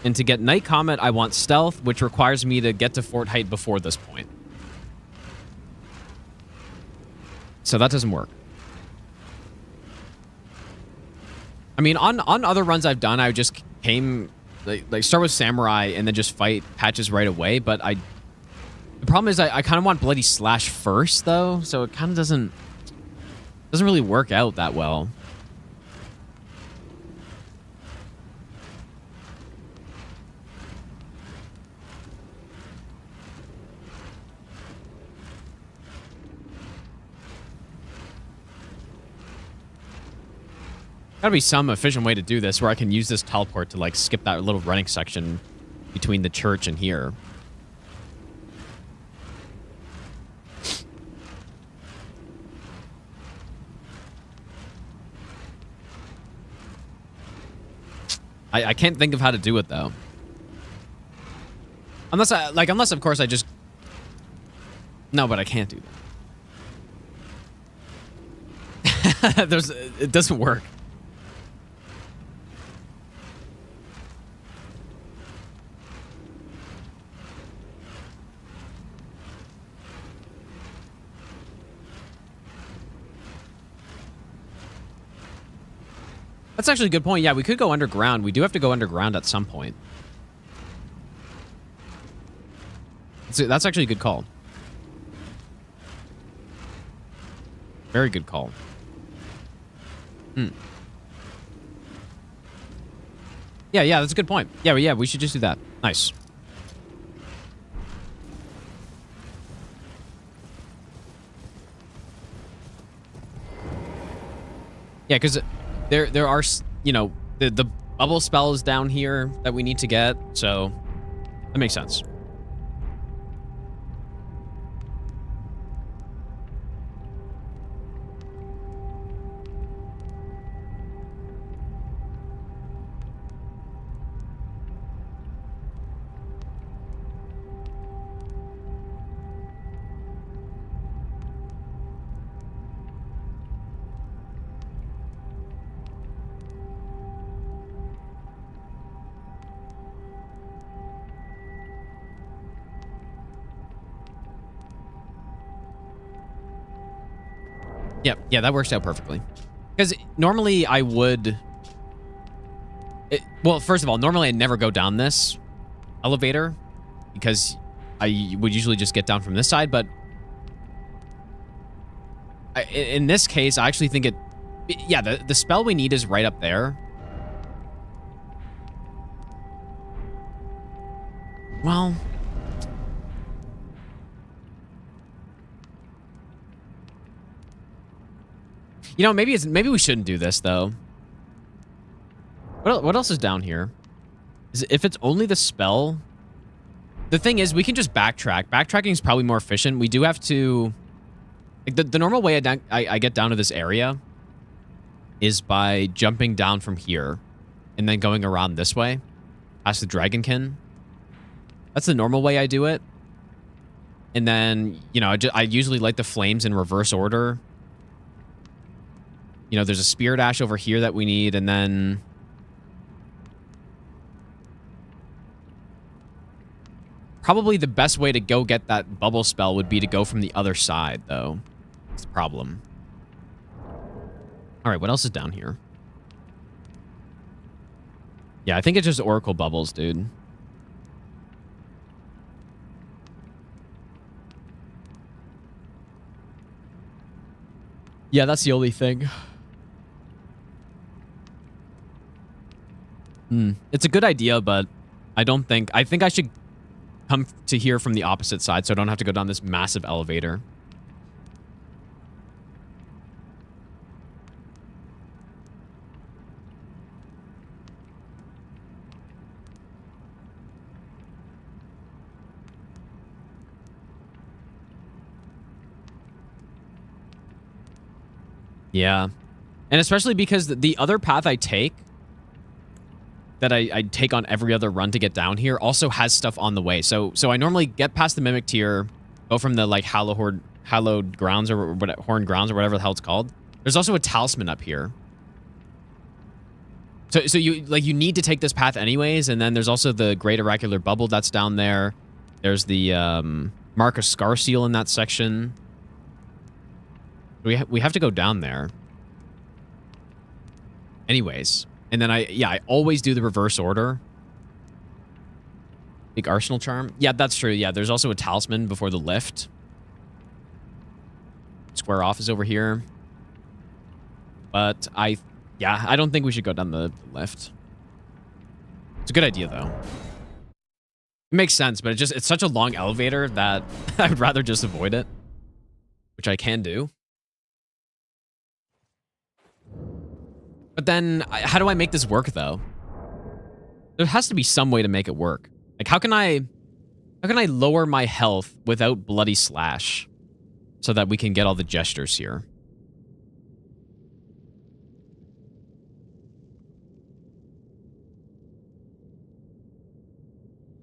And to get Night Comet, I want Stealth, which requires me to get to Fort Height before this point. So that doesn't work. I mean, on other runs I've done, I just came... Like start with Samurai and then just fight patches right away, but the problem is I kind of want Bloody Slash first, though, so it kind of doesn't really work out that well. Gotta be some efficient way to do this where I can use this teleport to, like, skip that little running section between the church and here. I can't think of how to do it, though. Unless of course I just... No, but I can't do that. It doesn't work. That's actually a good point. Yeah, we could go underground. We do have to go underground at some point. That's actually a good call. Very good call. Yeah, that's a good point. Yeah, we should just do that. Nice. Yeah, because there are, you know, the bubble spell is down here that we need to get, so that makes sense. Yeah, that works out perfectly. Because normally I would... well, first of all, normally I never go down this elevator because I would usually just get down from this side, but in this case, I actually think yeah, the spell we need is right up there. Well... You know, maybe we shouldn't do this, though. What else is down here? If it's only the spell... The thing is, we can just backtrack. Backtracking is probably more efficient. We do have to... Like the normal way I get down to this area is by jumping down from here and then going around this way past the Dragonkin. That's the normal way I do it. And then, you know, I usually light the flames in reverse order. You know, there's a Spirit Ash over here that we need, and then... Probably the best way to go get that bubble spell would be to go from the other side, though. That's the problem. All right, what else is down here? Yeah, I think it's just Oracle bubbles, dude. Yeah, that's the only thing. It's a good idea, but I don't think... I think I should come to here from the opposite side so I don't have to go down this massive elevator. Yeah. And especially because the other path I take, that I take on every other run to get down here, also has stuff on the way. So I normally get past the Mimic Tier, go from the, like, hallowed grounds or horned grounds or whatever the hell it's called. There's also a talisman up here. So you need to take this path anyways, and then there's also the Great Oracular Bubble that's down there. There's the Mark of Scar Seal in that section. We have to go down there. Anyways. And then I always do the reverse order. Big Arsenal Charm. Yeah, that's true. Yeah, there's also a talisman before the lift. Square off is over here. But I don't think we should go down the lift. It's a good idea, though. It makes sense, but it's such a long elevator that I would rather just avoid it. Which I can do. But then, how do I make this work, though? There has to be some way to make it work. Like, how can I lower my health without Bloody Slash so that we can get all the gestures here?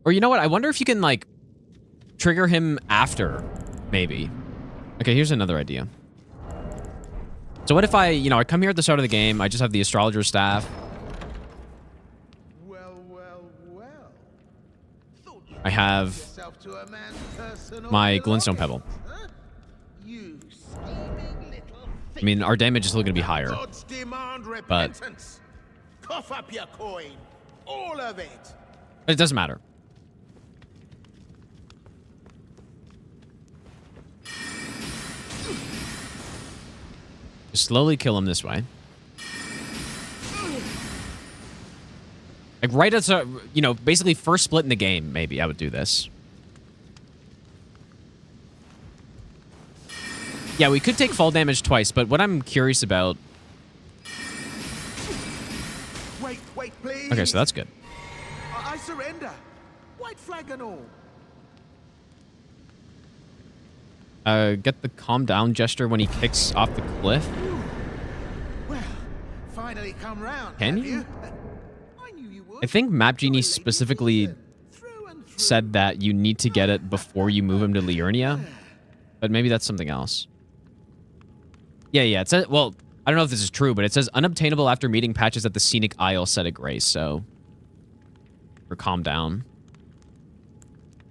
Or you know what? I wonder if you can, like, trigger him after, maybe. Okay, here's another idea. So what if I come here at the start of the game, I just have the Astrologer's Staff. Well. I have my Glintstone Pebble. You scheming little I mean, our damage is still going to be higher. gods demand But repentance. Cough up your coin. All of it. it doesn't matter. Just slowly kill him this way. Like right as a, basically first split in the game, maybe I would do this. Yeah, we could take fall damage twice, but what I'm curious about... Wait, please. Okay, so that's good. I surrender. White flag and all. Get the calm down gesture when he kicks off the cliff. Well, finally come round. Can have you? I knew you would. I think Map Genie specifically said that you need to get it before you move him to Liurnia, but maybe that's something else. Yeah, it says, well, I don't know if this is true, but it says unobtainable after meeting patches at the Scenic Isle set of grace, so... Or calm down.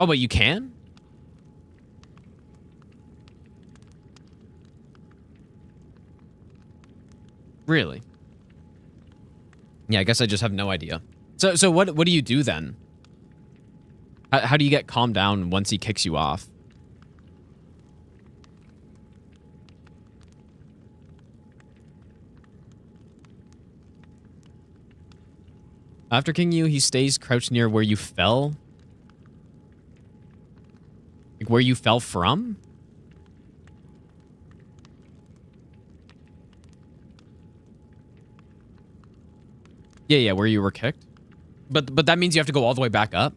Oh, but you can? Really? Yeah, I guess I just have no idea. So what do you do then? How do you get calmed down once he kicks you off? After kicking you, he stays crouched near where you fell? Like where you fell from? Yeah, where you were kicked. But that means you have to go all the way back up.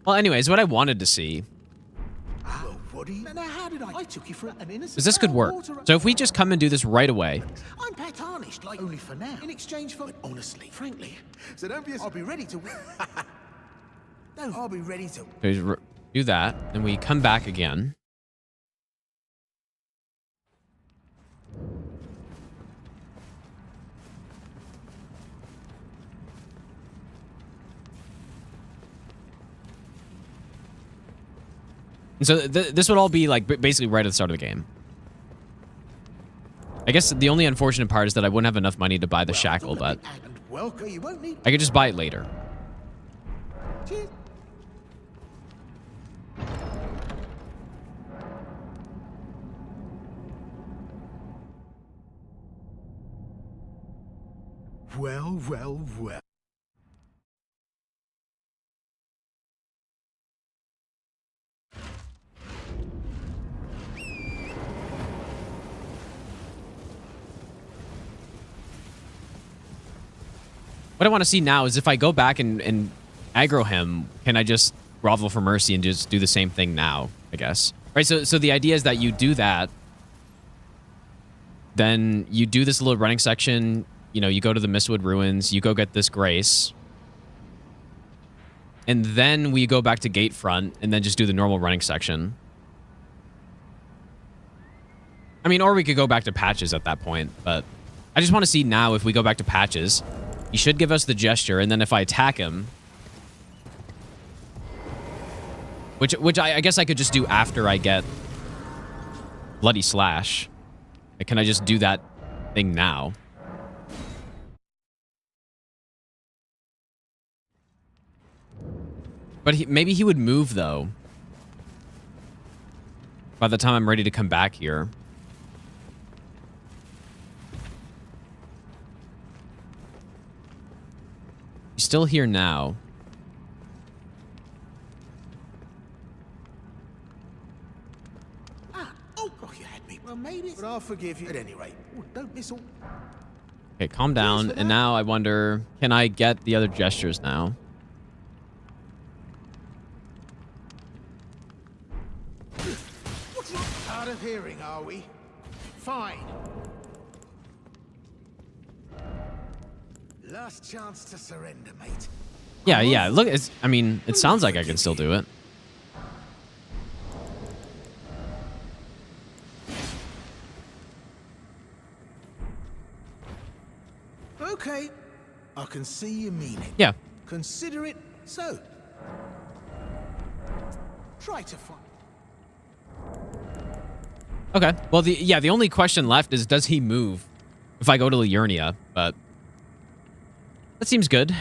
Well, anyways, what I wanted to see Well, what do you... Now, how did I took you for an innocent... is this could work. So if we just come and do this right away. I'm pet tarnished, like, only for now. In exchange for... But honestly, frankly. So don't be... I'll be ready to... No, I'll be ready to... Do that, and we come back again. And so this would all be like basically right at the start of the game. I guess the only unfortunate part is that I wouldn't have enough money to buy the shackle, but You won't need... I could just buy it later. Cheers. Well. What I want to see now is if I go back and aggro him, can I just grovel for mercy and just do the same thing now, I guess. Right, so the idea is that you do that, then you do this little running section, you know, you go to the Mistwood Ruins, you go get this Grace, and then we go back to Gatefront and then just do the normal running section. I mean, or we could go back to Patches at that point, but I just want to see now if we go back to Patches, he should give us the gesture, and then if I attack him, which I guess I could just do after I get Bloody Slash. Can I just do that thing now? But maybe he would move, though, by the time I'm ready to come back here. He's still here now. Oh, you had me. Well, maybe... But I'll forgive you at any rate. Oh, don't miss all... Okay, calm down. And now I wonder, can I get the other gestures now? What's wrong? Hard of hearing, are we? Fine. Last chance to surrender, mate. Yeah. Look, I mean, it sounds like I can still do it. Okay. I can see you mean it. Yeah. Consider it so. Try to find... Okay. Well, the only question left is, does he move if I go to Liurnia? But that seems good.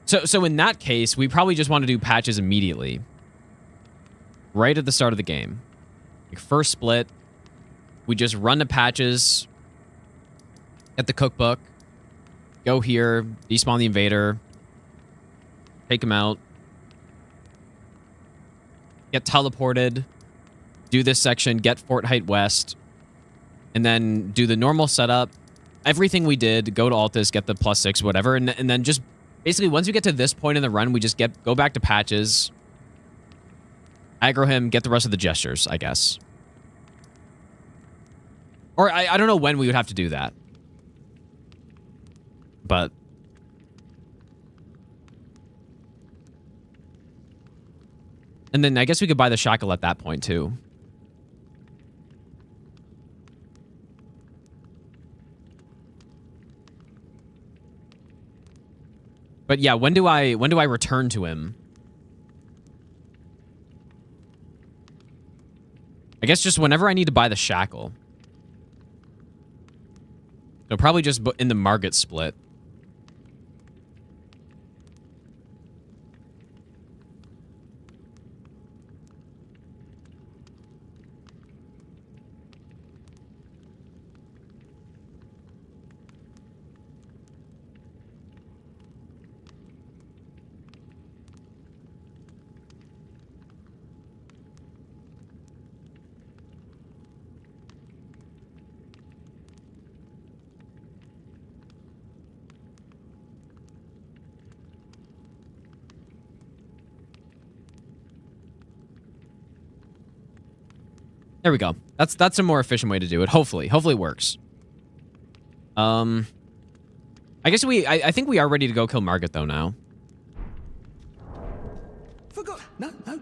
So in that case, we probably just want to do Patches immediately. Right at the start of the game. Like first split, we just run to Patches at the cookbook. Go here, despawn the invader, take him out, get teleported, do this section, get Fort Height West, and then do the normal setup. Everything we did, go to Altus, get the +6, whatever, and then just basically once we get to this point in the run, we just go back to Patches, aggro him, get the rest of the gestures, I guess. Or I don't know when we would have to do that. But and then I guess we could buy the shackle at that point too. But yeah, when do I return to him? I guess just whenever I need to buy the shackle. So probably just in the Margit split. There we go. That's a more efficient way to do it. Hopefully it works. I guess I think we are ready to go kill Margaret though now. Forgot. No, no.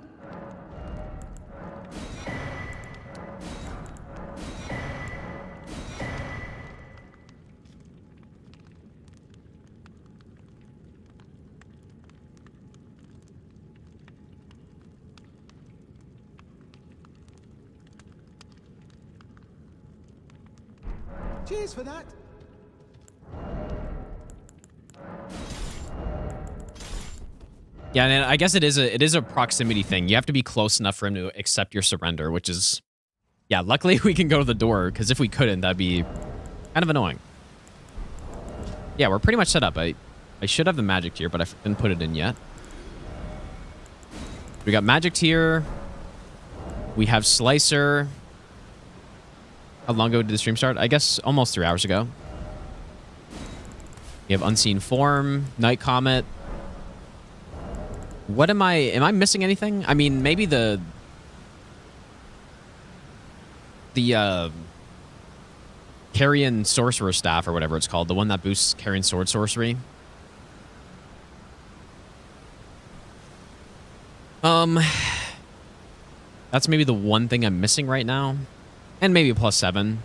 Cheers for that. Yeah, and I guess it is a proximity thing. You have to be close enough for him to accept your surrender, which is, yeah. Luckily, we can go to the door because if we couldn't, that'd be kind of annoying. Yeah, we're pretty much set up. I should have the magic tier, but I didn't put it in yet. We got magic tier. We have slicer. How long ago did the stream start? I guess almost 3 hours ago. We have unseen form, night comet. What am I missing anything? I mean, maybe the Carrion Sorcerer Staff or whatever it's called, the one that boosts Carrion Sword Sorcery. That's maybe the one thing I'm missing right now. And maybe a +7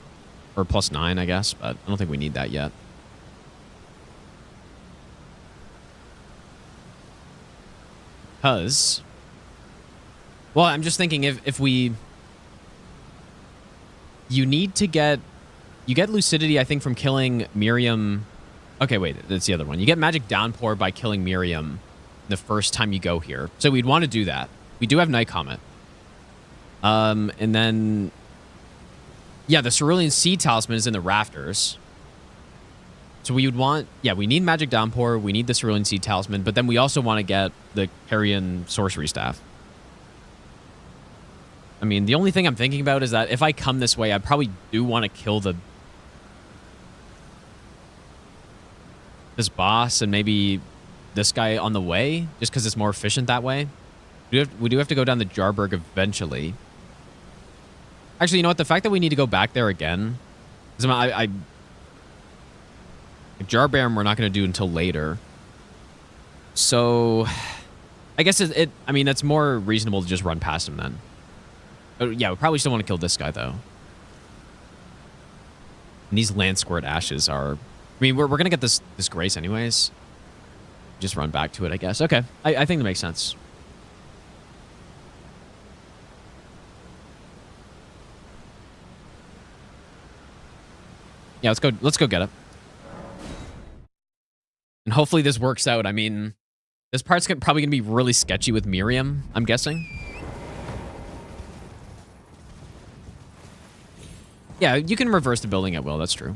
or +9, I guess, but I don't think we need that yet. Because, well, I'm just thinking if we, you need to get, you get Lucidity, I think, from killing Miriam. Okay, wait, that's the other one. You get Magic Downpour by killing Miriam the first time you go here. So we'd want to do that. We do have Night Comet. And then, yeah, the Cerulean Sea Talisman is in the rafters. So we would want, yeah, we need Magic Downpour, we need the Cerulean Sea Talisman, but then we also want to get the Carrion Sorcery Staff. I mean, the only thing I'm thinking about is that if I come this way, I probably do want to kill this boss and maybe this guy on the way, just because it's more efficient that way. We do have to go down the Jarberg eventually. Actually, you know what? The fact that we need to go back there again, because Jarbaram we're not going to do until later. So, I guess I mean, that's more reasonable to just run past him then. Yeah, we probably still want to kill this guy, though. And these Land Squirt Ashes are... I mean, we're going to get this Grace anyways. Just run back to it, I guess. Okay, I think that makes sense. Yeah, let's go get it. And hopefully this works out. I mean, this part's probably going to be really sketchy with Miriam, I'm guessing. Yeah, you can reverse the building at will. That's true.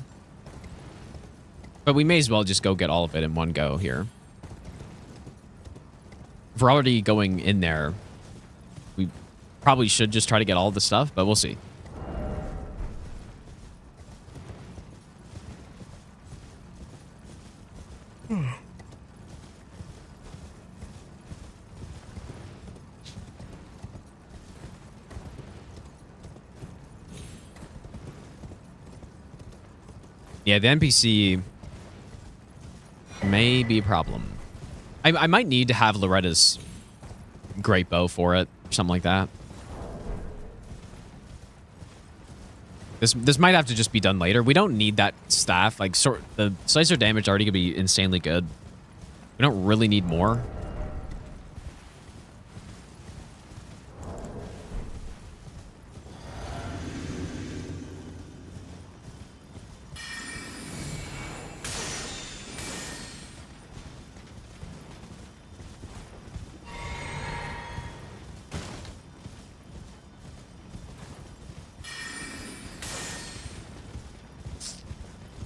But we may as well just go get all of it in one go here. If we're already going in there, we probably should just try to get all of the stuff, but we'll see. Yeah, the NPC may be a problem. I might need to have Loretta's great bow for it, or something like that. This might have to just be done later. We don't need that staff. Like, the slicer damage already gonna be insanely good. We don't really need more.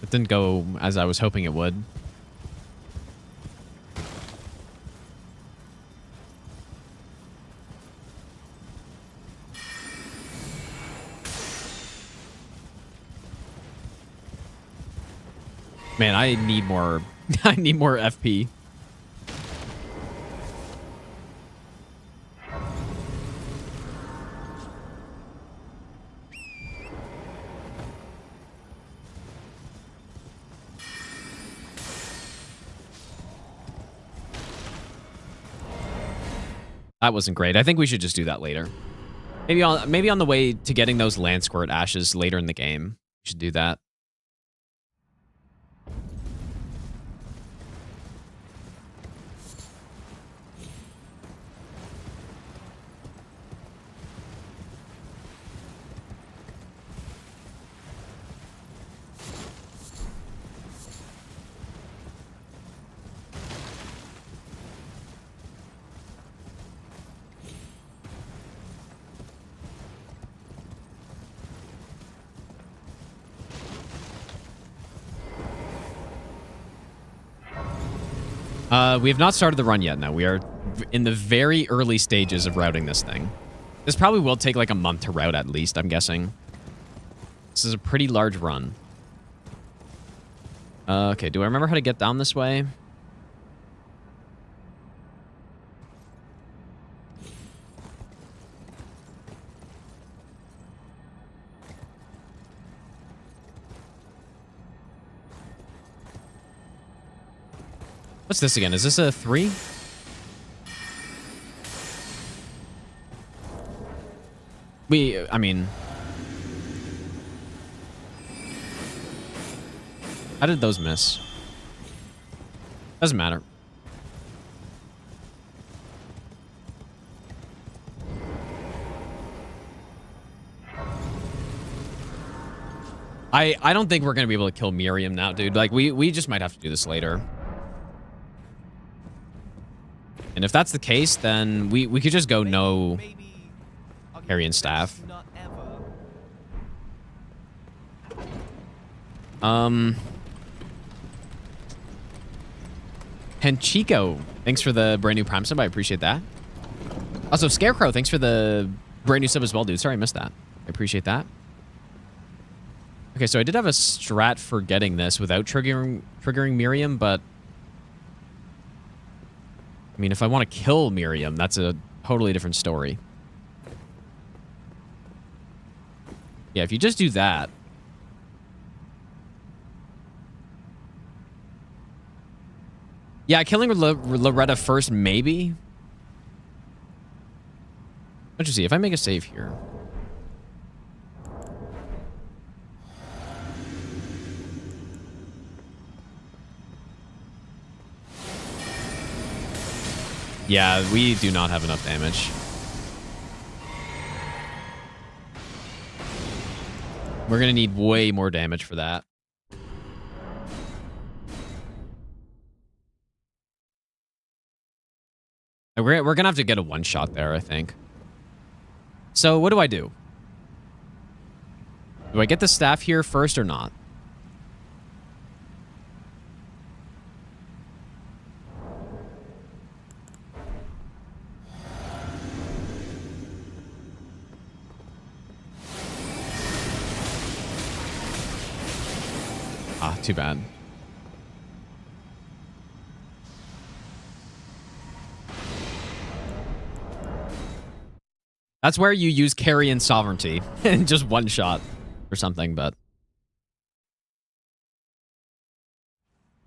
Didn't go as I was hoping it would. Man, I need more I need more FP. That wasn't great. I think we should just do that later. Maybe on the way to getting those land squirt ashes later in the game. We should do that. We have not started the run yet. No, we are in the very early stages of routing this thing. This probably will take like a month to route at least, I'm guessing. This is a pretty large run. Okay, do I remember how to get down this way? What's this again? Is this a 3? I mean... How did those miss? Doesn't matter. I don't think we're going to be able to kill Miriam now, dude. Like, we just might have to do this later. And if that's the case, then we could just go no carry and staff. Henchico, thanks for the brand new Prime sub. I appreciate that. Also, Scarecrow, thanks for the brand new sub as well, dude. Sorry, I missed that. I appreciate that. Okay, so I did have a strat for getting this without triggering Miriam, but I mean, if I want to kill Miriam, that's a totally different story. Yeah, if you just do that. Yeah, killing Loretta first, maybe. Let's just see. If I make a save here. Yeah, we do not have enough damage. We're going to need way more damage for that. We're going to have to get a one-shot there, I think. So, what do I do? Do I get the staff here first or not? Ah, too bad. That's where you use carry and sovereignty in just one shot or something, but...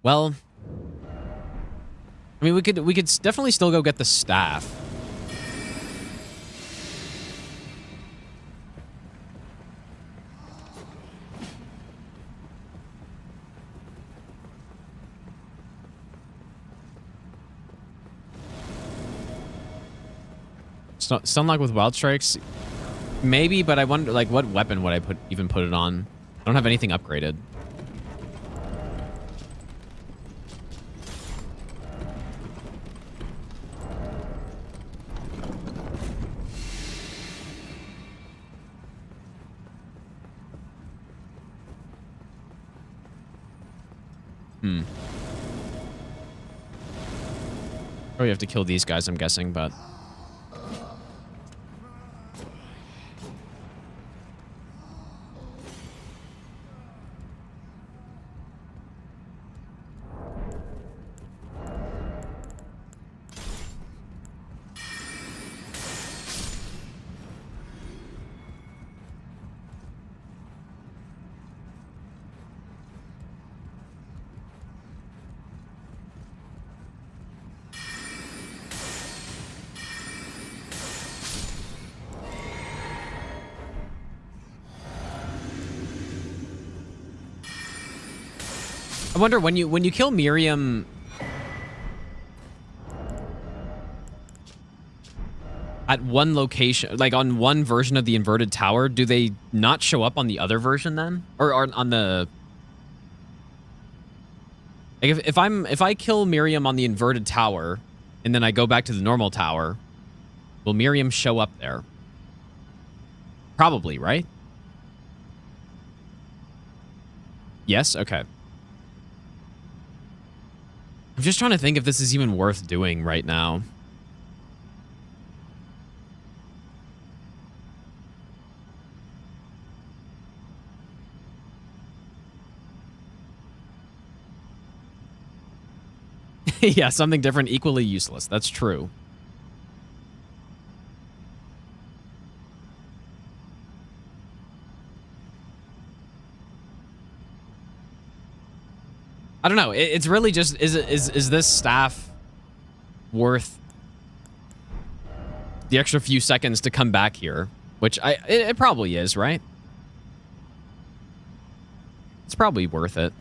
Well... I mean, we could definitely still go get the staff. Stunlock with wild strikes, maybe, but I wonder, like, what weapon would I even put it on? I don't have anything upgraded. Probably have to kill these guys, I'm guessing, but... I wonder when you kill Miriam at one location, like on one version of the inverted tower, do they not show up on the other version then? Or on the... Like if I kill Miriam on the inverted tower and then I go back to the normal tower, will Miriam show up there? Probably, right? Yes? Okay. I'm just trying to think if this is even worth doing right now. Yeah, something different, equally useless. That's true. I don't know. It's really just, is this staff worth the extra few seconds to come back here? Which it probably is, right? It's probably worth it.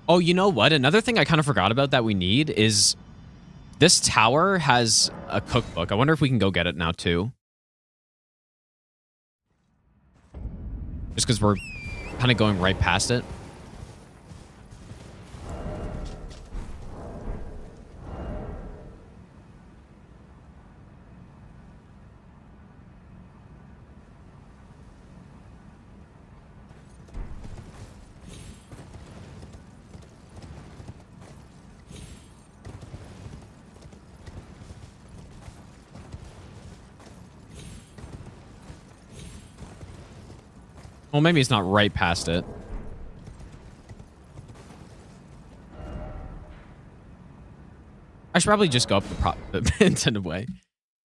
Oh, you know what? Another thing I kind of forgot about that we need is this tower has a cookbook. I wonder if we can go get it now, too. Just because we're kind of going right past it. Well, maybe it's not right past it. I should probably just go up the intended way.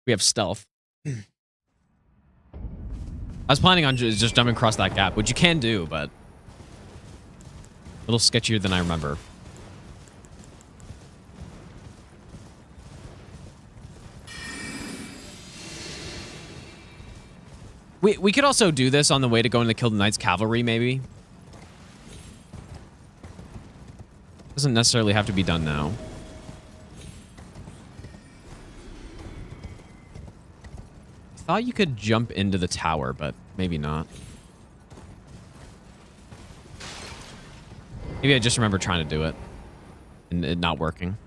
We have stealth. I was planning on just jumping across that gap, which you can do, but a little sketchier than I remember. We could also do this on the way to going to kill the Knight's Cavalry, maybe. Doesn't necessarily have to be done now. I thought you could jump into the tower, but maybe not. Maybe I just remember trying to do it and it not working.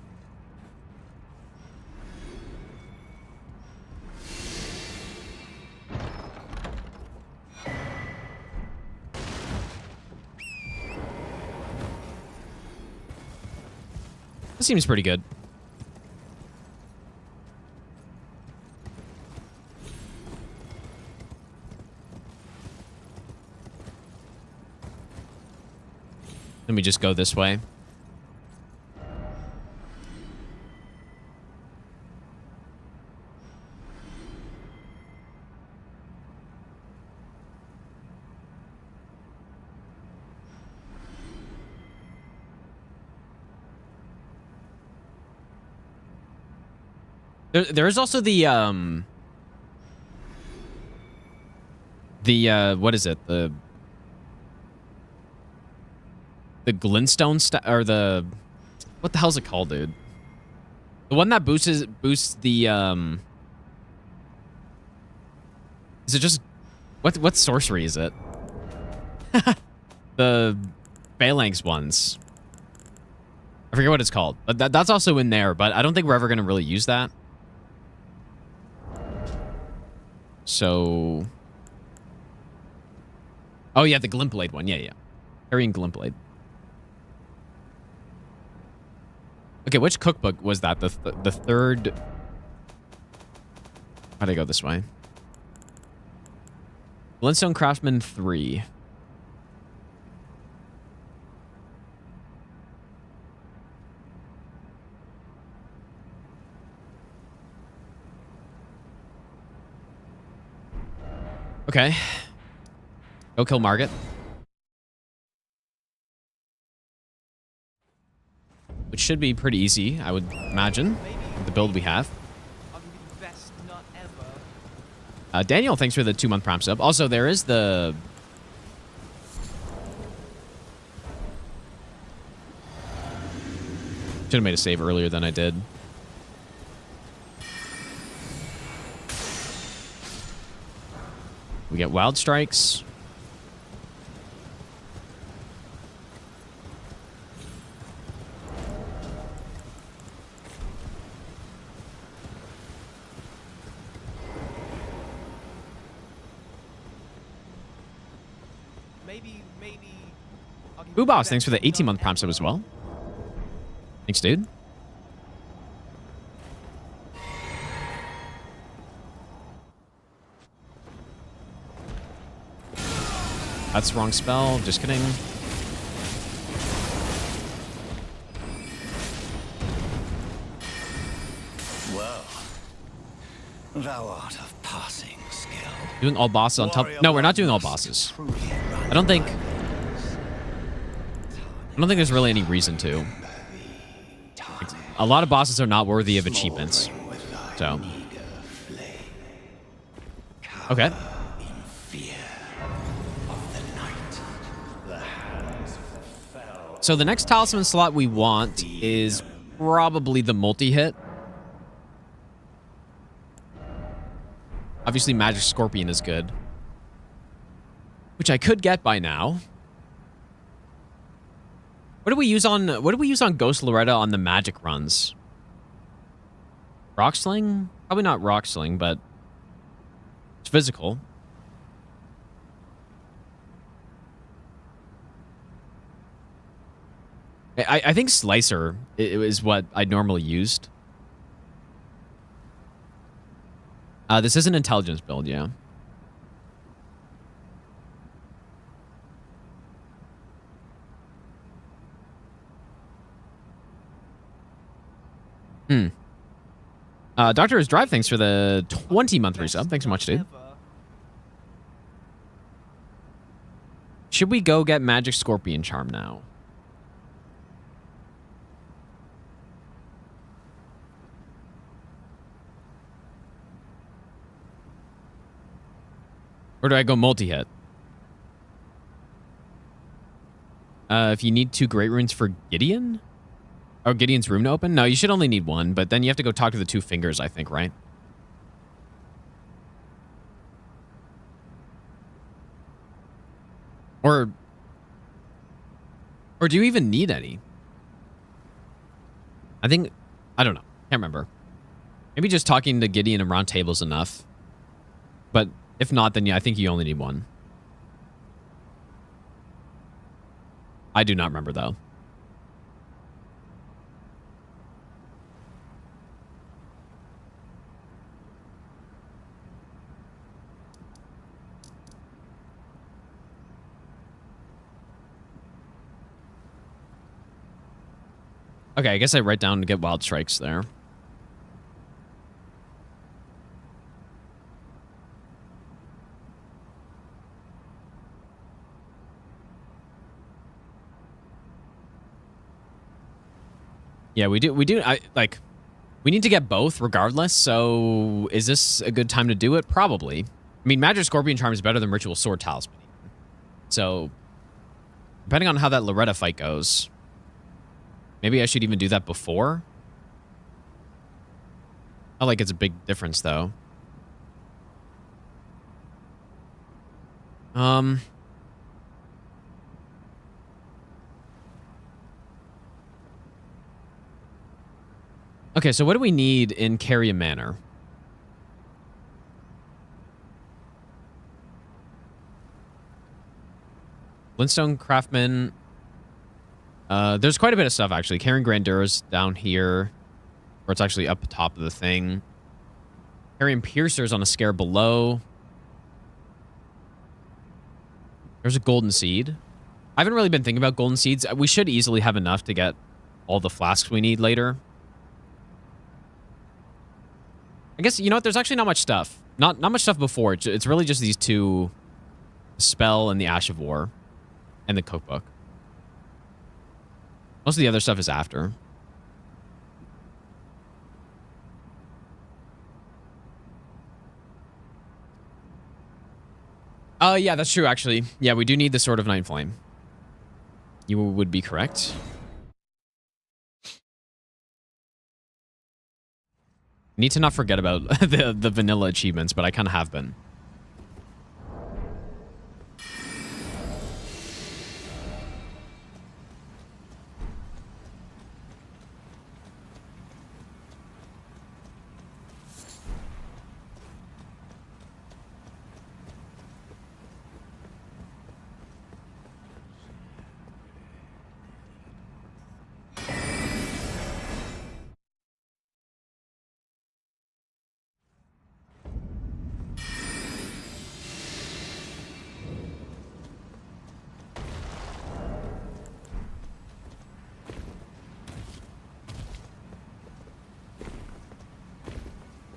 That seems pretty good. Let me just go this way. There is also the what is it? The glintstone or the, what the hell's it called, dude? The one that boosts the is it just what sorcery is it? The phalanx ones. I forget what it's called, but that's also in there, but I don't think we're ever gonna really use that. So, oh yeah, the glintblade one. Yeah. Carrying glintblade. Okay, which cookbook was that? The third. How'd I go this way? Glintstone Craftsman 3. Okay. Go kill Margit. Which should be pretty easy, I would imagine, with the build we have. I'll give you the best nut ever. Daniel, thanks for the 2-month Prime sub. Also, there is the... Should have made a save earlier than I did. We get Wild Strikes. Maybe. I'll give you Boo the Boss, thanks best for the nut 18-month Prime sub as well. Thanks, dude. That's the wrong spell. Just kidding. Well, thou art of passing skill. Doing all bosses on top. No, we're not doing all bosses. I don't think there's really any reason to. A lot of bosses are not worthy of achievements. So. Okay. So the next talisman slot we want is probably the multi-hit. Obviously, Magic Scorpion is good, which I could get by now. What do we use on Ghost Loretta on the magic runs? Rock Sling? Probably not Rock Sling, but it's physical. I think Slicer is what I normally used. This is an intelligence build, yeah. Doctor is Drive, thanks for the 20-month resub. Thanks so much, dude. Should we go get Magic Scorpion Charm now? Or do I go multi-hit? If you need 2 Great Runes for Gideon? Oh, Gideon's room to open? No, you should only need 1, but then you have to go talk to the 2 fingers, I think, right? Or do you even need any? I don't know. Can't remember. Maybe just talking to Gideon and round table is enough. But if not, then yeah, I think you only need 1. I do not remember, though. Okay, I guess I write down to get Wild Strikes there. Yeah, we do. We need to get both regardless. So is this a good time to do it? Probably. I mean, Magic Scorpion Charm is better than Ritual Sword Talisman. So depending on how that Loretta fight goes, maybe I should even do that before. Not like it's a big difference, though. Okay, so what do we need in Carrion Manor? Flintstone Craftsman. There's quite a bit of stuff, actually. Carrion Grandeurs down here, or it's actually up top of the thing. Carrion Piercers on a scare below. There's a Golden Seed. I haven't really been thinking about Golden Seeds. We should easily have enough to get all the flasks we need later. I guess, you know what? There's actually not much stuff. Not much stuff before. It's really just these two, spell and the Ash of War, and the cookbook. Most of the other stuff is after. Yeah, that's true, actually. Yeah, we do need the Sword of Nine Flame. You would be correct. Need to not forget about the vanilla achievements, but I kind of have been.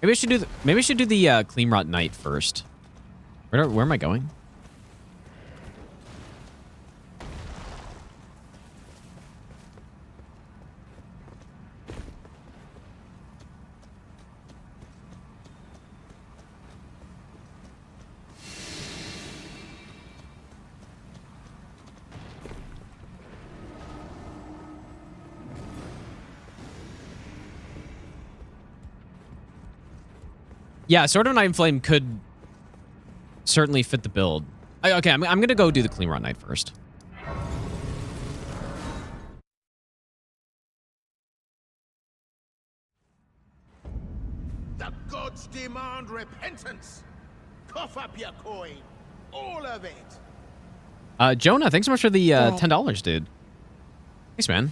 Maybe we should do the Clean Rot Knight first. Where am I going? Yeah, Sword of Nine Flame could certainly fit the build. Okay, I'm going to go do the Clean Rot Knight first. The gods demand repentance. Cough up your coin. All of it. Jonah, thanks so much for the $10, dude. Thanks, man.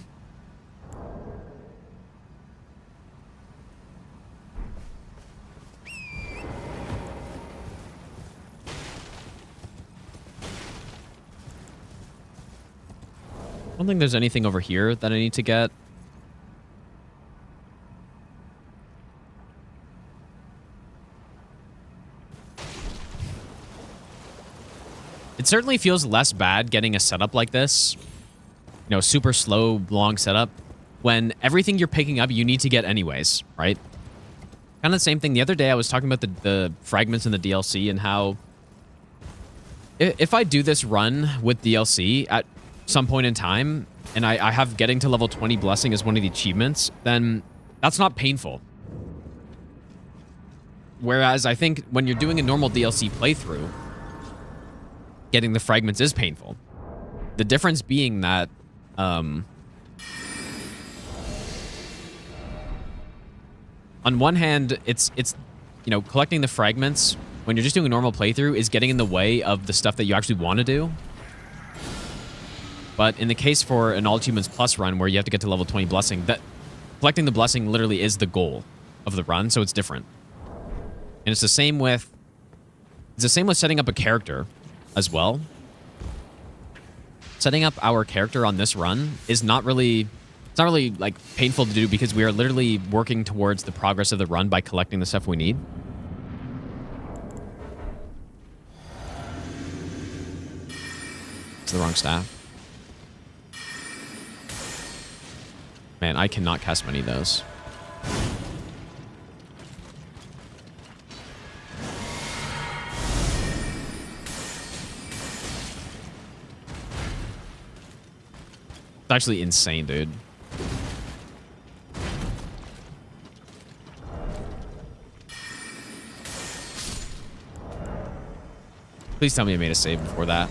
I don't think there's anything over here that I need to get. It certainly feels less bad getting a setup like this. You know, super slow, long setup. When everything you're picking up, you need to get anyways, right? Kind of the same thing. The other day, I was talking about the fragments in the DLC and how if I do this run with DLC at some point in time, and I have getting to level 20 Blessing as one of the achievements, then that's not painful. Whereas I think when you're doing a normal DLC playthrough, getting the fragments is painful. The difference being that on one hand, it's you know, collecting the fragments when you're just doing a normal playthrough is getting in the way of the stuff that you actually want to do. But in the case for an All Achievements Plus run where you have to get to level 20 Blessing, that collecting the Blessing literally is the goal of the run, so it's different. And it's the same with setting up a character as well. Setting up our character on this run is not really like painful to do because we are literally working towards the progress of the run by collecting the stuff we need. It's the wrong staff. Man, I cannot cast many of those. It's actually insane, dude. Please tell me I made a save before that.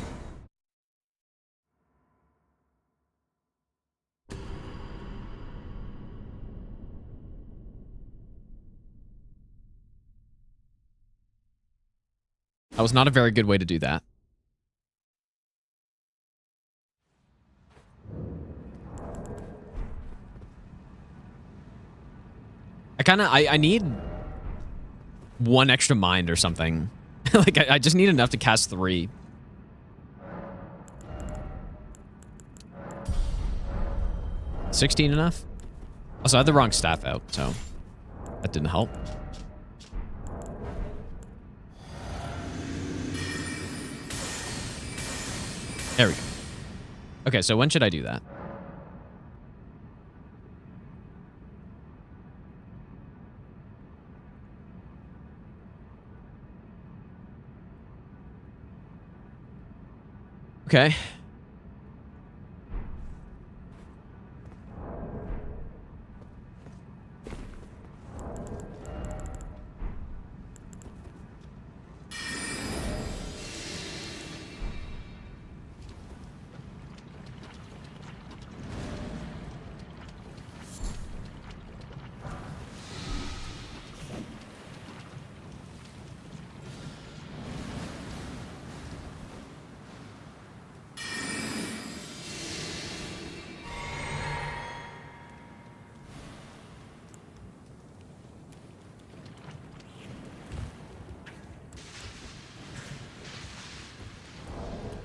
That was not a very good way to do that. I need one extra mind or something. Like, I just need enough to cast 3. $16 enough? Also, I had the wrong staff out, so that didn't help. There we go. Okay, so when should I do that? Okay.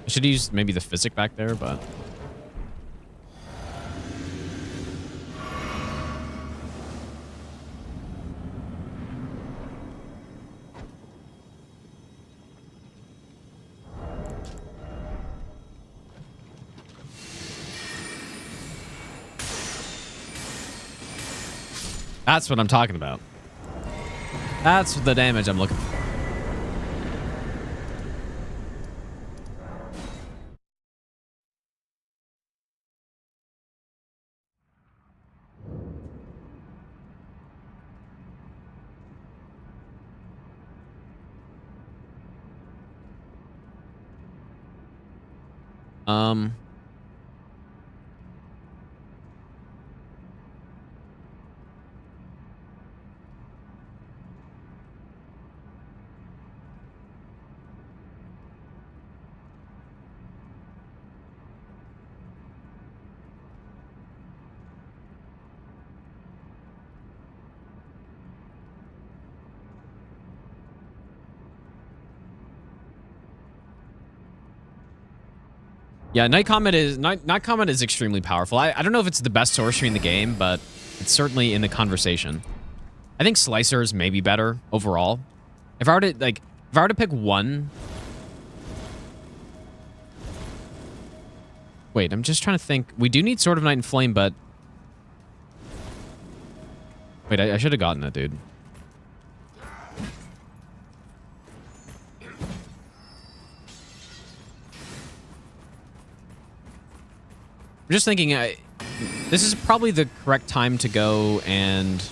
I should use maybe the physic back there, but... That's what I'm talking about. That's the damage I'm looking for. Yeah, Night Comet is extremely powerful. I don't know if it's the best sorcery in the game, but it's certainly in the conversation. I think Slicers may be better overall. If I were to pick one. Wait, I'm just trying to think. We do need Sword of Night and Flame, but wait, I should have gotten that, dude. I'm just thinking, this is probably the correct time to go and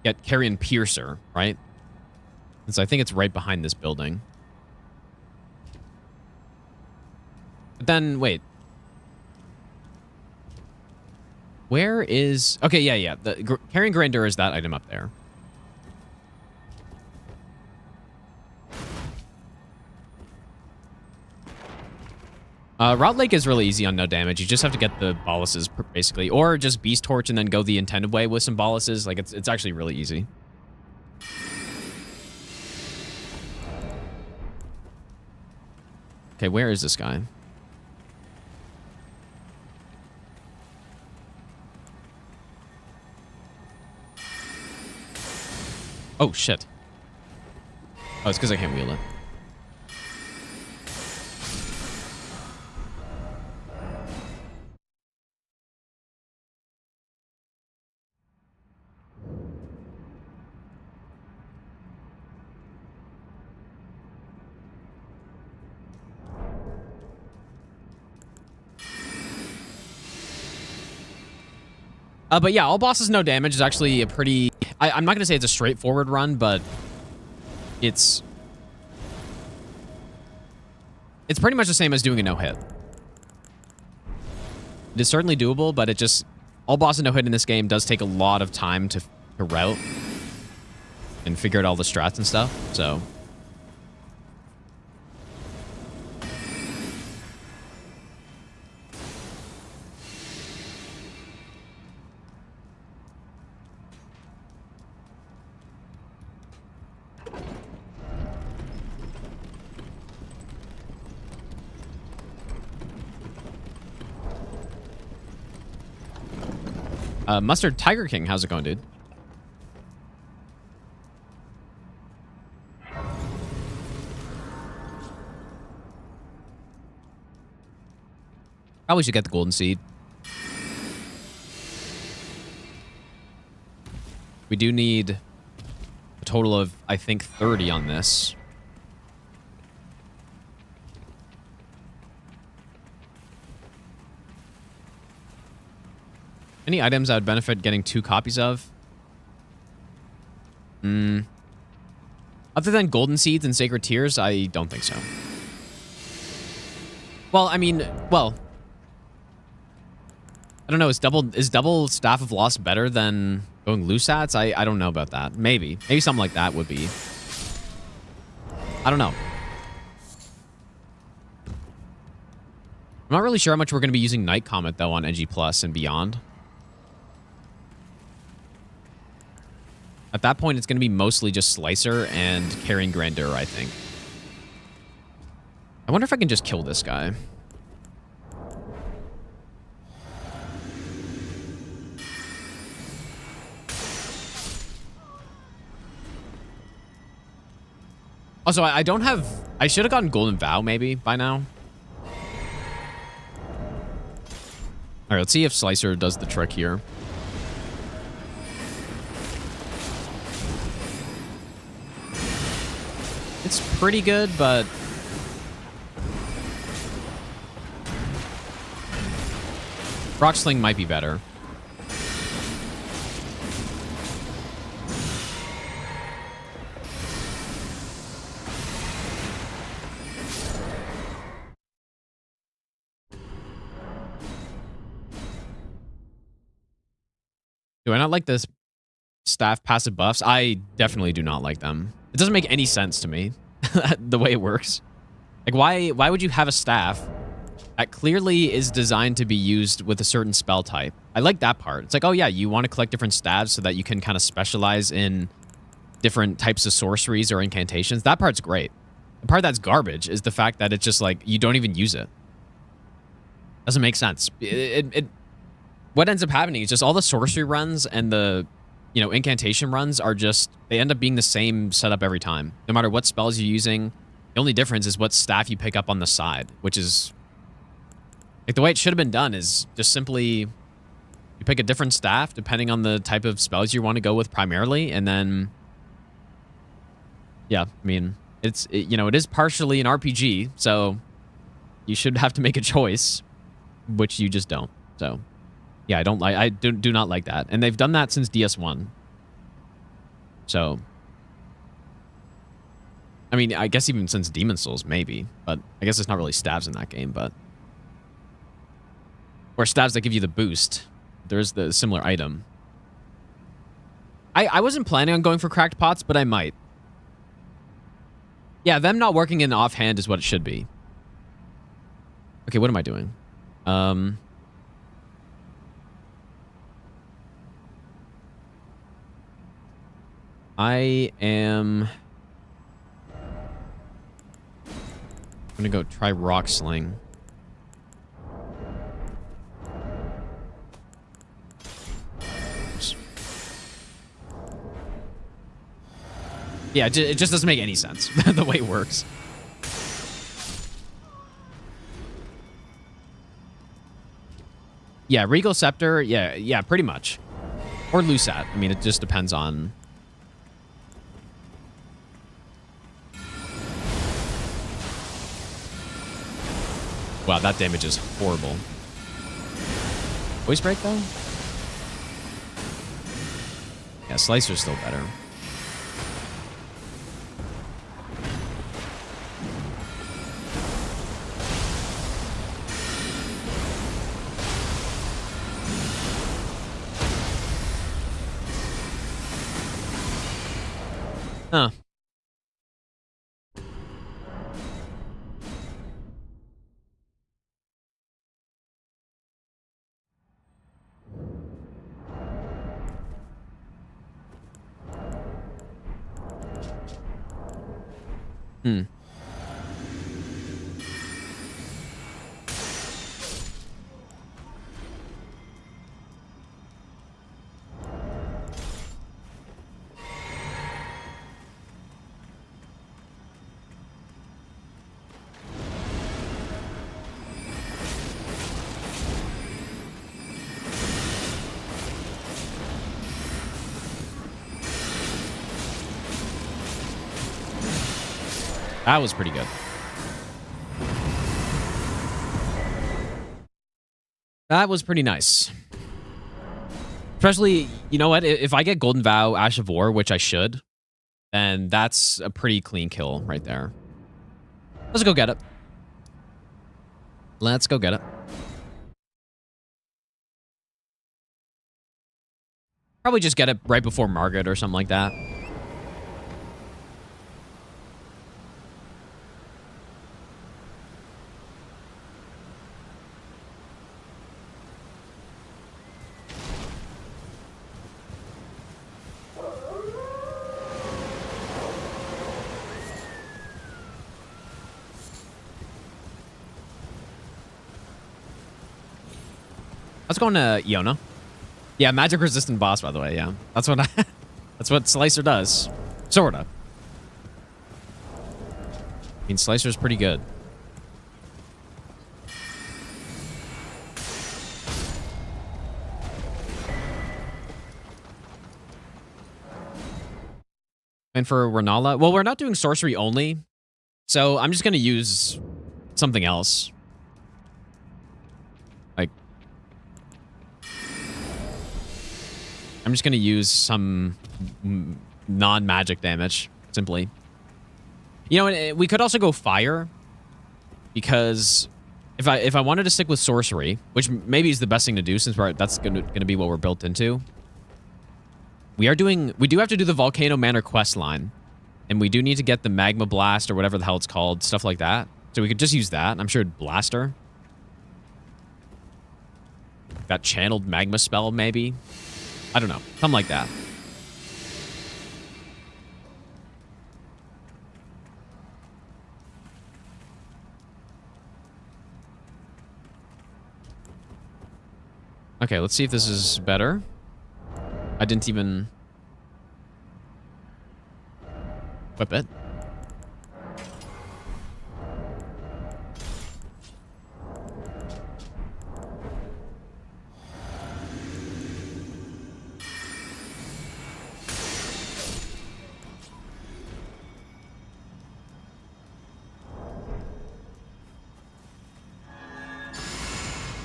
get Carrion Piercer, right? And so I think it's right behind this building. But then, wait. Where is... Okay, yeah. The Carrion Grandeur is that item up there. Rot Lake is really easy on no damage. You just have to get the boluses, basically. Or just Beast Torch and then go the intended way with some boluses. Like, it's actually really easy. Okay, where is this guy? Oh, shit. Oh, it's because I can't wheel it. But yeah, all bosses no damage is actually a pretty... I'm not going to say it's a straightforward run, but it's pretty much the same as doing a no-hit. It is certainly doable, but it just... All bosses no-hit in this game does take a lot of time to route and figure out all the strats and stuff, so... Mustard Tiger King, how's it going, dude? Probably should get the golden seed. We do need a total of, I think, 30 on this. Any items I would benefit getting 2 copies of? Other than golden seeds and sacred tears, I don't think so. Well, I mean, well, I don't know. Is double Staff of Loss better than going Lusats? I don't know about that. Maybe something like that would be. I don't know. I'm not really sure how much we're going to be using Night Comet though on NG Plus and beyond. At that point, it's going to be mostly just Slicer and carrying Grandeur, I think. I wonder if I can just kill this guy. Also, I don't have... I should have gotten Golden Vow, maybe, by now. Alright, let's see if Slicer does the trick here. It's pretty good, but... Rock Sling might be better. Do I not like this staff passive buffs? I definitely do not like them. It doesn't make any sense to me, the way it works. Like, why would you have a staff that clearly is designed to be used with a certain spell type? I like that part. It's like, oh yeah, you want to collect different staves so that you can kind of specialize in different types of sorceries or incantations. That part's great. The part that's garbage is the fact that it's just like, you don't even use it. Doesn't make sense. What ends up happening is just all the sorcery runs and the, you know, incantation runs are just, they end up being the same setup every time. No matter what spells you're using, the only difference is what staff you pick up on the side, which is, like, the way it should have been done is just simply, you pick a different staff depending on the type of spells you want to go with primarily, and then, yeah, I mean, you know, it is partially an RPG, so you should have to make a choice, which you just don't, so... Yeah, I do not like that. And they've done that since DS1. So, I mean, I guess even since Demon Souls, maybe. But I guess it's not really stabs in that game, but... Or stabs that give you the boost. There's the similar item. I wasn't planning on going for cracked pots, but I might. Yeah, them not working in offhand is what it should be. Okay, what am I doing? I am gonna go try Rock Sling. Oops. Yeah, it just doesn't make any sense the way it works. Yeah, Regal Scepter, yeah, pretty much. Or Lusat. I mean, it just depends on... Wow, that damage is horrible. Voice break, though? Yeah, Slicer's still better. Huh. Hmm. That was pretty good. That was pretty nice. Especially, you know what? If I get Golden Vow, Ash of War, which I should, then that's a pretty clean kill right there. Let's go get it. Let's go get it. Probably just get it right before Margaret or something like that. Let's go into Iona. Yeah, magic resistant boss, by the way. Yeah, that's what that's what Slicer does, sorta. I mean, Slicer's pretty good. And for Renala, well, we're not doing sorcery only, so I'm just gonna use something else. Like, I'm just gonna use some non-magic damage, simply. You know, we could also go fire, because if I wanted to stick with sorcery, which maybe is the best thing to do since that's gonna be what we're built into. We do have to do the Volcano Manor quest line, and we do need to get the Magma Blast or whatever the hell it's called, stuff like that. So we could just use that. I'm sure it'd blast her. That channeled magma spell, maybe. I don't know, something like that. Okay, let's see if this is better. I didn't even whip it.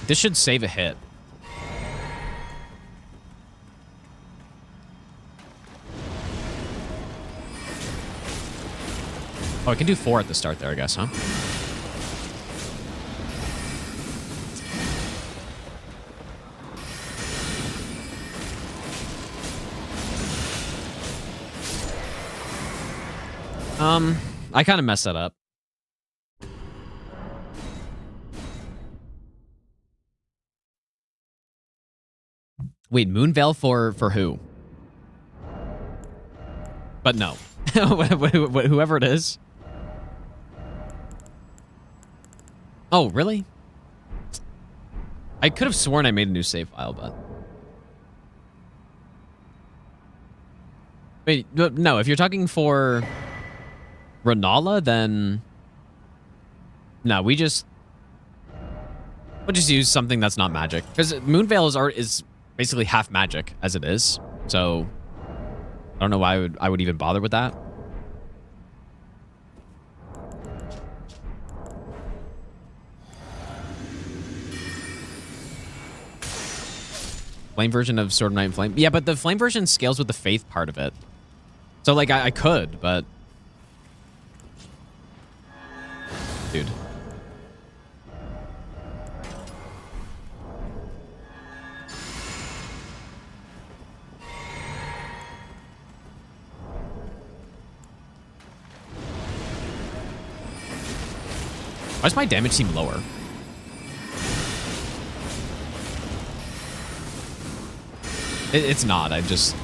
This should save a hit. Oh, I can do 4 at the start there, I guess, huh? I kind of messed that up. Wait, Moonveil for who? But no. Whoever it is. Oh, really? I could have sworn I made a new save file, but... Wait, no, if you're talking for Renala, then... No, we'll just use something that's not magic. Because Moonveil is basically half magic, as it is. So, I don't know why I would even bother with that. Flame version of Sword of Night and Flame. Yeah, but the flame version scales with the faith part of it. So, like, I could, but... Dude. Why does my damage seem lower? It's not. I'm just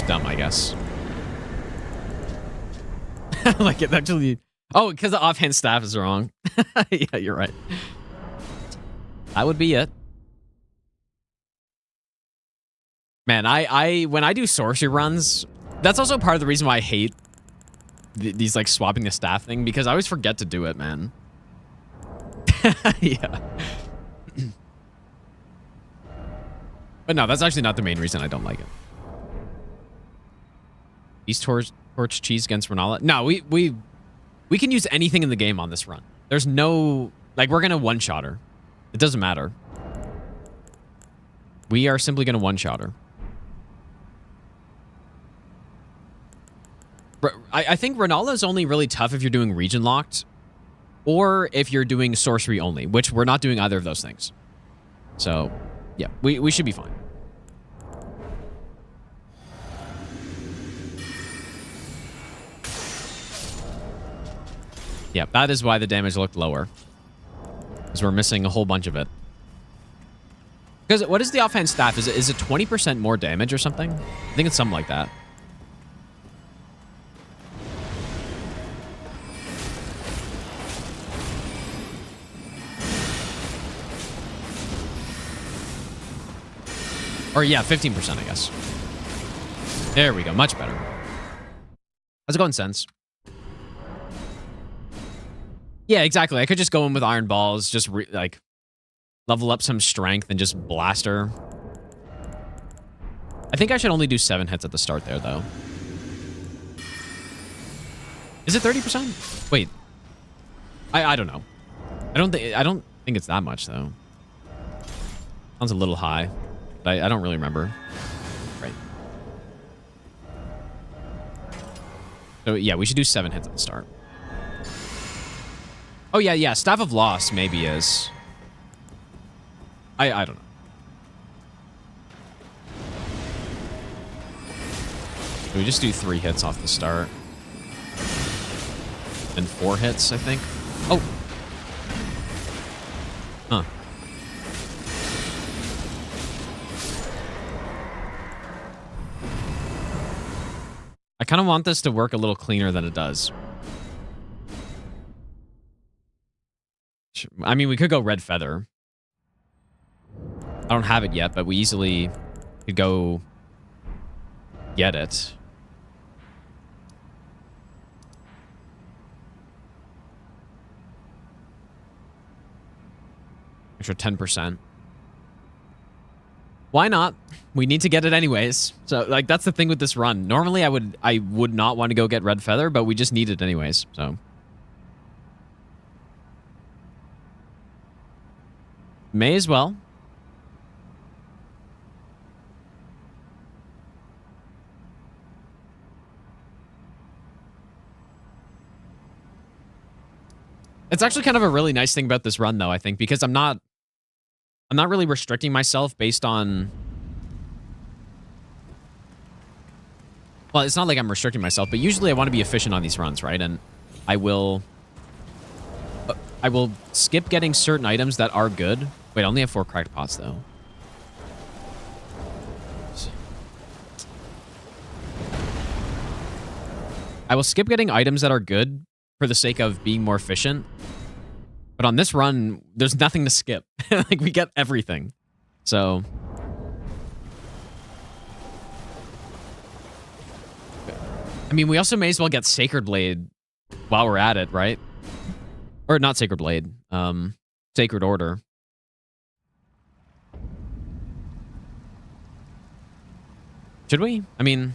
dumb, I guess. Like, it actually... Oh, because the offhand staff is wrong. Yeah, you're right. That would be it. Man, when I do sorcery runs, that's also part of the reason why I hate these, like, swapping the staff thing, because I always forget to do it, man. Yeah. But no, that's actually not the main reason I don't like it. Beast torch cheese against Renala. No, we can use anything in the game on this run. There's no like we're gonna one-shot her. It doesn't matter. We are simply gonna one-shot her. I think Renala is only really tough if you're doing region locked or if you're doing sorcery only, which we're not doing either of those things. So, yeah, we should be fine. Yeah, that is why the damage looked lower. Because we're missing a whole bunch of it. Because what is the offhand staff? Is it 20% more damage or something? I think it's something like that. Or yeah, 15%, I guess. There we go. Much better. How's it going, Sense? Yeah, exactly. I could just go in with iron balls, just like level up some strength and just blast her. I think I should only do 7 hits at the start there, though. Is it 30%? Wait. I don't know. I don't think it's that much though. Sounds a little high. But I don't really remember. Right. So yeah, we should do 7 hits at the start. Oh yeah. Staff of Loss maybe is. I don't know. So we just do 3 hits off the start. And 4 hits, I think. Oh. Huh. I kind of want this to work a little cleaner than it does. I mean, we could go Red Feather. I don't have it yet, but we easily could go get it. Extra 10%. Why not? We need to get it anyways. So, like, that's the thing with this run. Normally, I would not want to go get Red Feather, but we just need it anyways, so. May as well. It's actually kind of a really nice thing about this run, though, I think, because I'm not really restricting myself based on... Well, it's not like I'm restricting myself, but usually I want to be efficient on these runs, right? And I will skip getting certain items that are good. Wait, I only have 4 cracked pots, though. I will skip getting items that are good for the sake of being more efficient. But on this run, there's nothing to skip. Like, we get everything. So... I mean, we also may as well get Sacred Blade while we're at it, right? Or not Sacred Blade. Sacred Order. Should we? I mean...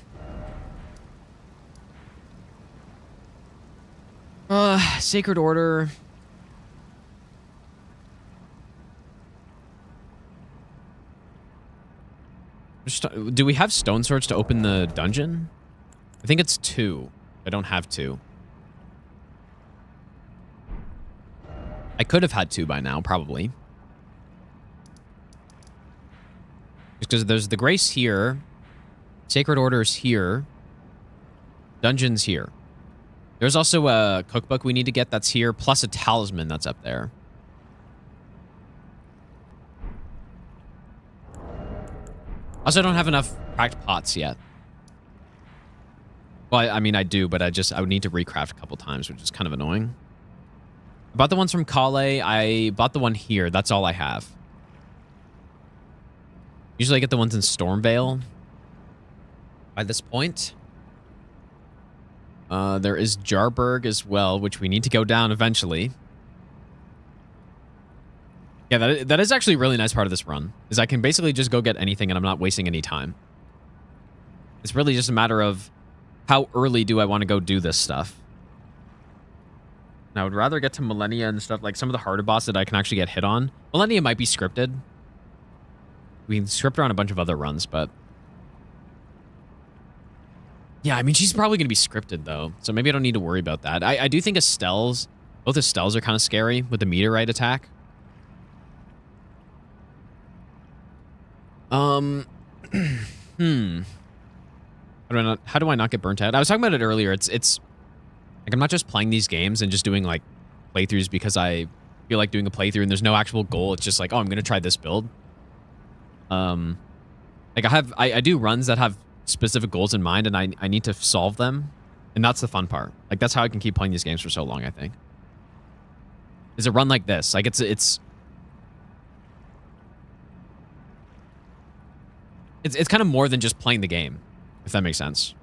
Sacred Order... Do we have stone swords to open the dungeon? I think it's 2. I don't have 2. I could have had 2 by now, probably. Because there's the Grace here. Sacred Order's here. Dungeon's here. There's also a cookbook we need to get that's here, plus a talisman that's up there. Also, I don't have enough cracked pots yet. Well, I mean, I do, but I would need to recraft a couple times, which is kind of annoying. I bought the ones from Kale. I bought the one here. That's all I have. Usually I get the ones in Stormvale by this point. There is Jarburg as well, which we need to go down eventually. Yeah, that is actually a really nice part of this run, is I can basically just go get anything and I'm not wasting any time. It's really just a matter of how early do I want to go do this stuff? And I would rather get to Millennia and stuff, like some of the harder bosses that I can actually get hit on. Millennia might be scripted. We can script her on a bunch of other runs, but... Yeah, I mean, she's probably going to be scripted, though. So maybe I don't need to worry about that. I do think Estelle's... Both Estelle's are kind of scary with the Meteorite attack. How do I not get burnt out? I was talking about it earlier. It's like I'm not just playing these games and just doing like playthroughs because I feel like doing a playthrough and there's no actual goal. It's just like, oh, I'm gonna try this build. Like I do runs that have specific goals in mind and I need to solve them, and that's the fun part. Like that's how I can keep playing these games for so long, I think. Is a run like this. Like it's kind of more than just playing the game, if that makes sense.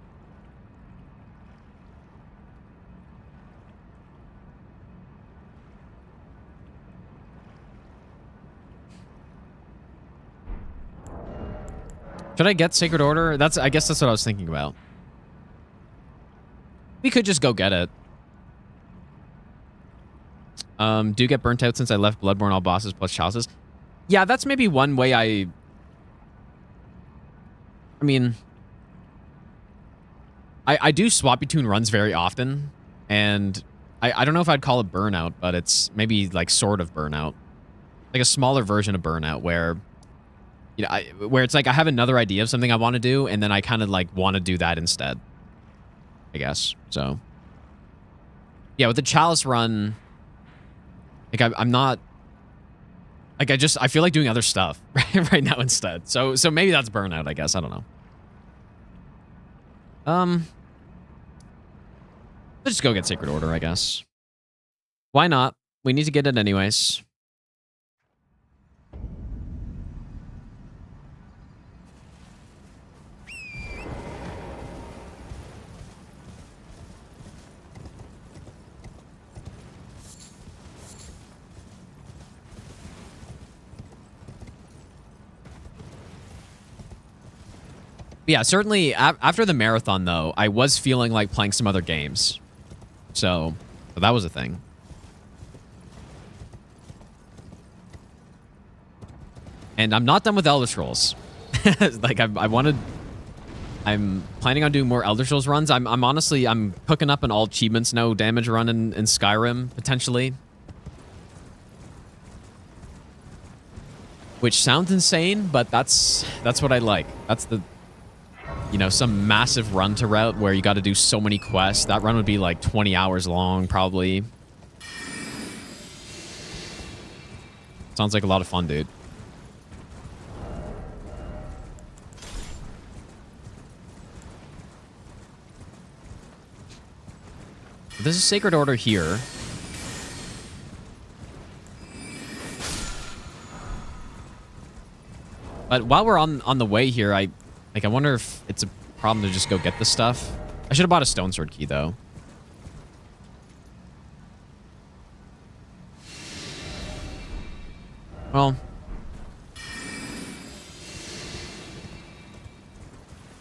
Should I get Sacred Order? I guess that's what I was thinking about. We could just go get it. Do get burnt out since I left Bloodborne all bosses plus chalices. Yeah, that's maybe one way I mean, I do swap between runs very often, and I don't know if I'd call it burnout, but it's maybe like sort of burnout. Like a smaller version of burnout where, you know, where it's like I have another idea of something I want to do, and then I kind of like want to do that instead, I guess. So, yeah, with the Chalice run, like I'm not, like I feel like doing other stuff right now instead. So maybe that's burnout, I guess. I don't know. Let's just go get Sacred Order, I guess. Why not? We need to get it anyways. Yeah, certainly after the marathon, though, I was feeling like playing some other games. So that was a thing. And I'm not done with Elder Scrolls. Like, I'm planning on doing more Elder Scrolls runs. I'm honestly cooking up an all achievements no damage run in Skyrim, potentially. Which sounds insane, but that's what I like. That's the... You know, some massive run to route where you got to do so many quests. That run would be like 20 hours long, probably. Sounds like a lot of fun, dude. There's a Sacred Order here. But while we're on the way here, I wonder if it's a problem to just go get this stuff. I should have bought a stone sword key, though. Well,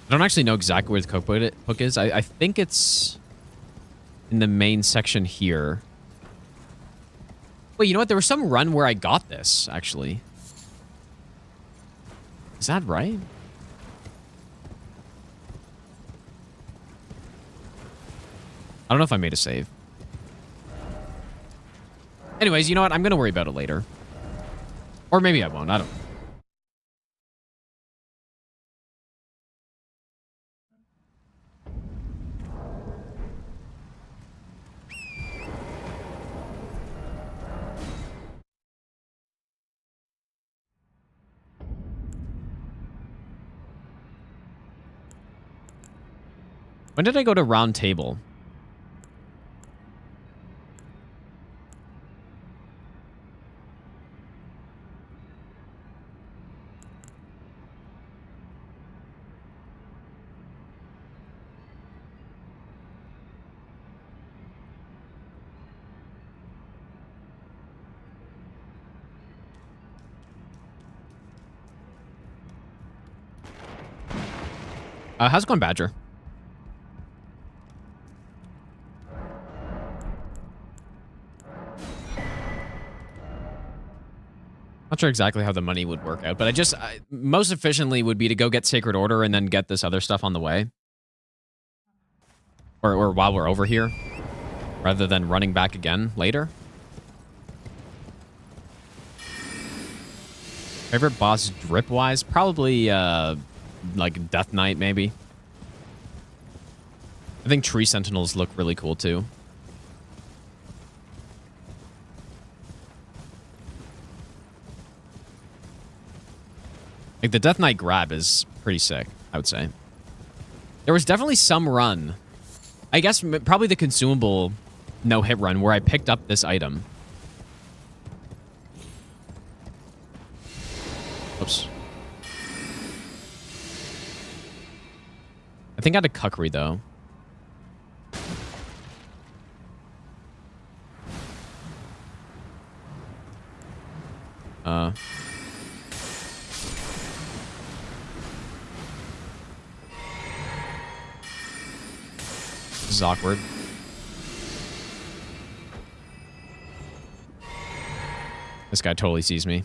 I don't actually know exactly where the cookbook is. I think it's in the main section here. Wait, you know what? There was some run where I got this, actually. Is that right? I don't know if I made a save. Anyways, you know what? I'm going to worry about it later. Or maybe I won't. I don't know. When did I go to Round Table? How's it going, Badger? Not sure exactly how the money would work out, but most efficiently would be to go get Sacred Order and then get this other stuff on the way. Or while we're over here, rather than running back again later. Favorite boss drip-wise? Probably, like Death Knight, maybe. I think Tree Sentinels look really cool, too. Like, the Death Knight grab is pretty sick, I would say. There was definitely some run. I guess probably the consumable no-hit run where I picked up this item. Oops. I think I had a Kukri, though. This is awkward. This guy totally sees me.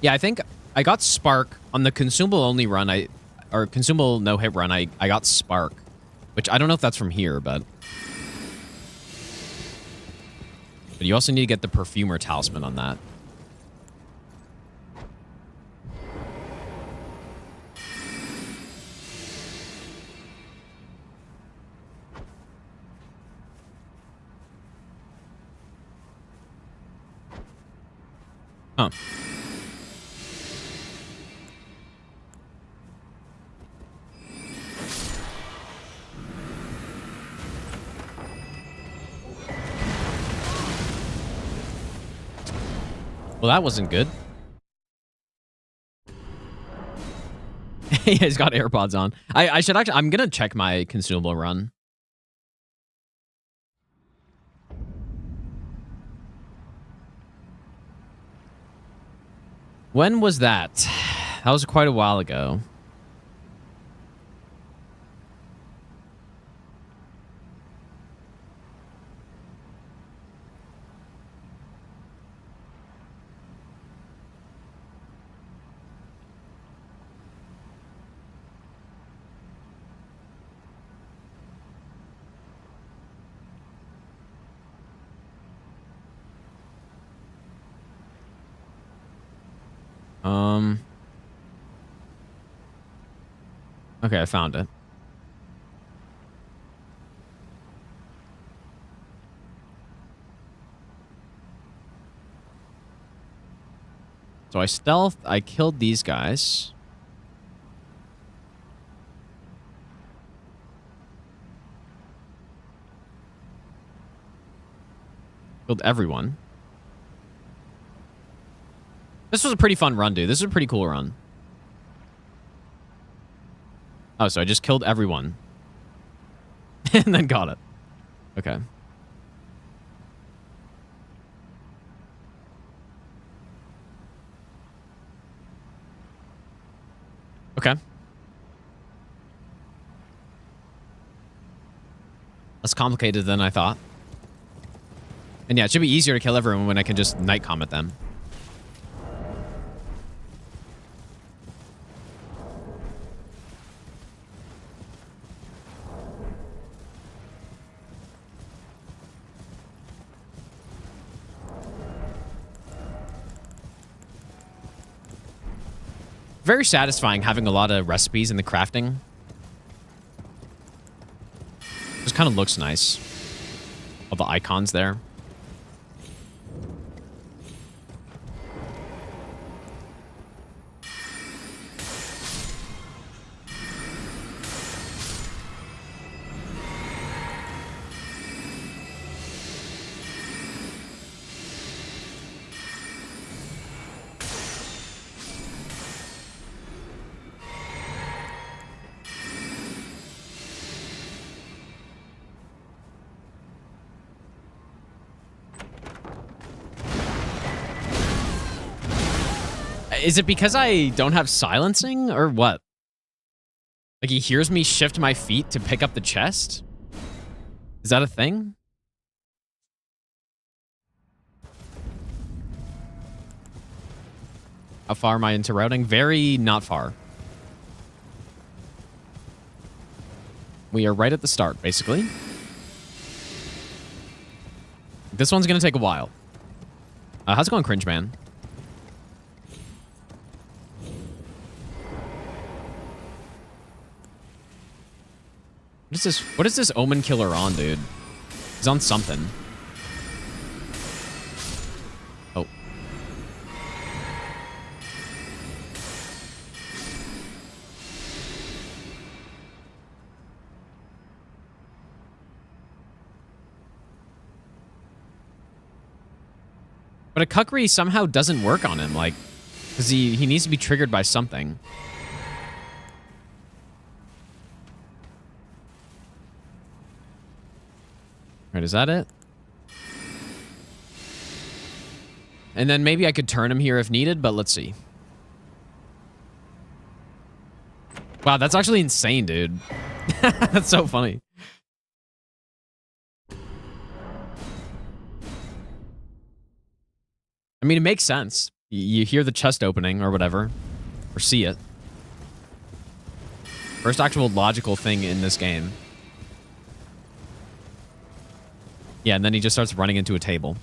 Yeah, I think I got Spark on the consumable only run. Or consumable no hit run. I got Spark, which I don't know if that's from here, but you also need to get the Perfumer Talisman on that. Huh. Well, that wasn't good. Yeah, he's got AirPods on. I should actually... I'm gonna check my consumable run. When was that? That was quite a while ago. Okay, I found it. So I killed these guys. Killed everyone. This was a pretty fun run, dude. This is a pretty cool run. Oh, so I just killed everyone. And then got it. Okay. Okay. Less complicated than I thought. And yeah, it should be easier to kill everyone when I can just night comet them. Very satisfying having a lot of recipes in the crafting. Just kind of looks nice. All the icons there. Is it because I don't have silencing or what? Like he hears me shift my feet to pick up the chest? Is that a thing? How far am I into routing? Very not far. We are right at the start, basically. This one's going to take a while. How's it going, Cringe Man? What is this? What is this Omen Killer on, dude? He's on something. Oh. But a Kukri somehow doesn't work on him, like, because he needs to be triggered by something. Right, is that it? And then maybe I could turn him here if needed, but let's see. Wow, that's actually insane, dude. That's so funny. I mean, it makes sense. You hear the chest opening or whatever, or see it. First actual logical thing in this game. Yeah, and then he just starts running into a table.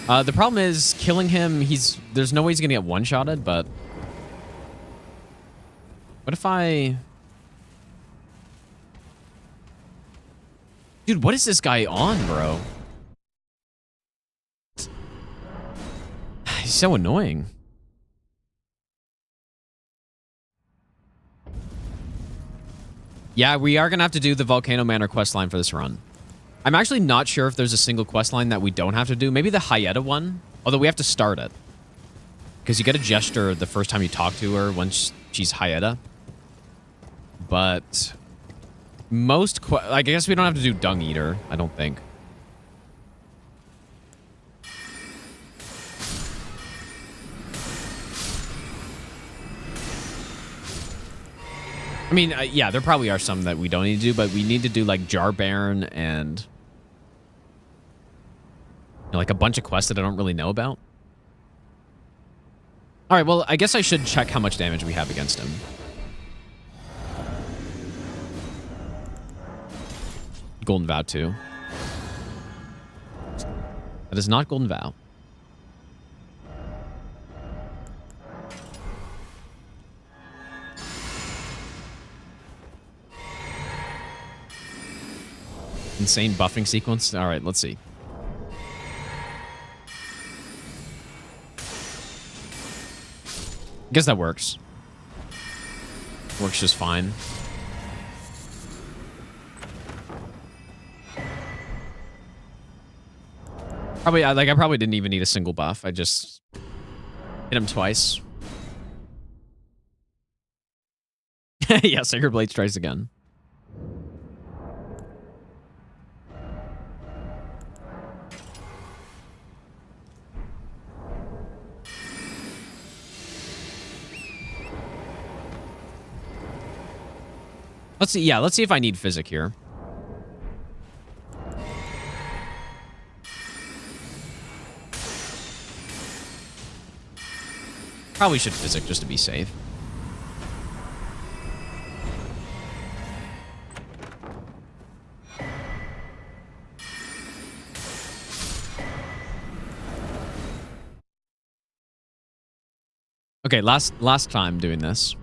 The problem is killing him, there's no way he's gonna get one-shotted, but what if I... Dude, what is this guy on, bro? He's so annoying. Yeah, we are going to have to do the Volcano Manor questline for this run. I'm actually not sure if there's a single questline that we don't have to do. Maybe the Hyetta one, although we have to start it. Because you get a gesture the first time you talk to her when she's Hyetta. But I guess we don't have to do Dung Eater, I don't think. I mean, yeah, there probably are some that we don't need to do, but we need to do like Jar Baron and like a bunch of quests that I don't really know about. All right, well, I guess I should check how much damage we have against him. Golden Vow 2. That is not Golden Vow. Insane buffing sequence. All right, let's see. I guess that works. Works just fine. I probably didn't even need a single buff. I just hit him twice. Yeah, Sacred Blade strikes again. Let's see. Yeah, let's see if I need Physic here. Probably should Physic just to be safe. Okay, last time doing this.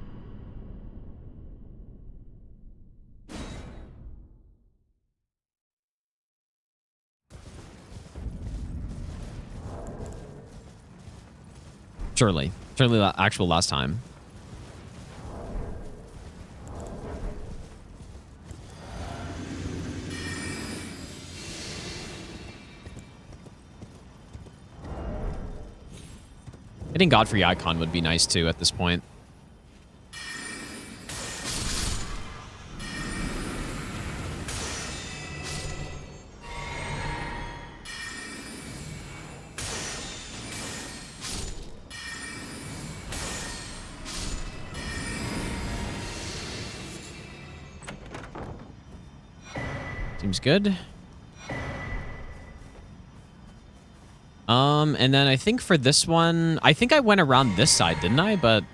Surely the actual last time. Hitting Godfrey Icon would be nice too at this point. Seems good. And then I think for this one, I think I went around this side, didn't I? But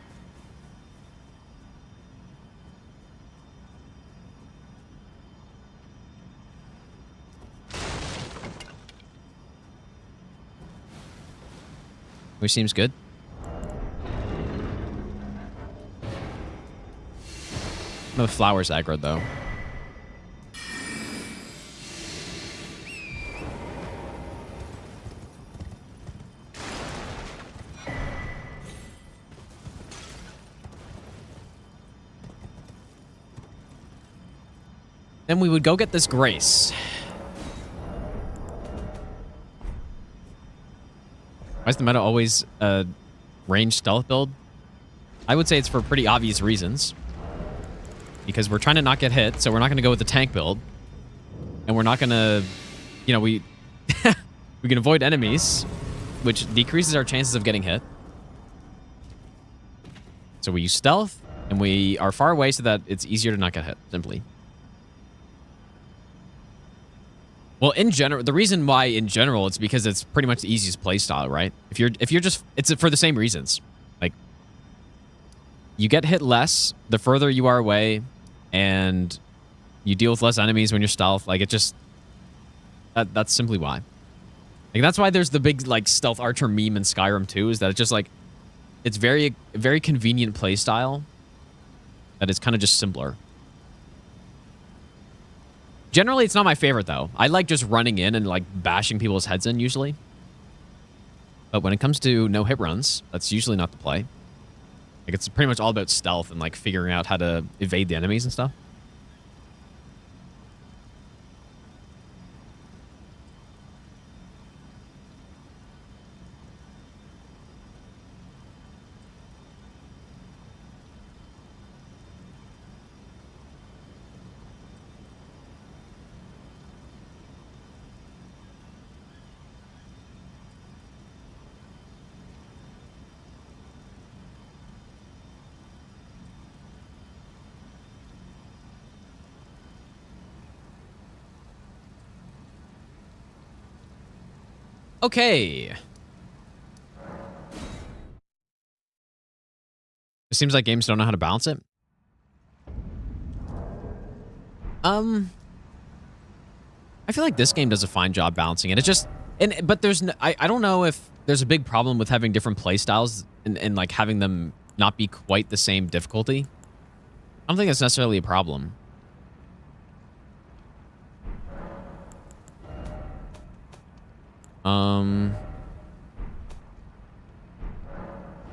which seems good. The flowers aggro though. Then we would go get this Grace. Why is the meta always a ranged stealth build? I would say it's for pretty obvious reasons. Because we're trying to not get hit, so we're not going to go with the tank build. And we're not going to, you know, we can avoid enemies, which decreases our chances of getting hit. So we use stealth, and we are far away so that it's easier to not get hit, simply. Well, in general, the reason why in general, it's because it's pretty much the easiest playstyle, right? If you're just, it's for the same reasons. Like, you get hit less the further you are away, and you deal with less enemies when you're stealth. Like, it just, that's simply why. Like, that's why there's the big, like, stealth archer meme in Skyrim too, is that it's just like, it's very convenient playstyle that is kind of just simpler. Generally, it's not my favorite, though. I like just running in and, like, bashing people's heads in, usually. But when it comes to no-hit runs, that's usually not the play. Like, it's pretty much all about stealth and, like, figuring out how to evade the enemies and stuff. Okay. It seems like games don't know how to balance it. I feel like this game does a fine job balancing it. It's just, but there's, I don't know if there's a big problem with having different play styles and like having them not be quite the same difficulty. I don't think that's necessarily a problem.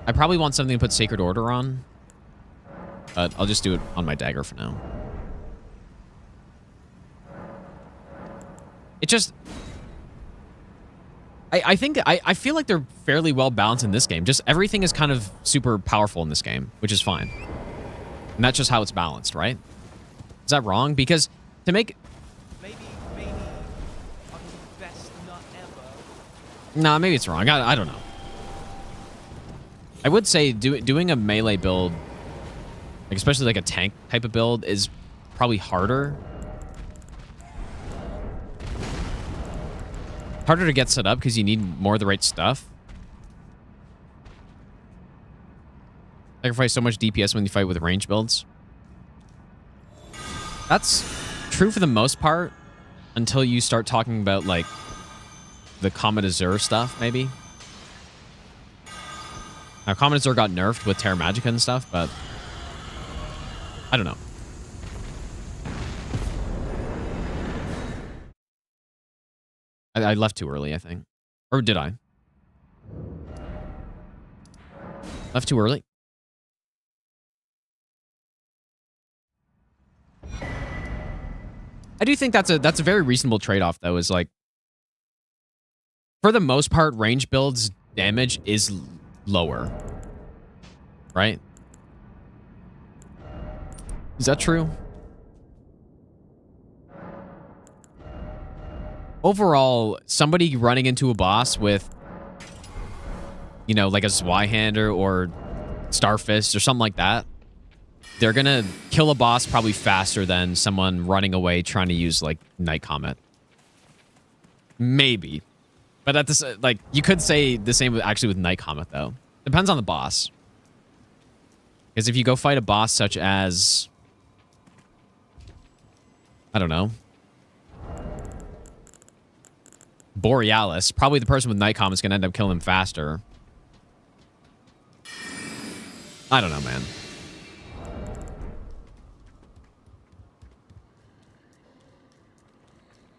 I probably want something to put Sacred Order on, but I'll just do it on my dagger for now. It just... I think... I feel like they're fairly well balanced in this game. Just everything is kind of super powerful in this game, which is fine. And that's just how it's balanced, right? Is that wrong? Because to make... Maybe I'll give you the best nut ever. Nah, maybe it's wrong. I don't know. I would say doing a melee build, like especially like a tank type of build, is probably harder. Harder to get set up because you need more of the right stuff. Sacrifice so much DPS when you fight with range builds. That's true for the most part until you start talking about like the Comet Azure stuff, maybe. Now, Comet Azure got nerfed with Terra Magica and stuff, but I don't know. I left too early, I think. Or did I? Left too early? I do think that's a very reasonable trade-off, though, is like, for the most part, range builds damage is lower, right? Is that true? Overall, somebody running into a boss with, you know, like a Zweihander or Starfist or something like that, they're gonna kill a boss probably faster than someone running away trying to use like Night Comet. Maybe. But at this, like, you could say the same actually with Night Comet, though. Depends on the boss. Because if you go fight a boss such as, I don't know, Borealis, probably the person with Night Comet is going to end up killing him faster. I don't know, man.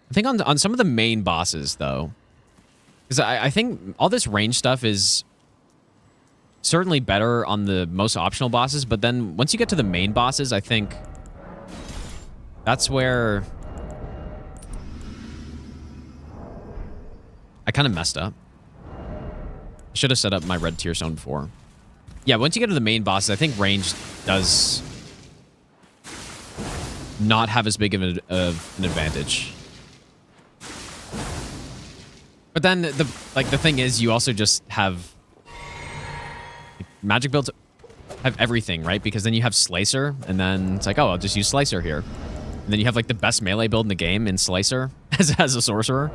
I think on some of the main bosses, though, because I think all this range stuff is certainly better on the most optional bosses, but then once you get to the main bosses, I think that's where I kind of messed up. I should have set up my red tier zone before. Yeah, once you get to the main bosses, I think range does not have as big of an advantage. But then the thing is, you also just have magic builds have everything, right? Because then you have Slicer, and then it's like, oh, I'll just use Slicer here. And then you have like the best melee build in the game in Slicer as a sorcerer.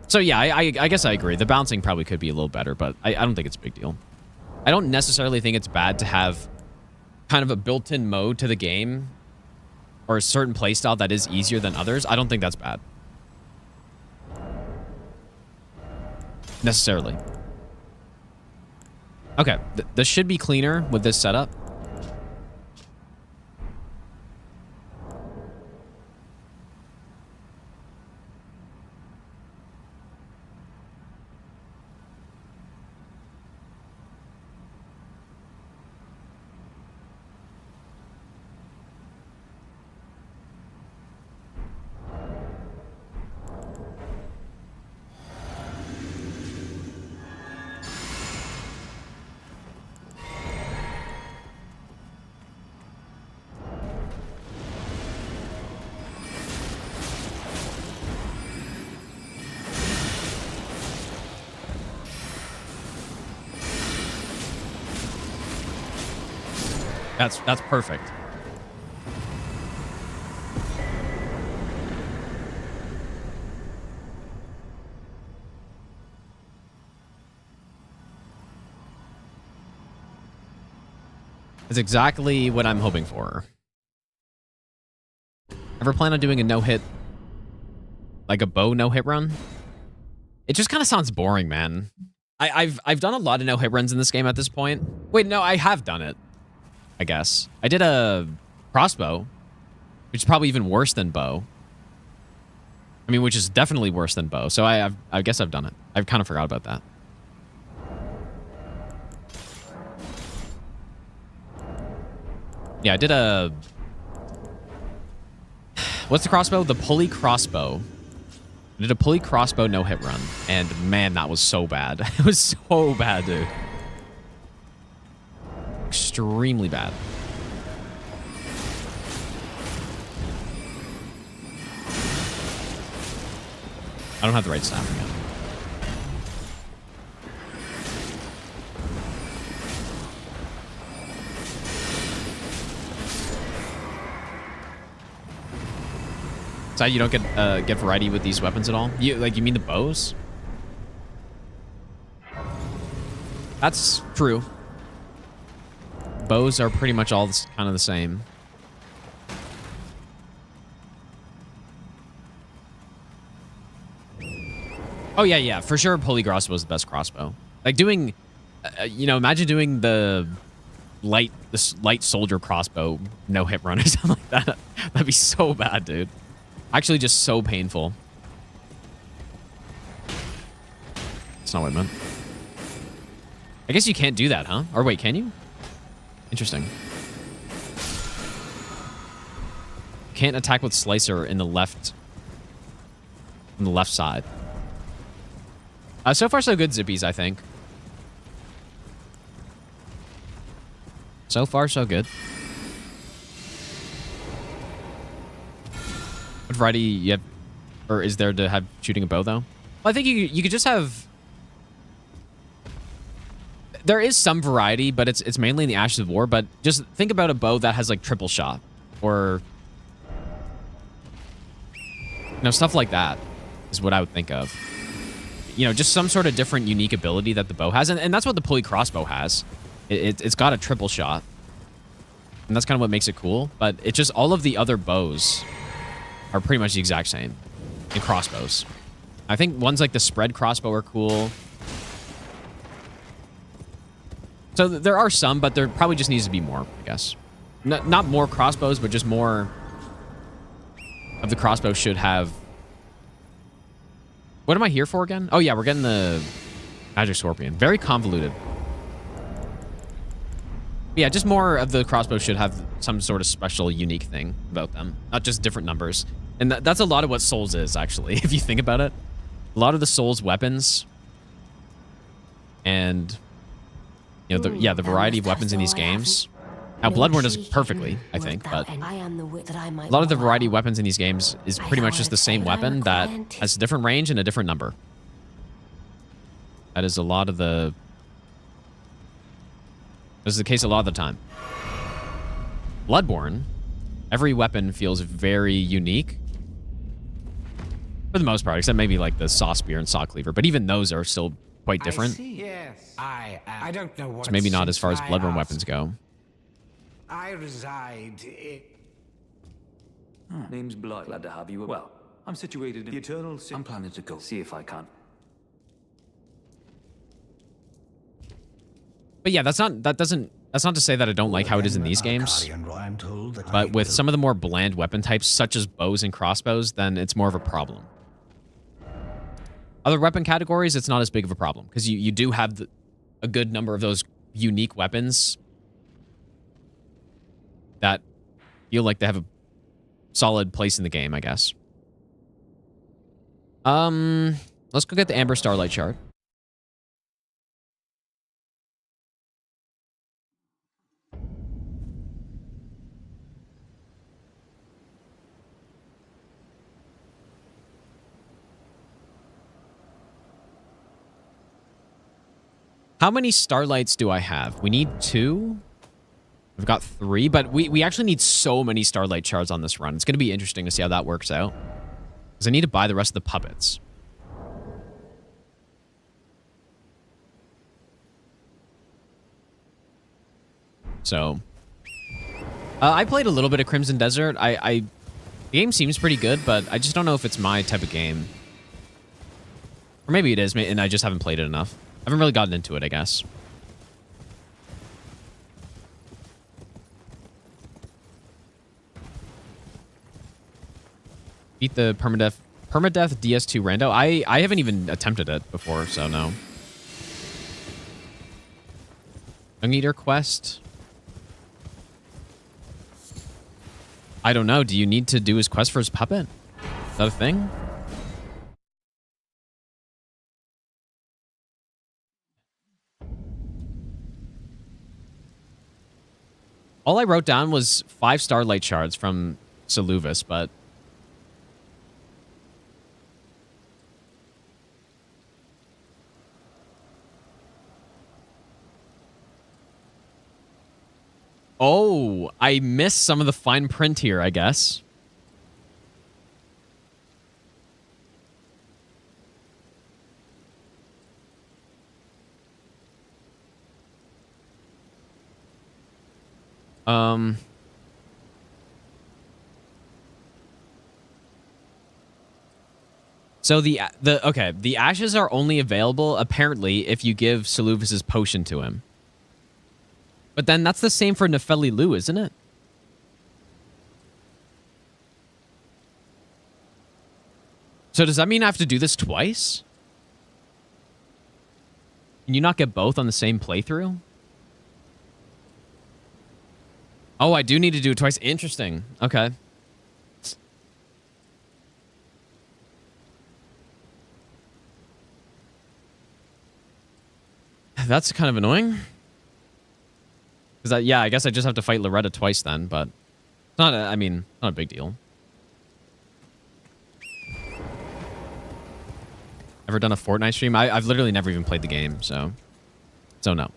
So yeah, I guess I agree. The bouncing probably could be a little better, but I don't think it's a big deal. I don't necessarily think it's bad to have kind of a built-in mode to the game or a certain playstyle that is easier than others. I don't think that's bad. Necessarily. Okay, this should be cleaner with this setup. That's perfect. That's exactly what I'm hoping for. Ever plan on doing a no-hit, like a bow no-hit run? It just kind of sounds boring, man. I've done a lot of no-hit runs in this game at this point. Wait, no, I have done it. I guess. I did a crossbow, which is probably even worse than bow. I mean, which is definitely worse than bow. So I guess I've done it. I've kind of forgot about that. Yeah, I did a... What's the crossbow? The pulley crossbow. I did a pulley crossbow no-hit run. And man, that was so bad. It was so bad, dude. Extremely bad. I don't have the right staff yet. So you don't get variety with these weapons at all? You mean the bows? That's true. Bows are pretty much all kind of the same. Oh yeah, for sure. Pulley crossbow is the best crossbow. Like doing, imagine doing the light soldier crossbow no hit run or something like that. That'd be so bad, dude. Actually, just so painful. That's not what I meant. I guess you can't do that, huh? Or wait, can you? Interesting. Can't attack with Slicer in the left. On the left side. So far, so good, Zippies, I think. So far, so good. What variety you have, or is there to have shooting a bow, though? Well, I think you could just have... There is some variety, but it's mainly in the Ashes of War. But just think about a bow that has like triple shot, or stuff like that is what I would think of. Just some sort of different, unique ability that the bow has, and that's what the pulley crossbow has. It's got a triple shot, and that's kind of what makes it cool. But it's just all of the other bows are pretty much the exact same in crossbows. I think ones like the spread crossbow are cool. So there are some, but there probably just needs to be more, I guess. Not more crossbows, but just more of the crossbow should have... What am I here for again? Oh, yeah, we're getting the Magic Scorpion. Very convoluted. Yeah, just more of the crossbow should have some sort of special, unique thing about them. Not just different numbers. And that's a lot of what Souls is, actually, if you think about it. A lot of the Souls weapons and... the variety of weapons in these games. Now, Bloodborne does it perfectly, I think, but a lot of the variety of weapons in these games is pretty much just the same weapon that has a different range and a different number. That is a lot of the... This is the case a lot of the time. Bloodborne, every weapon feels very unique. For the most part, except maybe like the Saw Spear and Saw Cleaver, but even those are still quite different. Yes, I don't know what. So maybe not as far as Bloodborne weapons go. I reside in... Name's Blight. Glad to have you. Well, I'm situated in the Eternal City. I'm planning to go see if I can. But yeah, that's not to say that I don't like how it is in these games. But with some of the more bland weapon types, such as bows and crossbows, then it's more of a problem. Other weapon categories, it's not as big of a problem, because you do have a good number of those unique weapons that feel like they have a solid place in the game, I guess. Let's go get the Amber Starlight Shard. How many starlights do I have? We need 2. We've got 3, but we actually need so many starlight shards on this run. It's going to be interesting to see how that works out. Because I need to buy the rest of the puppets. So, I played a little bit of Crimson Desert. The game seems pretty good, but I just don't know if it's my type of game. Or maybe it is, and I just haven't played it enough. I haven't really gotten into it, I guess. Beat the permadeath DS2 rando. I haven't even attempted it before, so no. Dung Eater quest. I don't know. Do you need to do his quest for his puppet? Is that a thing? All I wrote down was 5 starlight shards from Saluvis, but... Oh, I missed some of the fine print here, I guess. So the ashes are only available apparently if you give Saluvis's potion to him. But then that's the same for Nefeli Lu, isn't it? So does that mean I have to do this twice? Can you not get both on the same playthrough? Oh, I do need to do it twice. Interesting. Okay. That's kind of annoying. Because, yeah, I guess I just have to fight Loretta twice then, but it's not not a big deal. Ever done a Fortnite stream? I've literally never even played the game, so no.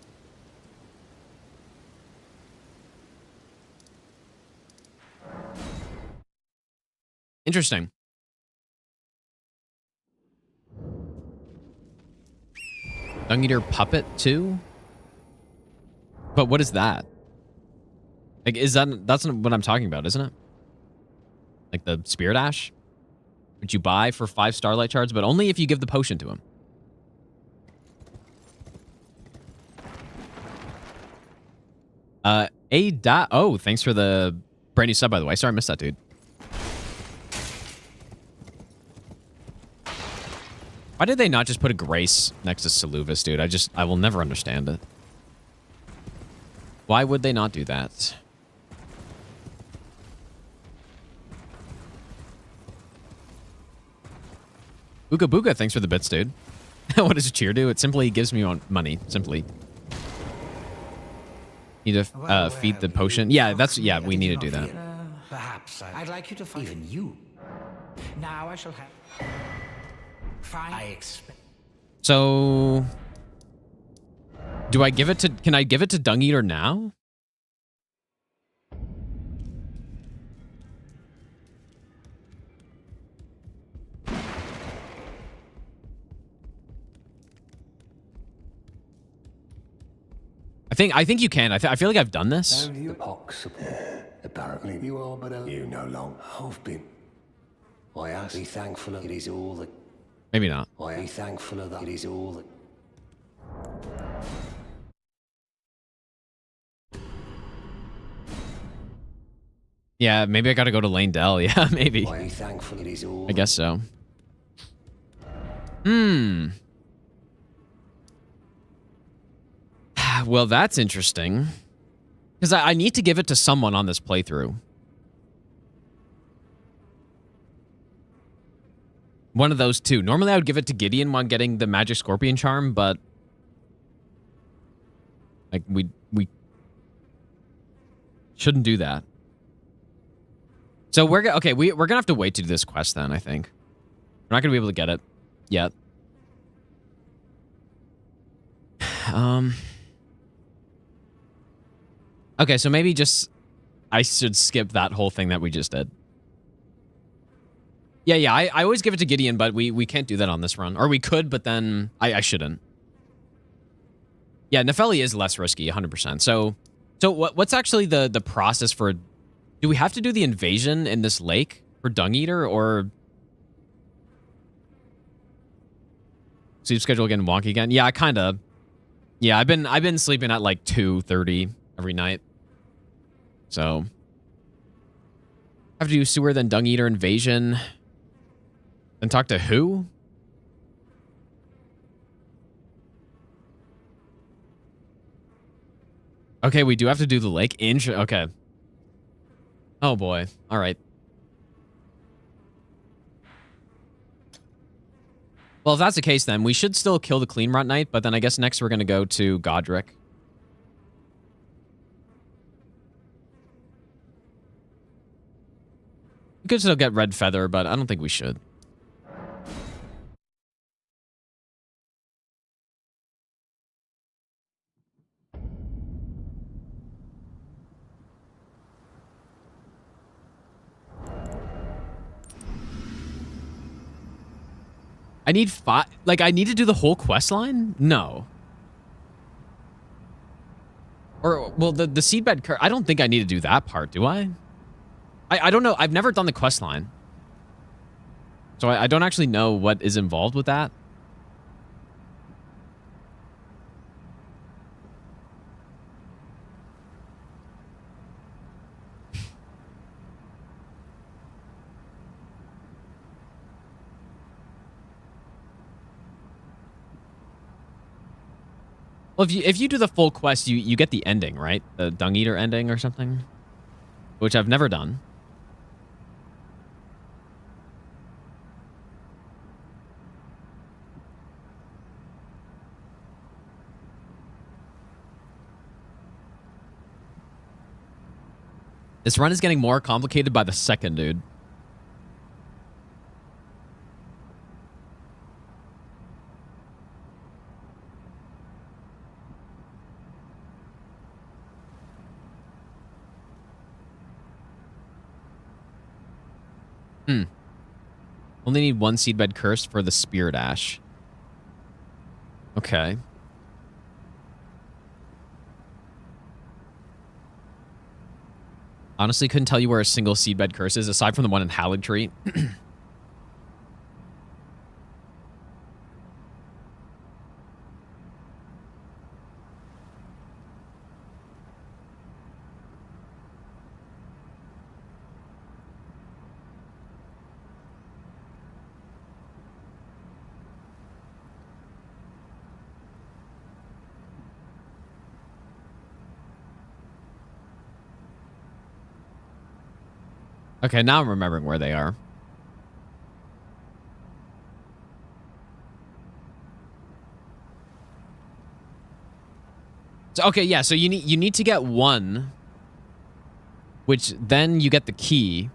Interesting. Dung Eater Puppet 2? But what is that? Like, that's not what I'm talking about, isn't it? Like the Spirit Ash? Which you buy for 5 Starlight Shards, but only if you give the potion to him. Oh, thanks for the brand new sub, by the way. Sorry, I missed that, dude. Why did they not just put a Grace next to Saluvis, dude? I will never understand it. Why would they not do that? Booga Booga, thanks for the bits, dude. What does a cheer do? It simply gives me money. Simply. Need to feed the potion. Yeah, we need to do that. Perhaps I'd like you to find even you. Now I shall have. Fine. I expect. So, do I give it to? Can I give it to Dung Eater now? I think you can. I feel like I've done this. The pox. Apparently you are, but you no longer have been. I ask, be thankful that it is all that. Maybe not. I be thankful that it is all that. Yeah, maybe I gotta go to Lane Dell. Yeah, maybe. I be thankful it is all. I guess so. Well, that's interesting. Because I need to give it to someone on this playthrough. One of those two. Normally I would give it to Gideon when getting the Magic Scorpion Charm, but... like, we shouldn't do that. So we're gonna have to wait to do this quest then, I think. We're not gonna be able to get it yet. Okay, so maybe just I should skip that whole thing that we just did. Yeah, I always give it to Gideon, but we can't do that on this run. Or we could, but then I shouldn't. Yeah, Nefeli is less risky, 100%. So what's actually the process for... do we have to do the invasion in this lake for Dung Eater, or... sleep schedule getting wonky again? Yeah, kind of. Yeah, I've been sleeping at like 2:30 every night. So have to do sewer, then Dung Eater invasion. Then talk to who? Okay, we do have to do the lake. Okay. Oh boy. All right. Well, if that's the case, then we should still kill the Clean Rot Knight, but then I guess next we're going to go to Godric. We could still get Red Feather, but I don't think we should. I need 5... like, I need to do the whole quest line? No. Or, well, the seedbed curse... I don't think I need to do that part, do I? I don't know. I've never done the quest line. So I don't actually know what is involved with that. Well, if you do the full quest, you get the ending, right? The Dung Eater ending or something, which I've never done. This run is getting more complicated by the second, dude. Only need 1 seedbed curse for the spirit ash. Okay. Honestly, couldn't tell you where a single seedbed curse is, aside from the one in Haligtree. Okay, now I'm remembering where they are. So, okay, yeah, so you need to get 1, which then you get the key.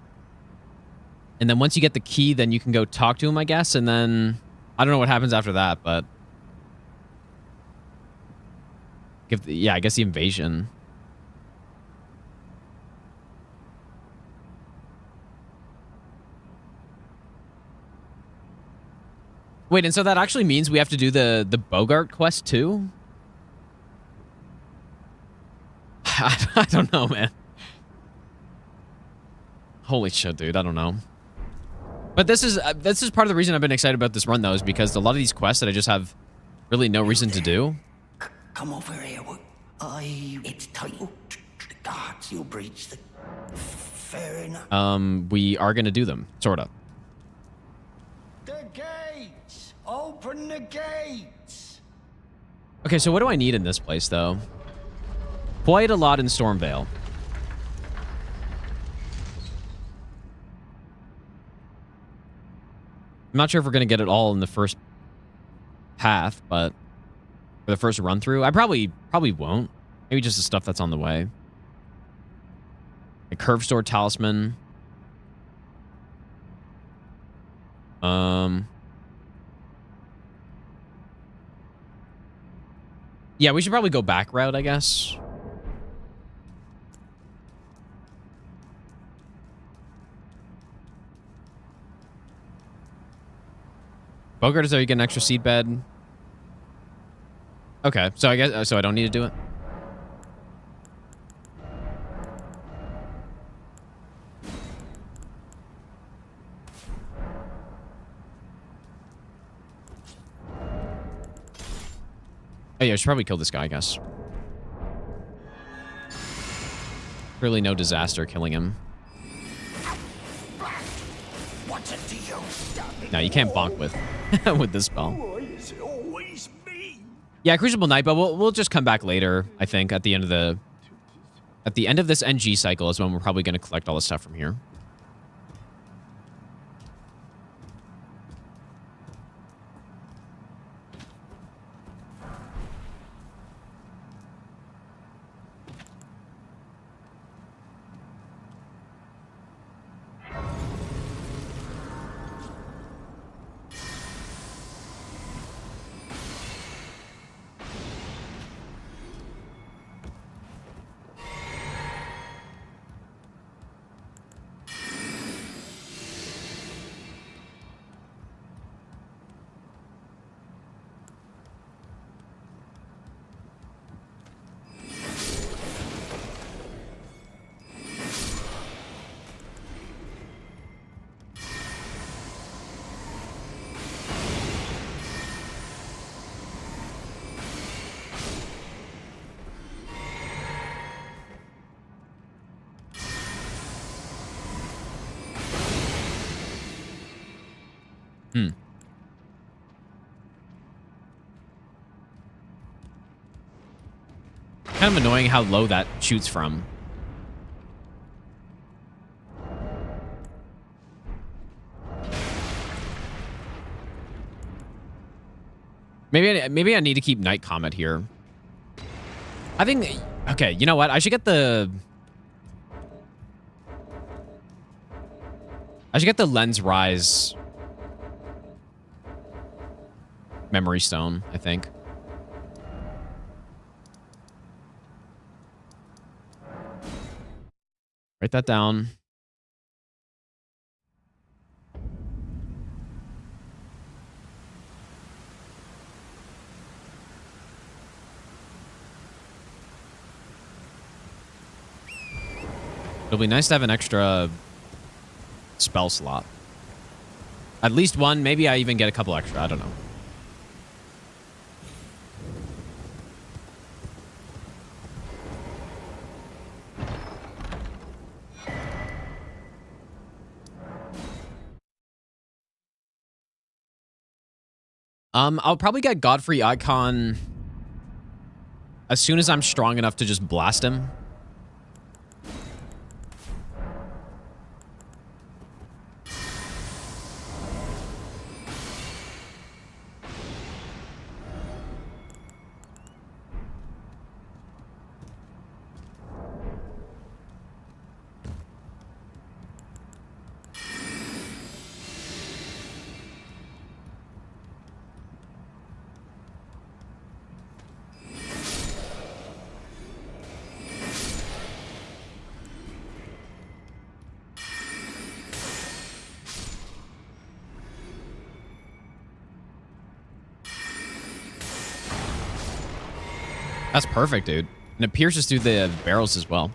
And then once you get the key, then you can go talk to him, I guess, and then I don't know what happens after that, but yeah, I guess the invasion. Wait, and so that actually means we have to do the Bogart quest too? I don't know, man. Holy shit, dude. I don't know. But this is part of the reason I've been excited about this run, though, is because a lot of these quests that I just have really no reason to do. Come over here. It's tight. The guards, you'll breach the... Fair enough. We are going to do them, sort of. The gates! Open the gates! Okay, so what do I need in this place, though? Quite a lot in Stormvale. I'm not sure if we're going to get it all in the first path, but for the first run through, I probably won't. Maybe just the stuff that's on the way. A curve store talisman. Yeah, we should probably go back route, I guess. Bogart, is there you get an extra seed bed? Okay, so I guess I don't need to do it. Oh yeah, I should probably kill this guy, I guess. Really no disaster killing him. No, you can't bonk with with this spell. Yeah, Crucible Knight, but we'll just come back later, I think, at the end of this NG cycle is when we're probably going to collect all the stuff from here. Kind of annoying how low that shoots from. Maybe I need to keep Night Comet here. I think... Okay, you know what? I should get the Lens Rise Memory Stone, I think. Write that down. It'll be nice to have an extra spell slot. At least one. Maybe I even get a couple extra. I don't know. I'll probably get Godfrey Icon as soon as I'm strong enough to just blast him. That's perfect, dude. And it pierces through the barrels as well.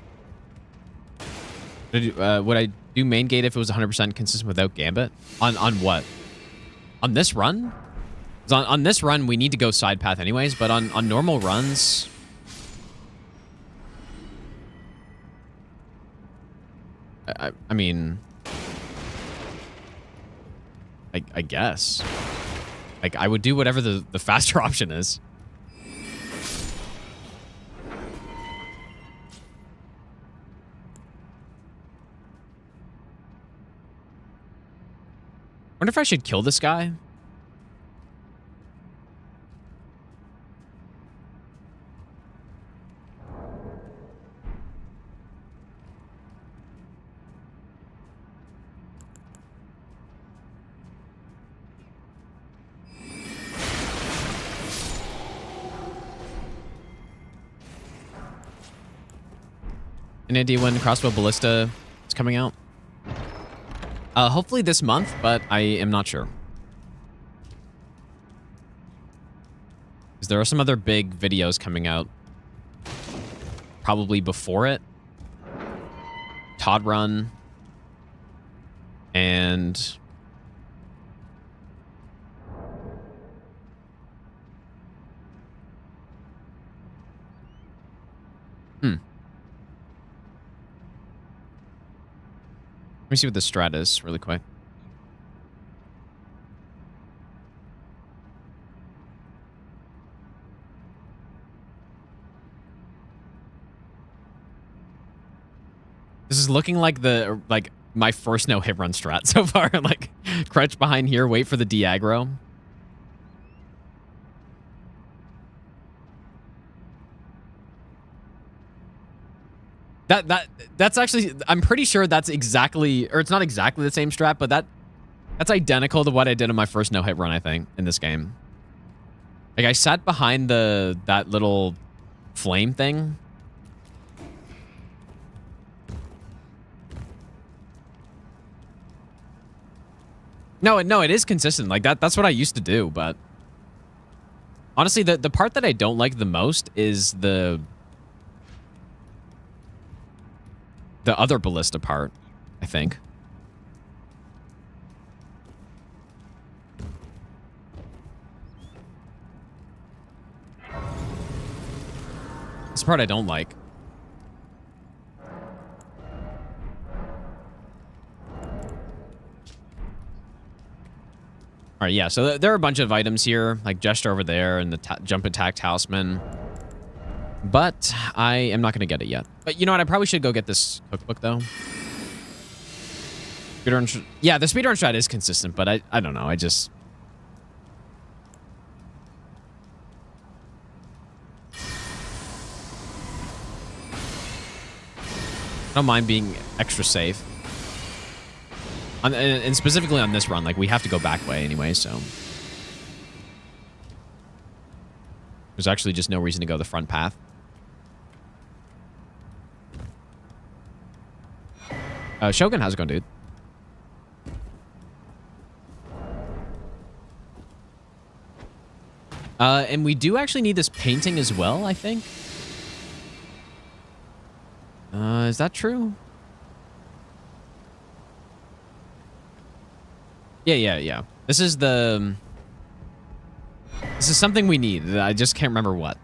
Would I do main gate if it was 100% consistent without Gambit? On what? On this run? 'Cause on this run, we need to go side path anyways, but on normal runs... I mean... I guess. Like, I would do whatever the faster option is. Wonder if I should kill this guy. Any idea when Crossbow Ballista is coming out? Hopefully this month, but I am not sure. Because there are some other big videos coming out probably before it. Todd Run. And... Let me see what the strat is really quick. This is looking like my first no hit run strat so far. Like, crouch behind here, wait for the de-aggro. That's actually, I'm pretty sure that's exactly, or it's not exactly the same strat, but that's identical to what I did on my first no-hit run, I think, in this game. Like, I sat behind that little flame thing. No, it is consistent. Like, that's what I used to do, but... Honestly, the part that I don't like the most is the other ballista part, I think. This part I don't like. All right, yeah, so there are a bunch of items here, like Gesture over there and the Jump Attack Talisman. But I am not going to get it yet. But you know what? I probably should go get this cookbook, though. Yeah, the speedrun strat is consistent, but I don't know. I don't mind being extra safe. And specifically on this run, like, we have to go back way anyway, so... There's actually just no reason to go the front path. Shogun, how's it going, dude? And we do actually need this painting as well, I think. Is that true? Yeah. This is something we need. I just can't remember what.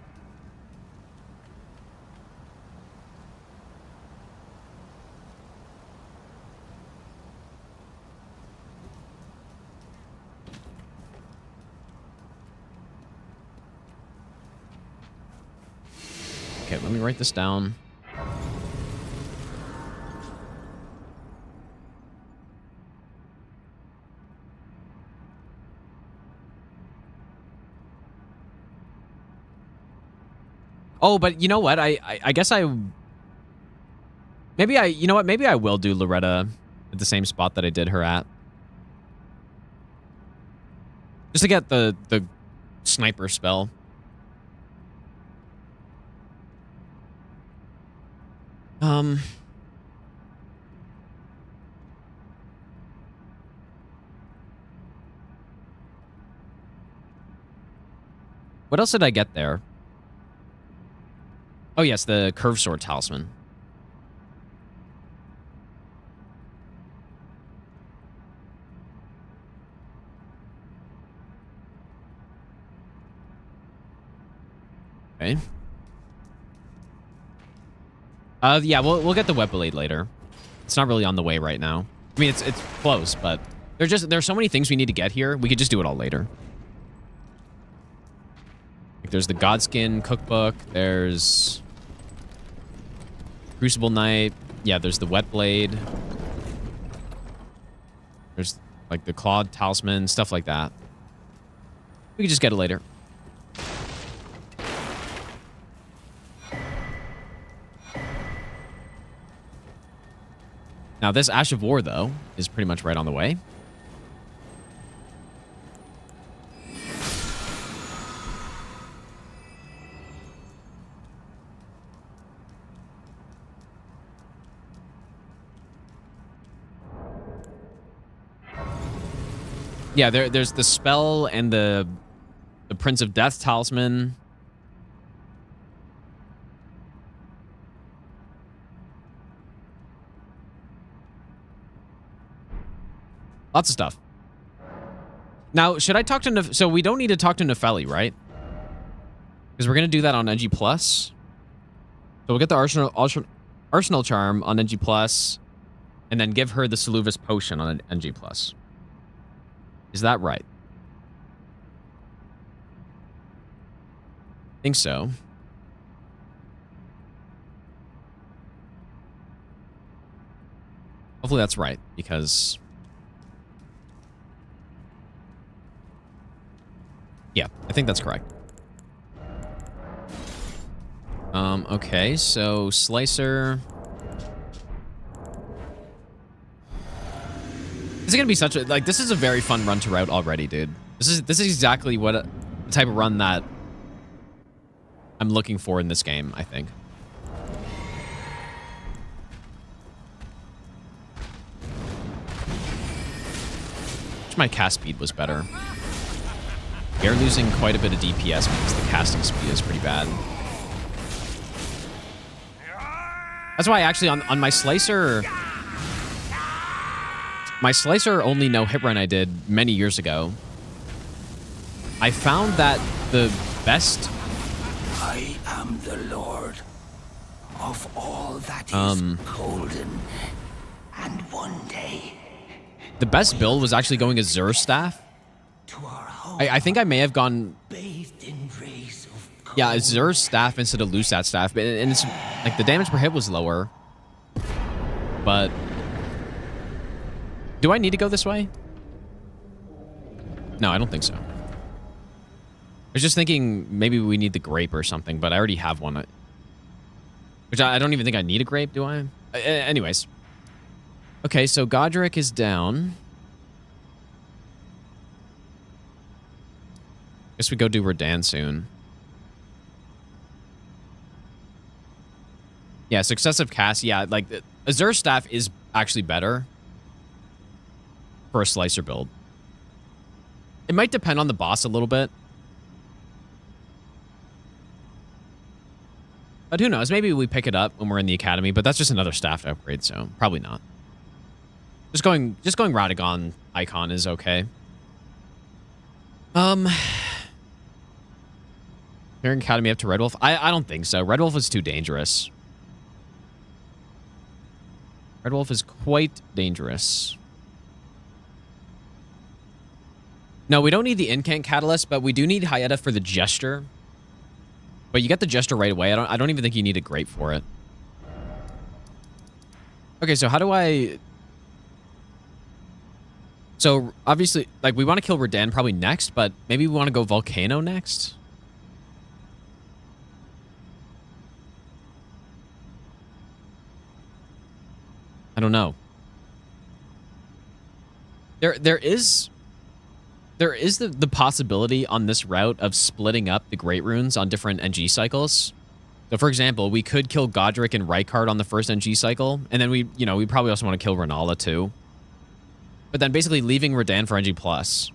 Okay, let me write this down. Oh, but you know what? I guess maybe you know what? Maybe I will do Loretta at the same spot that I did her at. Just to get the sniper spell. What else did I get there? Oh, yes, the curved sword talisman. Okay. Yeah, we'll get the web blade later. It's not really on the way right now. I mean, it's close, but there's so many things we need to get here. We could just do it all later. Like, there's the Godskin cookbook. There's Crucible Knight. Yeah, there's the wet blade. There's like the clawed talisman, stuff like that. We could just get it later. Now, this Ash of War, though, is pretty much right on the way. Yeah, there's the spell and the Prince of Death talisman. Lots of stuff. Now, should I talk to so we don't need to talk to Nefeli, right? Because we're going to do that on NG+. So we'll get the Arsenal Charm on NG+, and then give her the Saluvis Potion on NG+. Is that right? I think so. Hopefully that's right, because... Yeah, I think that's correct. Okay, so Slicer... This is gonna be such a... Like, this is a very fun run to route already, dude. This is exactly what the type of run that I'm looking for in this game, I think. Wish my cast speed was better. We are losing quite a bit of DPS because the casting speed is pretty bad. That's why actually on my Slicer... My Slicer only no hit run I did many years ago. I found that the best... I am the Lord of all that is golden. And one day... The best build was actually going Azure Staff. I think I may have gone... Bathed in rays of gold. Yeah, Azure Staff instead of Lusat Staff. And it's like the damage per hit was lower. But... Do I need to go this way? No, I don't think so. I was just thinking maybe we need the grape or something, but I already have one. Which I don't even think I need a grape, do I? Anyways. Okay, so Godric is down. Guess we go do Redan soon. Yeah, successive cast. Yeah, like Azure Staff is actually better for a Slicer build. It might depend on the boss a little bit. But who knows? Maybe we pick it up when we're in the academy, but that's just another staff to upgrade, so probably not. Just going Radagon icon is okay. Comparing Academy up to Red Wolf? I don't think so. Red Wolf is too dangerous. Red Wolf is quite dangerous. No, we don't need the Incant Catalyst, but we do need Hyetta for the Gesture. But you get the Gesture right away. I don't even think you need a Grape for it. Okay, so how do I... So, obviously, like, we want to kill Redan probably next, but maybe we want to go Volcano next? I don't know. There is the possibility on this route of splitting up the Great Runes on different NG cycles. So, for example, we could kill Godric and Rykard on the first NG cycle, and then we probably also want to kill Renala too. But then basically leaving Redan for NG Plus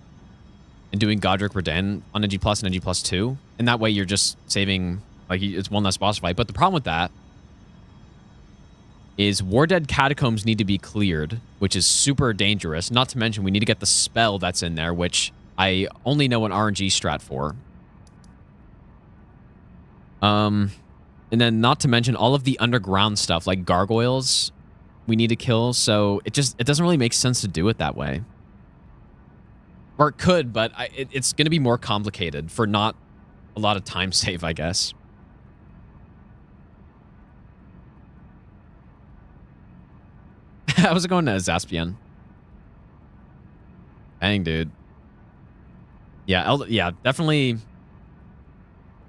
and doing Godric Redan on NG Plus and NG Plus 2. And that way you're just saving, like, it's one less boss fight. But the problem with that is War Dead Catacombs need to be cleared, which is super dangerous. Not to mention we need to get the spell that's in there, which I only know an RNG strat for. And then not to mention all of the underground stuff, like gargoyles, we need to kill. So it doesn't really make sense to do it that way. Or it could, but it's going to be more complicated for not a lot of time save, I guess. How's it going, Zaspian? Dang, dude. Yeah, definitely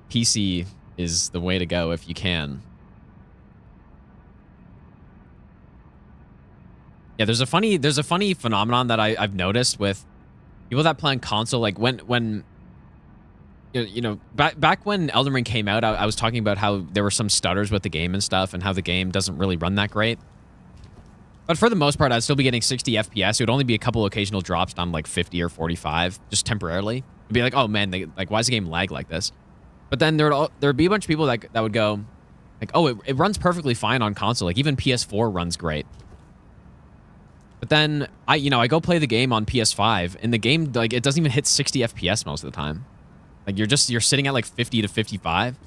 PC is the way to go if you can. Yeah, there's a funny phenomenon that I've noticed with people that play on console. Like when back when Elden Ring came out, I was talking about how there were some stutters with the game and stuff, and how the game doesn't really run that great. But for the most part, I'd still be getting 60 FPS. It would only be a couple occasional drops down like 50 or 45, just temporarily. It'd be like, oh man, like, why does the game lag like this? But then there'd be a bunch of people that would go, like, oh, it runs perfectly fine on console. Like even PS4 runs great. But then I go play the game on PS5, and the game, like, it doesn't even hit 60 FPS most of the time. Like you're sitting at like 50 to 55.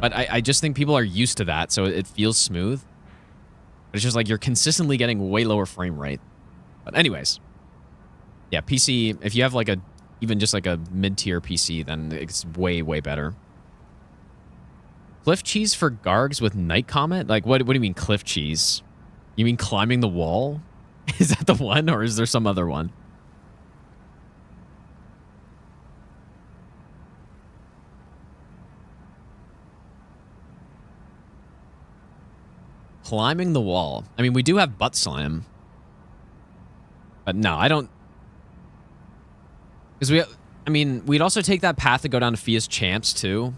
But I just think people are used to that, so it feels smooth. But it's just like you're consistently getting way lower frame rate. But anyways, yeah, PC, if you have like even just like a mid-tier PC, then it's way, way better. Cliff cheese for Gargs with Night Comet? Like, what do you mean cliff cheese? You mean climbing the wall? Is that the one, or is there some other one? Climbing the wall. I mean, we do have butt slam. But no, I don't... Because we'd also take that path to go down to Fia's Champs, too.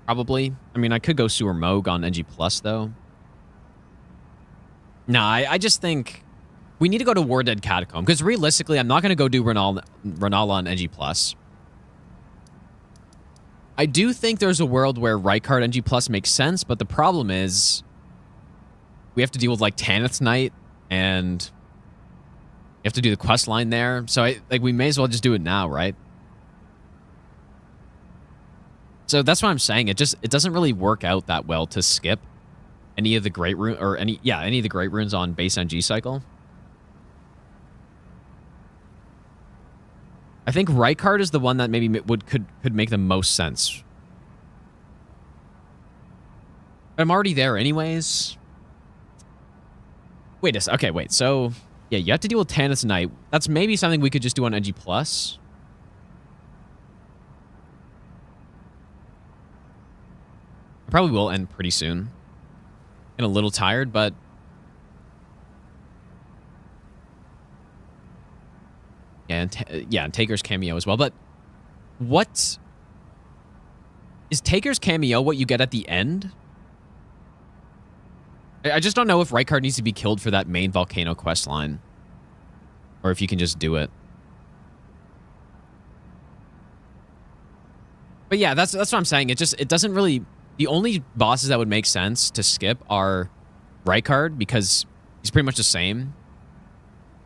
Probably. I mean, I could go Sewer Moog on NG+, though. No, I just think... We need to go to War Dead Catacomb, because realistically, I'm not going to go do Renala on NG+. I do think there's a world where Rykard NG+ makes sense, but the problem is... We have to deal with, like, Tanith's Night, and... You have to do the quest line there. So, we may as well just do it now, right? So, that's what I'm saying. It doesn't really work out that well to skip any of the Great Rune... Or any of the Great Runes on base NG cycle. I think Rykard is the one that maybe could make the most sense. But I'm already there anyways. Wait a second. Okay, wait. So, yeah, you have to deal with Tanith's Night. That's maybe something we could just do on NG+. I probably will end pretty soon. And a little tired, but... and Taker's cameo as well. But what... Is Taker's cameo what you get at the end? I just don't know if Rykard needs to be killed for that main volcano quest line. Or if you can just do it. But yeah, that's what I'm saying. It doesn't really... The only bosses that would make sense to skip are Rykard, because he's pretty much the same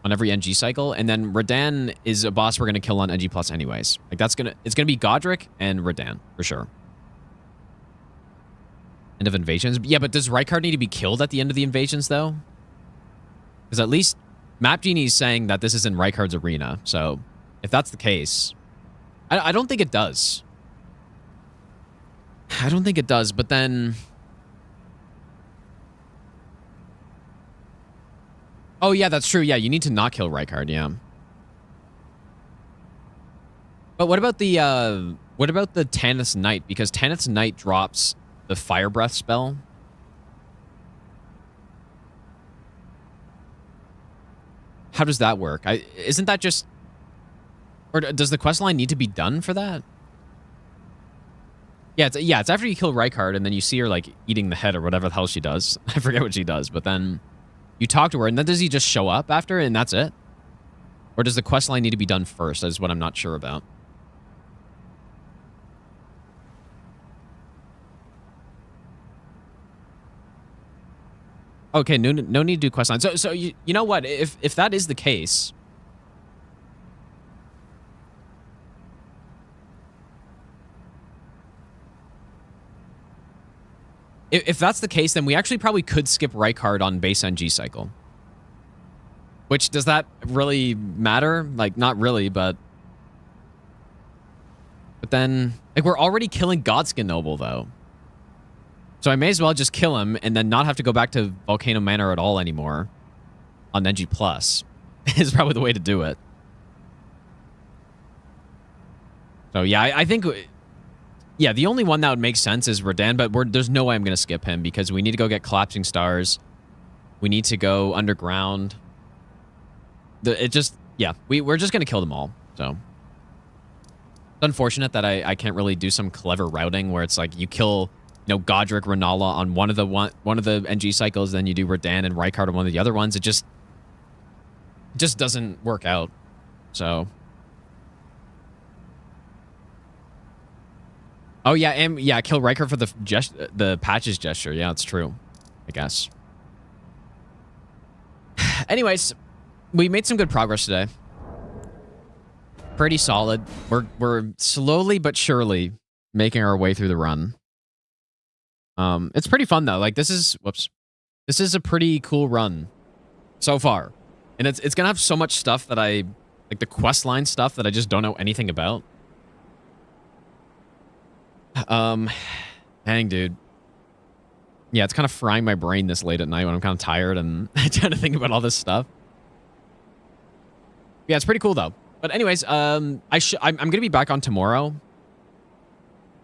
on every NG cycle, and then Radan is a boss we're gonna kill on NG plus anyways. Like it's gonna be Godric and Radan for sure. End of invasions. Yeah, but does Rykard need to be killed at the end of the invasions though? Because at least Map Genie's saying that this is in Rykard's arena. So if that's the case, I don't think it does. I don't think it does, but then... Oh, yeah, that's true. Yeah, you need to not kill Rykard, yeah. But what about the Tanith's Knight? Because Tanith's Knight drops the Fire Breath spell. How does that work? Isn't that just... Or does the questline need to be done for that? Yeah, it's after you kill Rykard and then you see her, like, eating the head or whatever the hell she does. I forget what she does, but then you talk to her, and then does he just show up after, and that's it? Or does the questline need to be done first? That's what I'm not sure about. Okay, no need to do questline. So you know what? If that is the case... If that's the case, then we actually probably could skip Rykard on base NG cycle. Which, does that really matter? Like, not really, but... But then... Like, we're already killing Godskin Noble, though. So I may as well just kill him and then not have to go back to Volcano Manor at all anymore. On NG+. Is probably the way to do it. So, yeah, I think... Yeah, the only one that would make sense is Radan, but there's no way I'm going to skip him because we need to go get Collapsing Stars. We need to go underground. We're just going to kill them all. So it's unfortunate that I can't really do some clever routing where it's like you kill, Godric, Renala on one of the NG cycles, then you do Radan and Rykard on one of the other ones. It just doesn't work out. So... Oh, yeah, and kill Rykard for the Patches gesture. Yeah, it's true, I guess. Anyways, we made some good progress today. Pretty solid. We're slowly but surely making our way through the run. It's pretty fun, though. Like, this is a pretty cool run so far. And it's going to have so much stuff that like the questline stuff that I just don't know anything about. Dang, dude. Yeah, it's kind of frying my brain this late at night when I'm kind of tired and trying to think about all this stuff. Yeah, it's pretty cool though. But anyways, I'm gonna be back on tomorrow.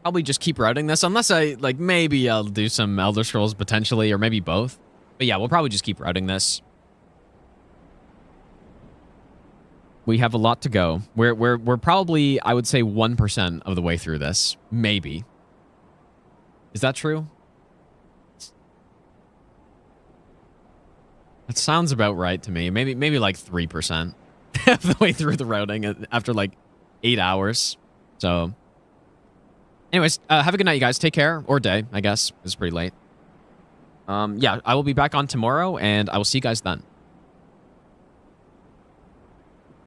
Probably just keep routing this, unless maybe I'll do some Elder Scrolls potentially, or maybe both. But yeah, we'll probably just keep routing this. We have a lot to go. We're probably, I would say, 1% of the way through this. Maybe. Is that true? That sounds about right to me. Maybe like 3% of the way through the routing after like 8 hours. So, anyways, have a good night, you guys. Take care. Or day, I guess. It's pretty late. Yeah, I will be back on tomorrow, and I will see you guys then.